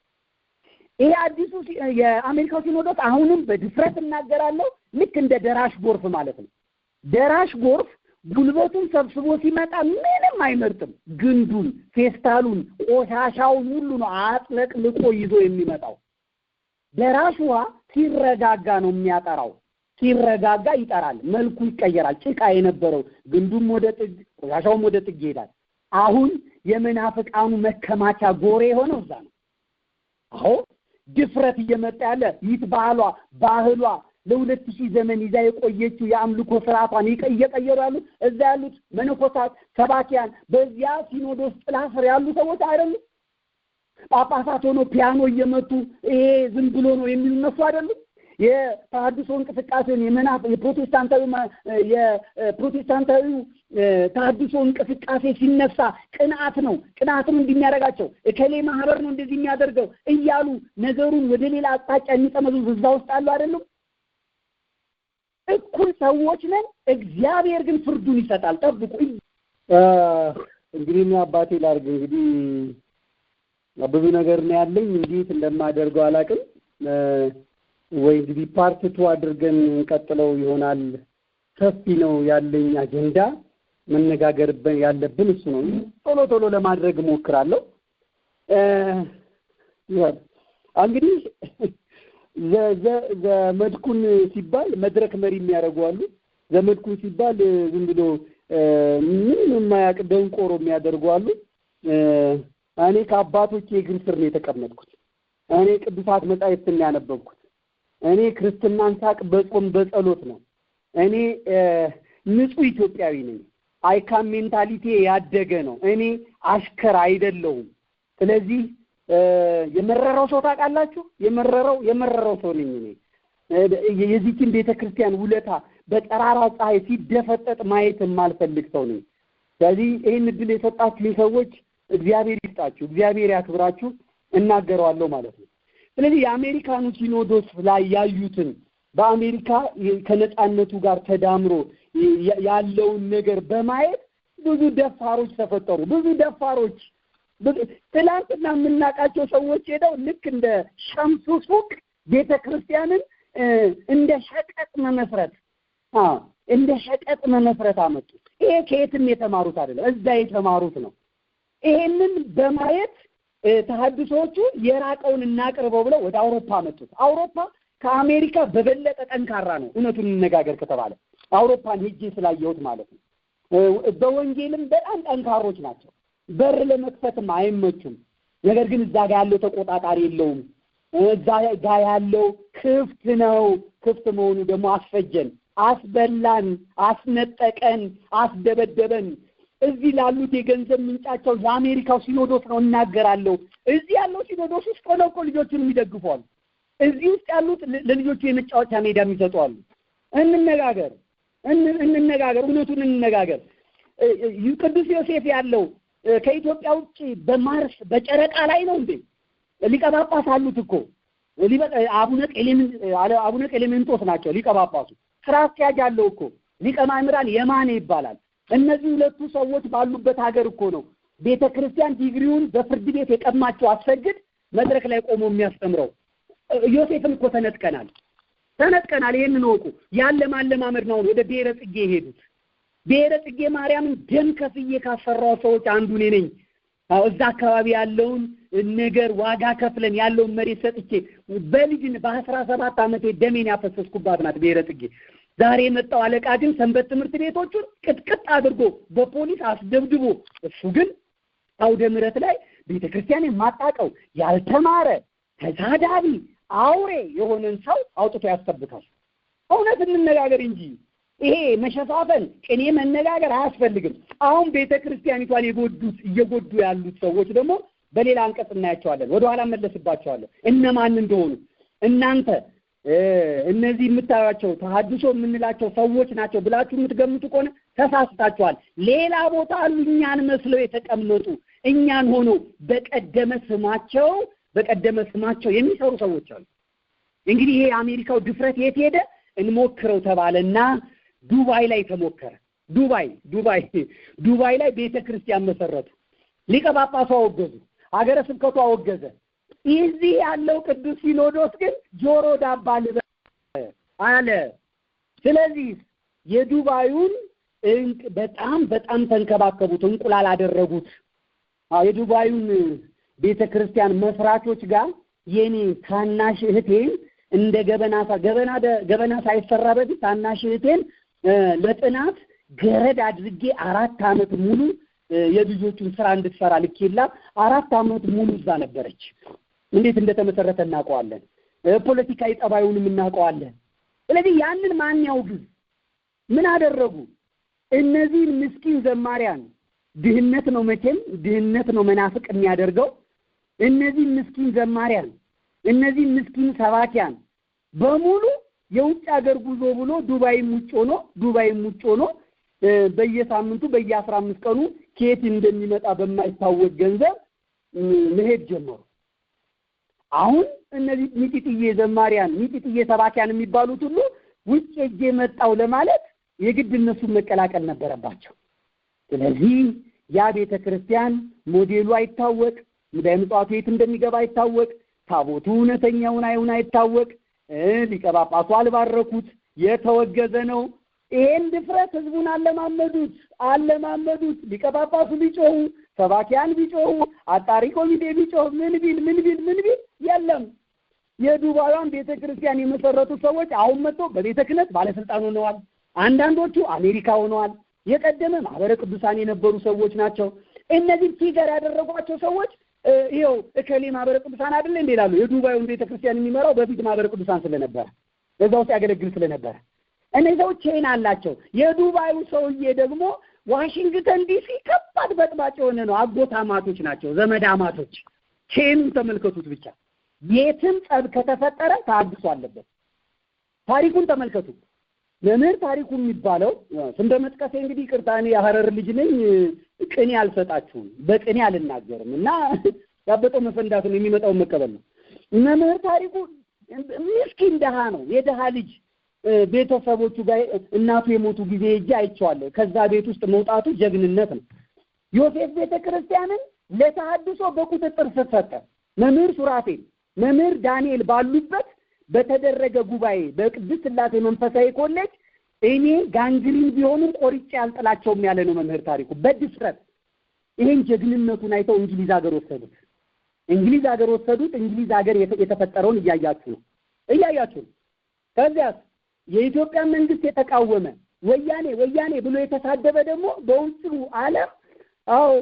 ይሄ አዲሱ የአሜሪካው ሲኖዶስ አሁንም በድፍረት እናገራለሁ ልክ እንደ ደራሽ ጎርፍ ማለት ነው። ደራሽ ጎርፍ ጉልበቱን ሰብስቦ ሲመጣ ምንም አይመርጥም። ግንዱን፣ ፌስታሉን፣ ቆሻሻውን ሁሉ ነው አጥለቅልቆ ይዞ የሚመጣው። ደራሽ ውሃ ሲረጋጋ ነው የሚያጠራው። ሲረጋጋ ይጠራል፣ መልኩ ይቀየራል። ጭቃ የነበረው ግንዱም ወደ ጥግ፣ ቆሻሻውም ወደ ጥግ ይሄዳል። አሁን የመናፍቃኑ መከማቻ ጎሬ የሆነው እዛ ነው። አዎ ድፍረት እየመጣ ያለ ባህሏ ለ2000 ዘመን ይዛ የቆየችው የአምልኮ ስርዓቷን እየቀየሩ ያሉት እዛ ያሉት መነኮሳት፣ ሰባኪያን፣ በዚያ ሲኖዶስ ጥላ ስር ያሉ ሰዎች አይደሉም። ጳጳሳት ሆኖ ፒያኖ እየመቱ ይሄ ዝም ብሎ ነው የሚሉ እነሱ አይደሉም። የተሐድሶ እንቅስቃሴን የፕሮቴስታንታዊ ተሐድሶ እንቅስቃሴ ሲነሳ ቅንዓት ነው እንደሚያደርጋቸው እከሌ ማህበር ነው እንደዚህ የሚያደርገው እያሉ ነገሩን ወደ ሌላ አቅጣጫ የሚጠመዙት እዛ ውስጥ አሉ አይደሉም። እኩል ሰዎች ነን። እግዚአብሔር ግን ፍርዱን ይሰጣል። ጠብቁ። እንግዲህ አባቴ ላርግ እንግዲህ ብዙ ነገር ነው ያለኝ፣ እንዴት እንደማደርገው አላውቅም። ወይ እንግዲህ ፓርት 2 አድርገን እንቀጥለው ይሆናል። ሰፊ ነው ያለኝ አጀንዳ፣ መነጋገር ያለብን እሱ ነው። ቶሎ ለማድረግ ሞክራለሁ። እንግዲህ ዘመድኩን ሲባል መድረክ መሪ የሚያደርጉ አሉ። ዘመድኩን ሲባል ዝም ብሎ ምንም የማያውቅ ደንቆሮ የሚያደርጉ አሉ። እኔ ከአባቶቼ እግር ስር ነው የተቀመጥኩት። እኔ ቅዱሳት መጻሕፍትን ያነበብኩት። እኔ ክርስትናን ሳቅ በጾም በጸሎት ነው። እኔ ንጹህ ኢትዮጵያዊ ነኝ። አይካም ሜንታሊቲ ያደገ ነው። እኔ አሽከር አይደለሁም። ስለዚህ የመረረው ሰው ታውቃላችሁ? የመረረው ሰው ነኝ እኔ። የዚህችን ቤተክርስቲያን ውለታ በጠራራ ፀሐይ ሲደፈጠጥ ማየት የማልፈልግ ሰው ነኝ። ስለዚህ ይህን እድል የሰጣችሁኝ ሰዎች እግዚአብሔር ይስጣችሁ፣ እግዚአብሔር ያክብራችሁ። እናገረዋለሁ ማለት ነው። ስለዚህ የአሜሪካኑ ሲኖዶስ ላይ ያዩትን በአሜሪካ ከነጻነቱ ጋር ተዳምሮ ያለውን ነገር በማየት ብዙ ደፋሮች ተፈጠሩ። ብዙ ደፋሮች ትላንትና የምናውቃቸው ሰዎች ሄደው ልክ እንደ ሸምሱ ሱቅ ቤተክርስቲያንን እንደ ሸቀጥ መመስረት አመጡ። ይሄ ከየትም የተማሩት አይደለም፣ እዛ የተማሩት ነው። ይሄንን በማየት ተሐድሶቹ የራቀውን እናቅርበው ብለው ወደ አውሮፓ መጡት። አውሮፓ ከአሜሪካ በበለጠ ጠንካራ ነው። እውነቱን እንነጋገር ከተባለ አውሮፓን ሄጄ ስላየሁት ማለት ነው። በወንጌልም በጣም ጠንካሮች ናቸው። በር ለመክፈትም አይመቹም። ነገር ግን እዛ ጋር ያለው ተቆጣጣሪ የለውም። እዛ ጋር ያለው ክፍት ነው። ክፍት መሆኑ ደግሞ አስፈጀን። አስበላን፣ አስነጠቀን፣ አስደበደበን። እዚህ ላሉት የገንዘብ ምንጫቸው የአሜሪካው ሲኖዶስ ነው እናገራለሁ። እዚህ ያለው ሲኖዶስ ውስጥ ሆነው እኮ ልጆችን የሚደግፏሉ። እዚህ ውስጥ ያሉት ለልጆቹ የመጫወቻ ሜዳ የሚሰጧሉ። እንነጋገር፣ እውነቱን እንነጋገር። ቅዱስ ዮሴፍ ያለው ከኢትዮጵያ ውጭ በማርስ በጨረቃ ላይ ነው እንዴ? ሊቀ ጳጳስ አሉት እኮ አቡነ ቀሌምንጦስ ናቸው ሊቀ ጳጳሱ። ስራ አስኪያጅ አለው እኮ ሊቀ ማእምራን የማነ ይባላል። እነዚህ ሁለቱ ሰዎች ባሉበት ሀገር እኮ ነው ቤተክርስቲያን ዲግሪውን በፍርድ ቤት የቀማቸው አስፈግድ መድረክ ላይ ቆሞ የሚያስተምረው። ዮሴፍን እኮ ተነጥቀናል። ይሄንን ወቁ። ያለ ማለማመድ ነው ወደ ብሔረ ጽጌ የሄዱት። ብሔረ ጽጌ ማርያምን ደም ከፍዬ ካፈራው ሰዎች አንዱ ነኝ። እዛ አካባቢ ያለውን ነገር ዋጋ ከፍለን ያለውን መሬት ሰጥቼ በልጅን በ17 ዓመቴ ደሜን ያፈሰስኩባት ናት ብሔረ ጽጌ። ዛሬ የመጣው አለቃ ግን ሰንበት ትምህርት ቤቶቹን ቅጥቅጥ አድርጎ በፖሊስ አስደብድቦ፣ እሱ ግን አውደ ምሕረት ላይ ቤተክርስቲያን የማጣቀው ያልተማረ ተሳዳቢ አውሬ የሆነን ሰው አውጥቶ ያስጠብቃል። እውነት እንነጋገር እንጂ ይሄ መሸፋፈን ቅኔ መነጋገር አያስፈልግም። አሁን ቤተክርስቲያኒቷን እየጎዱ ያሉት ሰዎች ደግሞ በሌላ አንቀጽ እናያቸዋለን። ወደኋላ መለስባቸዋለን እነማን እንደሆኑ። እናንተ እነዚህ የምታዩቸው ተሐድሶ የምንላቸው ሰዎች ናቸው ብላችሁ የምትገምቱ ከሆነ ተሳስታችኋል። ሌላ ቦታ አሉ እኛን መስለው የተቀመጡ እኛን ሆኖ በቀደመ ስማቸው የሚሰሩ ሰዎች አሉ። እንግዲህ ይሄ አሜሪካው ድፍረት የት ሄደ? እንሞክረው ተባለና ዱባይ ላይ ተሞከረ። ዱባይ ላይ ቤተክርስቲያን መሰረቱ። ሊቀ ጳጳሱ አወገዙ፣ ሀገረ ስብከቱ አወገዘ። እዚህ ያለው ቅዱስ ሲኖዶስ ግን ጆሮ ዳባ ልበል አለ። ስለዚህ የዱባዩን በጣም ተንከባከቡት፣ እንቁላል አደረጉት። የዱባዩን ቤተክርስቲያን መስራቾች ጋር የኔ ታናሽ እህቴን እንደ ገበና ሳይሰራ በፊት ታናሽ እህቴን ለጥናት ገረድ አድርጌ 4 ዓመት ሙሉ የልጆቹን ስራ እንድትሰራ ልኬላ 4 ዓመት ሙሉ እዛ ነበረች። እንዴት እንደተመሰረተ እናውቀዋለን። ፖለቲካዊ ጠባዩንም እናውቀዋለን። ስለዚህ ያንን ማን ያውግዝ? ምን አደረጉ? እነዚህን ምስኪን ዘማሪያን ድህነት ነው መናፍቅ የሚያደርገው። እነዚህ ምስኪን ዘማሪያን፣ እነዚህ ምስኪን ሰባኪያን በሙሉ የውጭ ሀገር ጉዞ ብሎ ዱባይም ውጭ ሆኖ በየሳምንቱ በየ15 ቀኑ ከየት እንደሚመጣ በማይታወቅ ገንዘብ መሄድ ጀመሩ። አሁን እነዚህ ሚጢጥዬ ዘማሪያን፣ ሚጢጥዬ ሰባኪያን የሚባሉት ሁሉ ውጭ ሄጄ መጣው ለማለት የግድ እነሱን መቀላቀል ነበረባቸው። ስለዚህ ያ ቤተክርስቲያን ሞዴሉ አይታወቅ፣ ሙዳየ ምጽዋቱ የት እንደሚገባ አይታወቅ፣ ታቦቱ እውነተኛውን አይታወቅ፣ ሊቀ ጳጳሱ አልባረኩት፣ የተወገዘ ነው። ይሄን ድፍረት ህዝቡን አለማመዱት። ሊቀ ጳጳሱ ቢጮሁ፣ ሰባኪያን ቢጮሁ፣ አጣሪ ኮሚቴ ቢጮህ ምን ቢል የለም። የዱባዩን ቤተክርስቲያን የመሰረቱ ሰዎች አሁን መጥቶ በቤተ ክህነት ባለስልጣን ሆነዋል። አንዳንዶቹ አሜሪካ ሆነዋል። የቀደመ ማህበረ ቅዱሳን የነበሩ ሰዎች ናቸው። እነዚህ ፊገር ያደረጓቸው ሰዎች ይኸው እከሌ ማህበረ ቅዱሳን አይደለ እንዴ ይላሉ። የዱባዩን ቤተክርስቲያን የሚመራው በፊት ማህበረ ቅዱሳን ስለነበረ በዛ ውስጥ ያገለግል ስለነበረ እነዚህ ሰዎች ቼን አላቸው። የዱባዩ ሰውዬ ደግሞ ዋሽንግተን ዲሲ ከባድ በጥባጭ የሆነ ነው። አጎታማቶች ናቸው፣ ዘመዳማቶች። ቼኑን ተመልከቱት ብቻ። የትም ጸብ ከተፈጠረ ተሐድሶ አለበት። ታሪኩን ተመልከቱ። መምህር ታሪኩ የሚባለው ስንደ መጥቀሴ እንግዲህ ይቅርታ፣ እኔ የሐረር ልጅ ነኝ፣ ቅኔ አልሰጣችሁም፣ በቅኔ አልናገርም እና ያበጠው መፈንዳት ነው፣ የሚመጣውን መቀበል ነው። መምህር ታሪኩ ምስኪን ደሃ ነው። የደሃ ልጅ ቤተሰቦቹ ጋር እናቱ የሞቱ ጊዜ ሄጄ አይቼዋለሁ። ከዛ ቤት ውስጥ መውጣቱ ጀግንነት ነው። ዮሴፍ ቤተክርስቲያንን ለተሐድሶ በቁጥጥር ስር ሰጠ። መምህር ሱራፌል፣ መምህር ዳንኤል ባሉበት በተደረገ ጉባኤ በቅድስት ሥላሴ መንፈሳዊ ኮሌጅ እኔ ጋንግሪን ቢሆንም ቆርጬ አልጥላቸውም ያለ ነው መምህር ታሪኩ በድፍረት። ይሄን ጀግንነቱን አይተው እንግሊዝ ሀገር ወሰዱት። እንግሊዝ ሀገር የተፈጠረውን እያያችሁ ነው። ከዚያስ የኢትዮጵያ መንግስት የተቃወመ ወያኔ ብሎ የተሳደበ ደግሞ በውጭው ዓለም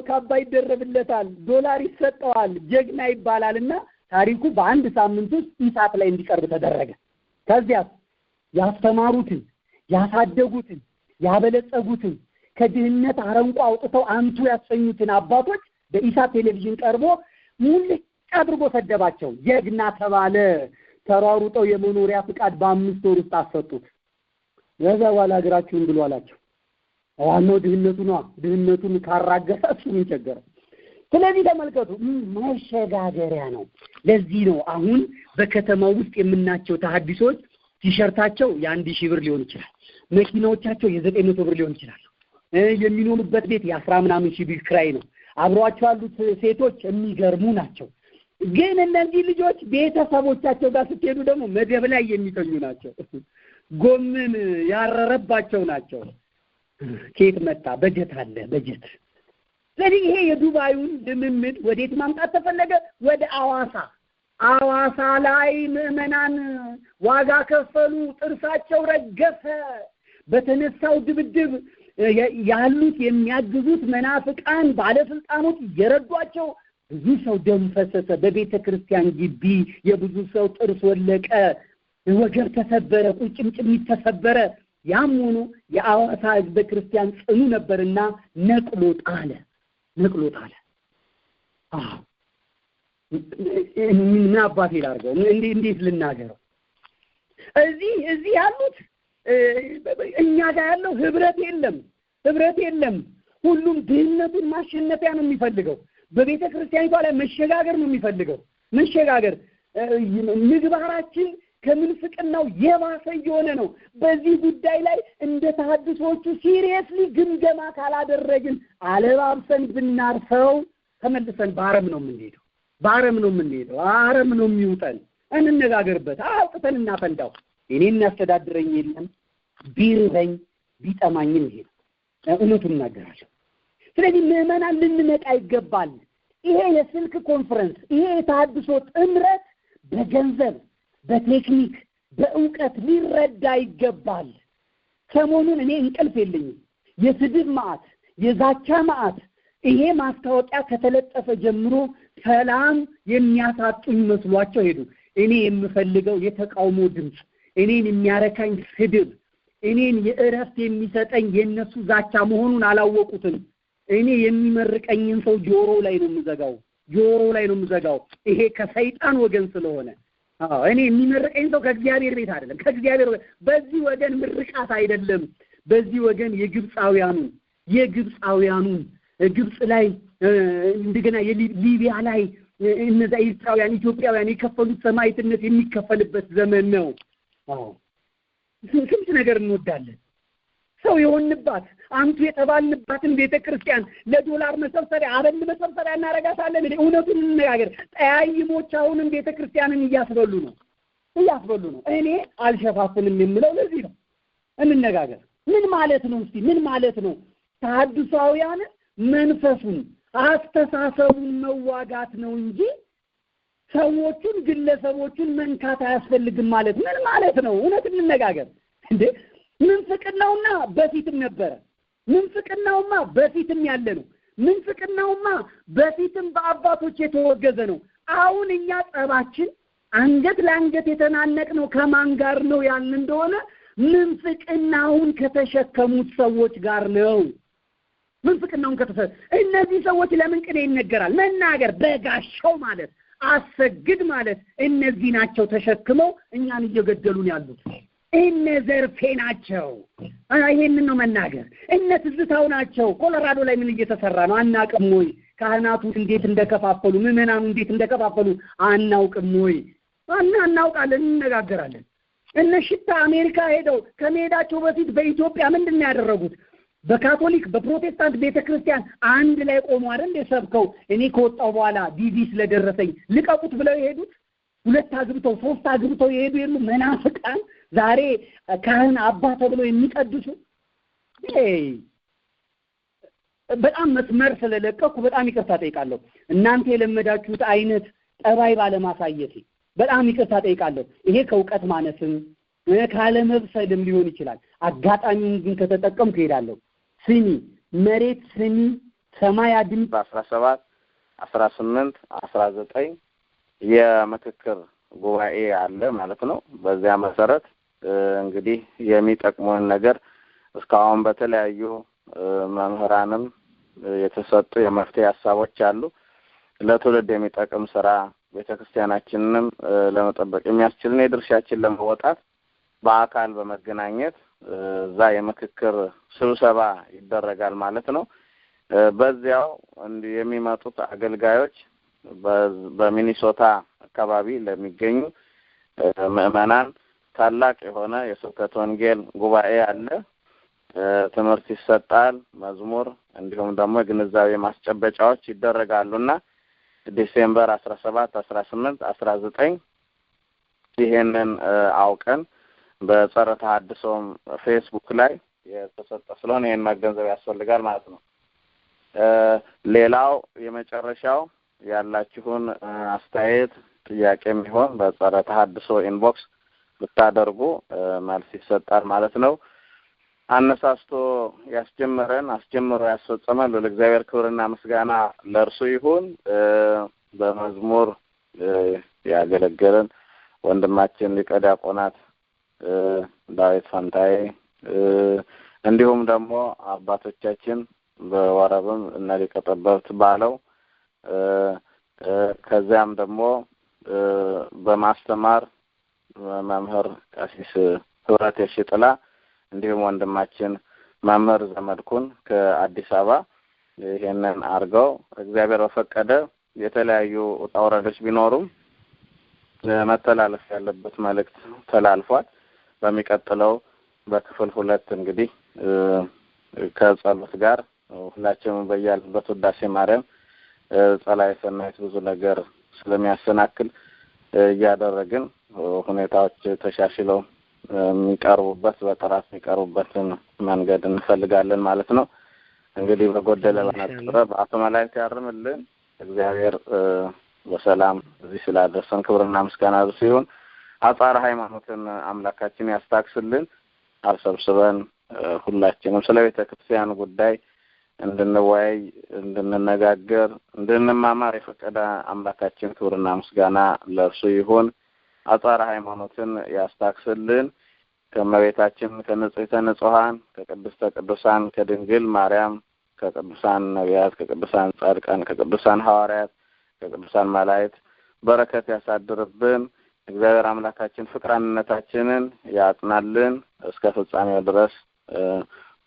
ካባ ይደረብለታል፣ ዶላር ይሰጠዋል፣ ጀግና ይባላልና ታሪኩ በአንድ ሳምንት ውስጥ ኢሳት ላይ እንዲቀርብ ተደረገ። ከዚያስ ያስተማሩትን ያሳደጉትን ያበለጸጉትን ከድህነት አረንቋ አውጥተው አንቱ ያሰኙትን አባቶች በኢሳት ቴሌቪዥን ቀርቦ ሙልጭ አድርጎ ሰደባቸው። ጀግና ተባለ። ተሯሩጠው የመኖሪያ ፍቃድ በ5 ወር ውስጥ አሰጡት። ከዛ በኋላ ሀገራችሁን ብሎ አላቸው። ዋናው ድህነቱ ነው። ድህነቱን ካራገፈ እሱ ምን ቸገረው? ስለዚህ ተመልከቱ፣ መሸጋገሪያ ነው። ለዚህ ነው አሁን በከተማው ውስጥ የምናቸው ተሐድሶች ቲሸርታቸው የ1000 ብር ሊሆን ይችላል፣ መኪናዎቻቸው የ900 ብር ሊሆን ይችላል፣ የሚኖሩበት ቤት የ10 ምናምን ሺህ ብር ክራይ ነው። አብረዋቸው ያሉት ሴቶች የሚገርሙ ናቸው። ግን እነዚህ ልጆች ቤተሰቦቻቸው ጋር ስትሄዱ ደግሞ መደብ ላይ የሚተኙ ናቸው። ጎምን ያረረባቸው ናቸው። ከየት መጣ? በጀት አለ፣ በጀት። ስለዚህ ይሄ የዱባዩን ልምምድ ወዴት ማምጣት ተፈለገ? ወደ አዋሳ ላይ ምዕመናን ዋጋ ከፈሉ፣ ጥርሳቸው ረገፈ። በተነሳው ድብድብ ያሉት የሚያግዙት መናፍቃን ባለስልጣኖች እየረዷቸው ብዙ ሰው ደም ፈሰሰ። በቤተ ክርስቲያን ግቢ የብዙ ሰው ጥርስ ወለቀ፣ ወገብ ተሰበረ፣ ቁርጭምጭሚት ተሰበረ። ያም ሆኖ የአዋሳ ሕዝበ ክርስቲያን ጽኑ ነበርና ነቅሎ ጣለ። ምን አባቴ ላድርገው? እንዴት ልናገረው? እዚህ ያሉት እኛ ጋር ያለው ህብረት የለም። ሁሉም ድህነቱን ማሸነፊያ ነው የሚፈልገው። በቤተ ክርስቲያኒቷ ላይ መሸጋገር ነው የሚፈልገው። ምግባራችን ከምንፍቅናው የባሰ የሆነ ነው። በዚህ ጉዳይ ላይ እንደ ተሐድሶቹ ሲሪየስሊ ግምገማ ካላደረግን አለባብሰን ብናርሰው ተመልሰን በአረም ነው የምንሄደው። አረም ነው የሚውጠን። እንነጋገርበት፣ አውጥተን እናፈንዳው። እኔ እናስተዳድረኝ የለም ቢርበኝ ቢጠማኝም ይሄ እውነቱን እናገራለሁ። ስለዚህ ምዕመናን ልንነቃ ይገባል። ይሄ የስልክ ኮንፈረንስ፣ ይሄ የተሐድሶ ጥምረት በገንዘብ በቴክኒክ በእውቀት ሊረዳ ይገባል። ሰሞኑን እኔ እንቅልፍ የለኝም። የስድብ መዓት፣ የዛቻ መዓት። ይሄ ማስታወቂያ ከተለጠፈ ጀምሮ ሰላም የሚያሳጡኝ መስሏቸው ሄዱ። እኔ የምፈልገው የተቃውሞ ድምፅ፣ እኔን የሚያረካኝ ስድብ፣ እኔን የእረፍት የሚሰጠኝ የነሱ ዛቻ መሆኑን አላወቁትም። እኔ የሚመርቀኝን ሰው ጆሮ ላይ ነው የምዘጋው። ይሄ ከሰይጣን ወገን ስለሆነ እኔ የሚመርቀኝ ሰው ከእግዚአብሔር ቤት አይደለም፣ ከእግዚአብሔር ወገን። በዚህ ወገን ምርቃት አይደለም። በዚህ ወገን የግብፃውያኑን ግብፅ ላይ እንደገና የሊቢያ ላይ እነዛ ኤርትራውያን ኢትዮጵያውያን የከፈሉት ሰማዕትነት የሚከፈልበት ዘመን ነው። ስንት ነገር እንወዳለን። ሰው የሆንባት አንቱ የተባልንባትን ቤተክርስቲያን ለዶላር መሰብሰቢያ አበል መሰብሰቢያ እናረጋታለን። እውነቱን እንነጋገር። ጠያይሞች አሁንም ቤተክርስቲያንን እያስበሉ ነው። እኔ አልሸፋፍንም የምለው ለዚህ ነው። እንነጋገር። ምን ማለት ነው? እስቲ ምን ማለት ነው? ተሐድሳውያን መንፈሱን አስተሳሰቡን መዋጋት ነው እንጂ ሰዎቹን ግለሰቦቹን መንካት አያስፈልግም ማለት ምን ማለት ነው? እውነት እንነጋገር እንዴ! ምንፍቅናውማ በፊትም ነበረ። ምንፍቅናውማ በፊትም ያለ ነው። ምንፍቅናውማ በፊትም በአባቶች የተወገዘ ነው። አሁን እኛ ጸባችን አንገት ለአንገት የተናነቅነው ከማን ጋር ነው ያልን እንደሆነ ምንፍቅናውን ከተሸከሙት ሰዎች ጋር ነው። ምንፍቅናውን እነዚህ ሰዎች ለምን ቅኔ ይነገራል? መናገር በጋሻው ማለት አሰግድ ማለት እነዚህ ናቸው ተሸክመው እኛን እየገደሉን ያሉት። እነ ዘርፌ ናቸው። ይሄንን ነው መናገር። እነ ትዝታው ናቸው። ኮሎራዶ ላይ ምን እየተሰራ ነው አናውቅም ወይ? ካህናቱ እንዴት እንደከፋፈሉ፣ ምዕመናኑ እንዴት እንደከፋፈሉ አናውቅም ወይ? እናውቃለን፣ እንነጋገራለን። እነ ሽታ አሜሪካ ሄደው ከመሄዳቸው በፊት በኢትዮጵያ ምንድን ነው ያደረጉት? በካቶሊክ በፕሮቴስታንት ቤተክርስቲያን አንድ ላይ ቆሞ አይደል የሰብከው? እኔ ከወጣው በኋላ ዲቪ ስለደረሰኝ ልቀቁት ብለው የሄዱት 2 አግብተው 3 አግብተው የሄዱ የሉ መናፍቃን ዛሬ ካህን አባ ተብለው የሚቀድሱ። በጣም መስመር ስለለቀኩ በጣም ይቅርታ ጠይቃለሁ። እናንተ የለመዳችሁት አይነት ጠባይ ባለማሳየት በጣም ይቅርታ ጠይቃለሁ። ይሄ ከእውቀት ማነስም ካለመብሰልም ሊሆን ይችላል። አጋጣሚውን ግን ከተጠቀምኩ እሄዳለሁ። ስሚ መሬት ስሚ ሰማይ አድም 17 18 19 የምክክር ጉባኤ አለ ማለት ነው። በዚያ መሰረት እንግዲህ የሚጠቅሙን ነገር እስካሁን በተለያዩ መምህራንም የተሰጡ የመፍትሄ ሀሳቦች አሉ። ለትውልድ የሚጠቅም ስራ ቤተክርስቲያናችንንም ለመጠበቅ የሚያስችልን የድርሻችን ለመወጣት በአካል በመገናኘት እዛ የምክክር ስብሰባ ይደረጋል ማለት ነው። በዚያው የሚመጡት አገልጋዮች በሚኒሶታ አካባቢ ለሚገኙ ምዕመናን ታላቅ የሆነ የስብከተ ወንጌል ጉባኤ አለ። ትምህርት ይሰጣል፣ መዝሙር እንዲሁም ደግሞ የግንዛቤ ማስጨበጫዎች ይደረጋሉና ዲሴምበር 17፣ 18፣ 19 ይሄንን አውቀን በጸረ ተሐድሶ ፌስቡክ ላይ የተሰጠ ስለሆነ ይሄን መገንዘብ ያስፈልጋል ማለት ነው። ሌላው የመጨረሻው ያላችሁን አስተያየት ጥያቄም ቢሆን በጸረ ተሐድሶ ኢንቦክስ ብታደርጉ መልስ ይሰጣል ማለት ነው። አነሳስቶ ያስጀመረን አስጀምሮ ያስፈጸመን ለእግዚአብሔር ክብርና ምስጋና ለእርሱ ይሁን። በመዝሙር ያገለገለን ወንድማችን ሊቀ ዲያቆናት ዳዊት ፈንታዬ እንዲሁም ደግሞ አባቶቻችን በወረብም እነ ሊቀ ጠበብት ባለው ከዚያም ደግሞ በማስተማር መምህር ቀሲስ ህብረት የሽጥላ እንዲሁም ወንድማችን መምህር ዘመድኩን ከአዲስ አበባ ይሄንን አርገው እግዚአብሔር በፈቀደ የተለያዩ ጣውረዶች ቢኖሩም መተላለፍ ያለበት መልእክት ተላልፏል። በሚቀጥለው በክፍል 2 እንግዲህ ከጸሎት ጋር ሁላችንም በያለበት ውዳሴ ማርያም ጸላይ ሰናይት ብዙ ነገር ስለሚያሰናክል እያደረግን ሁኔታዎች ተሻሽለው የሚቀርቡበት በጥራት የሚቀርቡበትን መንገድ እንፈልጋለን ማለት ነው። እንግዲህ በጎደለ በነጥረ በአተማላይ ያርምልን እግዚአብሔር በሰላም እዚህ ስላደረሰን ክብርና ምስጋና ይሁን። አጻራ ሃይማኖትን አምላካችን ያስታክስልን። አልሰብስበን ሁላችንም ስለ ቤተ ክርስቲያን ጉዳይ እንድንወያይ፣ እንድንነጋገር፣ እንድንማማር የፈቀደ አምላካችን ክብርና ምስጋና ለእርሱ ይሁን። አጻራ ሃይማኖትን ያስታክስልን። ከመቤታችን ከንጽሕተ ንጹሐን ከቅድስተ ቅዱሳን ከድንግል ማርያም ከቅዱሳን ነቢያት ከቅዱሳን ጻድቃን ከቅዱሳን ሐዋርያት ከቅዱሳን መላእክት በረከት ያሳድርብን። እግዚአብሔር አምላካችን ፍቅራንነታችንን ያጽናልን። እስከ ፍጻሜው ድረስ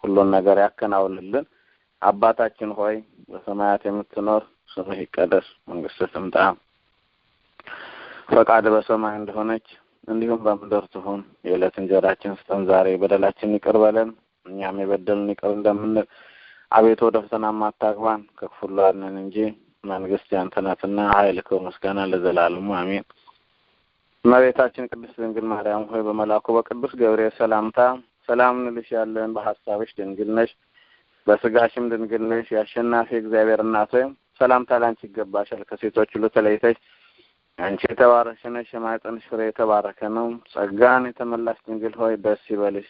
ሁሉን ነገር ያከናውንልን። አባታችን ሆይ በሰማያት የምትኖር ስምህ ይቀደስ፣ መንግስትህ ትምጣ፣ ፈቃድ በሰማይ እንደሆነች እንዲሁም በምድር ትሁን። የዕለት እንጀራችንን ስጠን ዛሬ፣ በደላችንን ይቅር በለን እኛም የበደሉንን ይቅር እንደምንል፣ አቤቱ ወደ ፈተና አታግባን ከክፉ ሁሉ አድነን እንጂ መንግስት ያንተ ናትና ኃይል፣ ክብር፣ ምስጋና ለዘላለሙ አሜን። እመቤታችን ቅድስት ድንግል ማርያም ሆይ በመልአኩ በቅዱስ ገብርኤል ሰላምታ ሰላም እንልሻለን። በሐሳብሽ ድንግል ነሽ፣ በስጋሽም ድንግል ነሽ። የአሸናፊ እግዚአብሔር እናት ሆይ ሰላምታ ላንቺ ይገባሻል። ከሴቶች ሁሉ ተለይተሽ አንቺ የተባረክሽ ነሽ፣ የማኅፀንሽ ፍሬ የተባረከ ነው። ጸጋን የተመላሽ ድንግል ሆይ ደስ ይበልሽ፣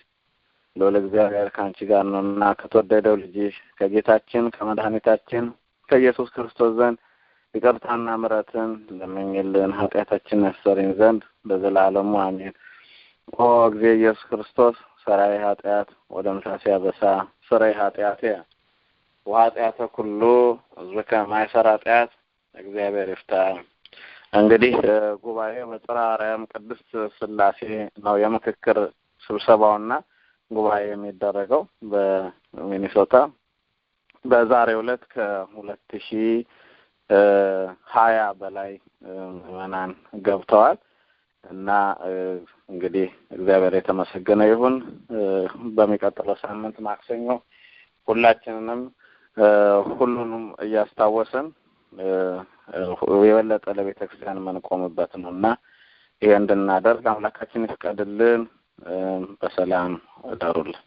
ልዑል እግዚአብሔር ከአንቺ ጋር ነውና ከተወደደው ልጅሽ ከጌታችን ከመድኃኒታችን ከኢየሱስ ክርስቶስ ዘንድ ይቅርታና ምሕረትን ለምኝልን ኃጢአታችንን ያስተሰርይን ዘንድ ለዘላለሙ አሜን። ኦ እግዚእ ኢየሱስ ክርስቶስ ሰራይ ኃጢአት ወደ ምሳሴ ያበሳ ሰራይ ኃጢአት ወኃጢአተ ኩሉ ዝከ ማይሰራ ኃጢአት እግዚአብሔር ይፍታ። እንግዲህ ጉባኤው በጽርሐ አርያም ቅድስት ሥላሴ ነው የምክክር ስብሰባውና ጉባኤ የሚደረገው በሚኒሶታ በዛሬው ዕለት ከ2020 በላይ ምዕመናን ገብተዋል እና እንግዲህ እግዚአብሔር የተመሰገነ ይሁን። በሚቀጥለው ሳምንት ማክሰኞ ሁላችንንም ሁሉንም እያስታወስን የበለጠ ለቤተ ክርስቲያን የምንቆምበት ነውና ይሄን እንድናደርግ አምላካችን ይፍቀድልን። በሰላም እደሩልን።